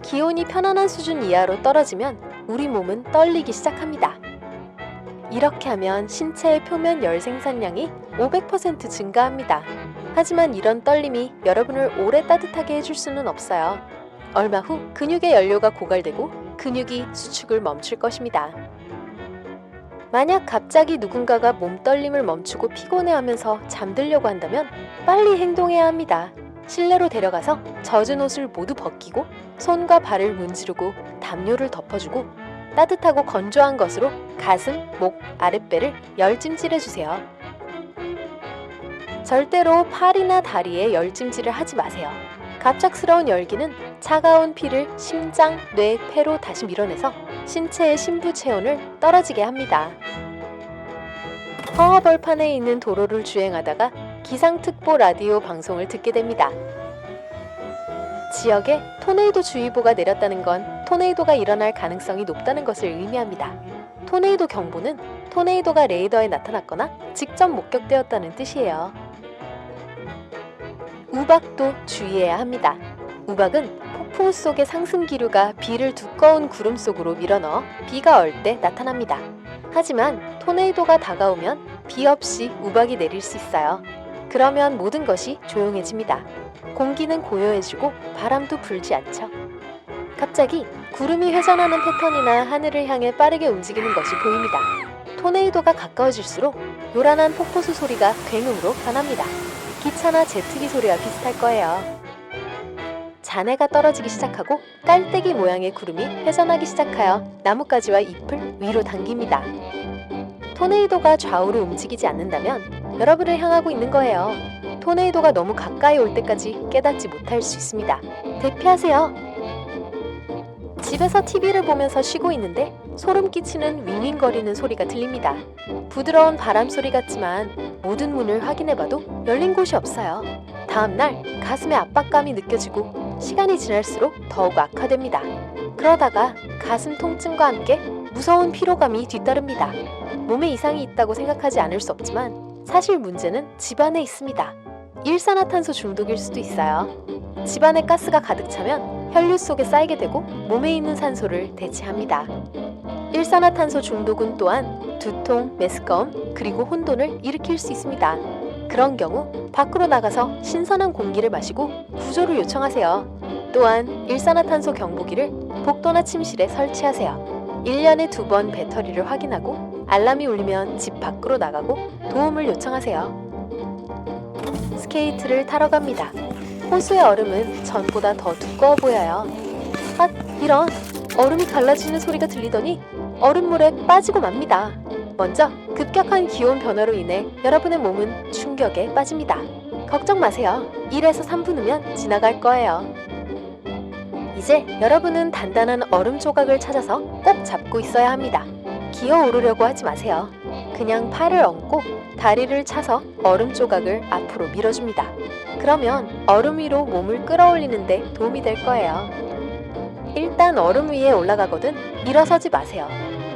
Speaker 2: 기온이 편안한 수준 이하로 떨어지면 우리 몸은 떨리기 시작합니다. 이렇게 하면 신체의 표면 열 생산량이 500% 증가합니다. 하지만 이런 떨림이 여러분을 오래 따뜻하게 해줄 수는 없어요. 얼마 후 근육의 연료가 고갈되고 근육이 수축을 멈출 것입니다. 만약 갑자기 누군가가 몸떨림을 멈추고 피곤해하면서 잠들려고 한다면 빨리 행동해야 합니다. 실내로 데려가서 젖은 옷을 모두 벗기고 손과 발을 문지르고 담요를 덮어주고 따뜻하고 건조한 것으로 가슴, 목, 아랫배를 열찜질해주세요. 절대로 팔이나 다리에 열찜질을 하지 마세요. 갑작스러운 열기는 차가운 피를 심장, 뇌, 폐로 다시 밀어내서 신체의 심부 체온을 떨어지게 합니다. 허허벌판에 있는 도로를 주행하다가 기상특보 라디오 방송을 듣게 됩니다.
Speaker 1: 지역에 토네이도 주의보가 내렸다는 건 토네이도가 일어날 가능성이 높다는 것을 의미합니다. 토네이도 경보는 토네이도가 레이더에 나타났거나 직접 목격되었다는 뜻이에요. 우박도 주의해야 합니다. 우박은 폭풍 속의 상승 기류가 비를 두꺼운 구름 속으로 밀어넣어 비가 얼 때 나타납니다. 하지만 토네이도가 다가오면 비 없이 우박이 내릴 수 있어요. 그러면 모든 것이 조용해집니다. 공기는 고요해지고 바람도 불지 않죠. 갑자기 구름이 회전하는 패턴이나 하늘을 향해 빠르게 움직이는 것이 보입니다. 토네이도가 가까워질수록 요란한 폭포수 소리가 굉음으로 변합니다. 기차나 제트기 소리와 비슷할 거예요. 잔해가 떨어지기 시작하고 깔때기 모양의 구름이 회전하기 시작하여 나뭇가지와 잎을 위로 당깁니다. 토네이도가 좌우로 움직이지 않는다면 여러분을 향하고 있는 거예요. 토네이도가 너무 가까이 올 때까지 깨닫지 못할 수 있습니다. 대피하세요. 집에서 TV를 보면서 쉬고 있는데 소름 끼치는 윙윙거리는 소리가 들립니다. 부드러운 바람 소리 같지만 모든 문을 확인해봐도 열린 곳이 없어요. 다음날 가슴에 압박감이 느껴지고 시간이 지날수록 더욱 악화됩니다. 그러다가 가슴 통증과 함께 무서운 피로감이 뒤따릅니다. 몸에 이상이 있다고 생각하지 않을 수 없지만 사실 문제는 집안에 있습니다. 일산화탄소 중독일 수도 있어요. 집안에 가스가 가득 차면 혈류 속에 쌓이게 되고 몸에 있는 산소를 대체합니다. 일산화탄소 중독은 또한 두통, 메스꺼움, 그리고 혼돈을 일으킬 수 있습니다. 그런 경우 밖으로 나가서 신선한 공기를 마시고 구조를 요청하세요. 또한 일산화탄소 경보기를 복도나 침실에 설치하세요. 1년에 2번 배터리를 확인하고 알람이 울리면 집 밖으로 나가고 도움을 요청하세요. 스케이트를 타러 갑니다. 호수의 얼음은 전보다 더 두꺼워 보여요. 아, 이런! 얼음이 갈라지는 소리가 들리더니 얼음물에 빠지고 맙니다. 먼저 급격한 기온 변화로 인해 여러분의 몸은 충격에 빠집니다. 걱정 마세요. 1에서 3분 후면 지나갈 거예요. 이제 여러분은 단단한 얼음 조각을 찾아서 꼭 잡고 있어야 합니다. 기어오르려고 하지 마세요. 그냥 팔을 얹고 다리를 차서 얼음 조각을 앞으로 밀어줍니다. 그러면 얼음 위로 몸을 끌어올리는데 도움이 될 거예요. 일단 얼음 위에 올라가거든 일어서지 마세요.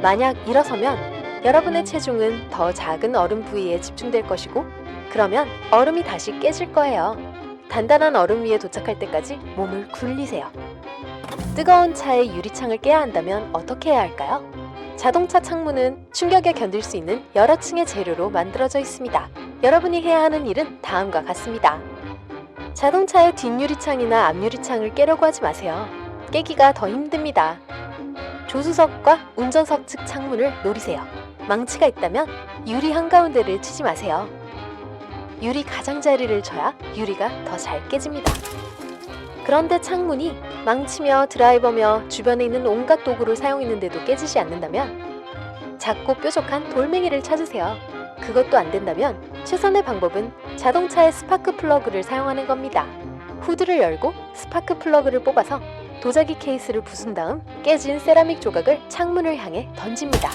Speaker 1: 만약 일어서면 여러분의 체중은 더 작은 얼음 부위에 집중될 것이고 그러면 얼음이 다시 깨질 거예요. 단단한 얼음 위에 도착할 때까지 몸을 굴리세요. 뜨거운 차에 유리창을 깨야 한다면 어떻게 해야 할까요? 자동차 창문은 충격에 견딜 수 있는 여러 층의 재료로 만들어져 있습니다. 여러분이 해야 하는 일은 다음과 같습니다. 자동차의 뒷유리창이나 앞유리창을 깨려고 하지 마세요. 깨기가 더 힘듭니다. 조수석과 운전석 측 창문을 노리세요. 망치가 있다면 유리 한가운데를 치지 마세요. 유리 가장자리를 쳐야 유리가 더 잘 깨집니다. 그런데 창문이 망치며 드라이버며 주변에 있는 온갖 도구를 사용했는데도 깨지지 않는다면 작고 뾰족한 돌멩이를 찾으세요. 그것도 안 된다면 최선의 방법은 자동차의 스파크 플러그를 사용하는 겁니다. 후드를 열고 스파크 플러그를 뽑아서 도자기 케이스를 부순 다음 깨진 세라믹 조각을 창문을 향해 던집니다.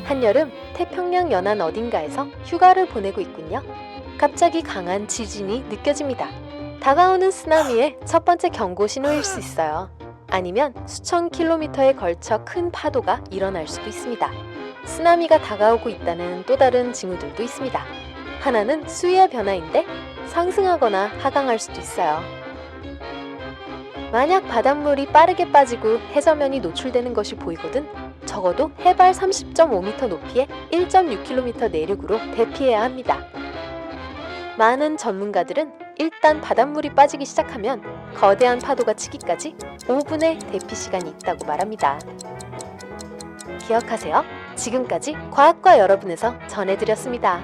Speaker 1: 한여름 태평양 연안 어딘가에서 휴가를 보내고 있군요. 갑자기 강한 지진이 느껴집니다. 다가오는 쓰나미의 첫 번째 경고 신호일 수 있어요. 아니면 수천 킬로미터에 걸쳐 큰 파도가 일어날 수도 있습니다. 쓰나미가 다가오고 있다는 또 다른 징후들도 있습니다. 하나는 수위의 변화인데 상승하거나 하강할 수도 있어요. 만약 바닷물이 빠르게 빠지고 해저면이 노출되는 것이 보이거든 적어도 해발 30.5m 높이의 1.6km 내륙으로 대피해야 합니다. 많은 전문가들은 일단 바닷물이 빠지기 시작하면 거대한 파도가 치기까지 5분의 대피 시간이 있다고 말합니다. 기억하세요. 지금까지 과학과 여러분에서 전해드렸습니다.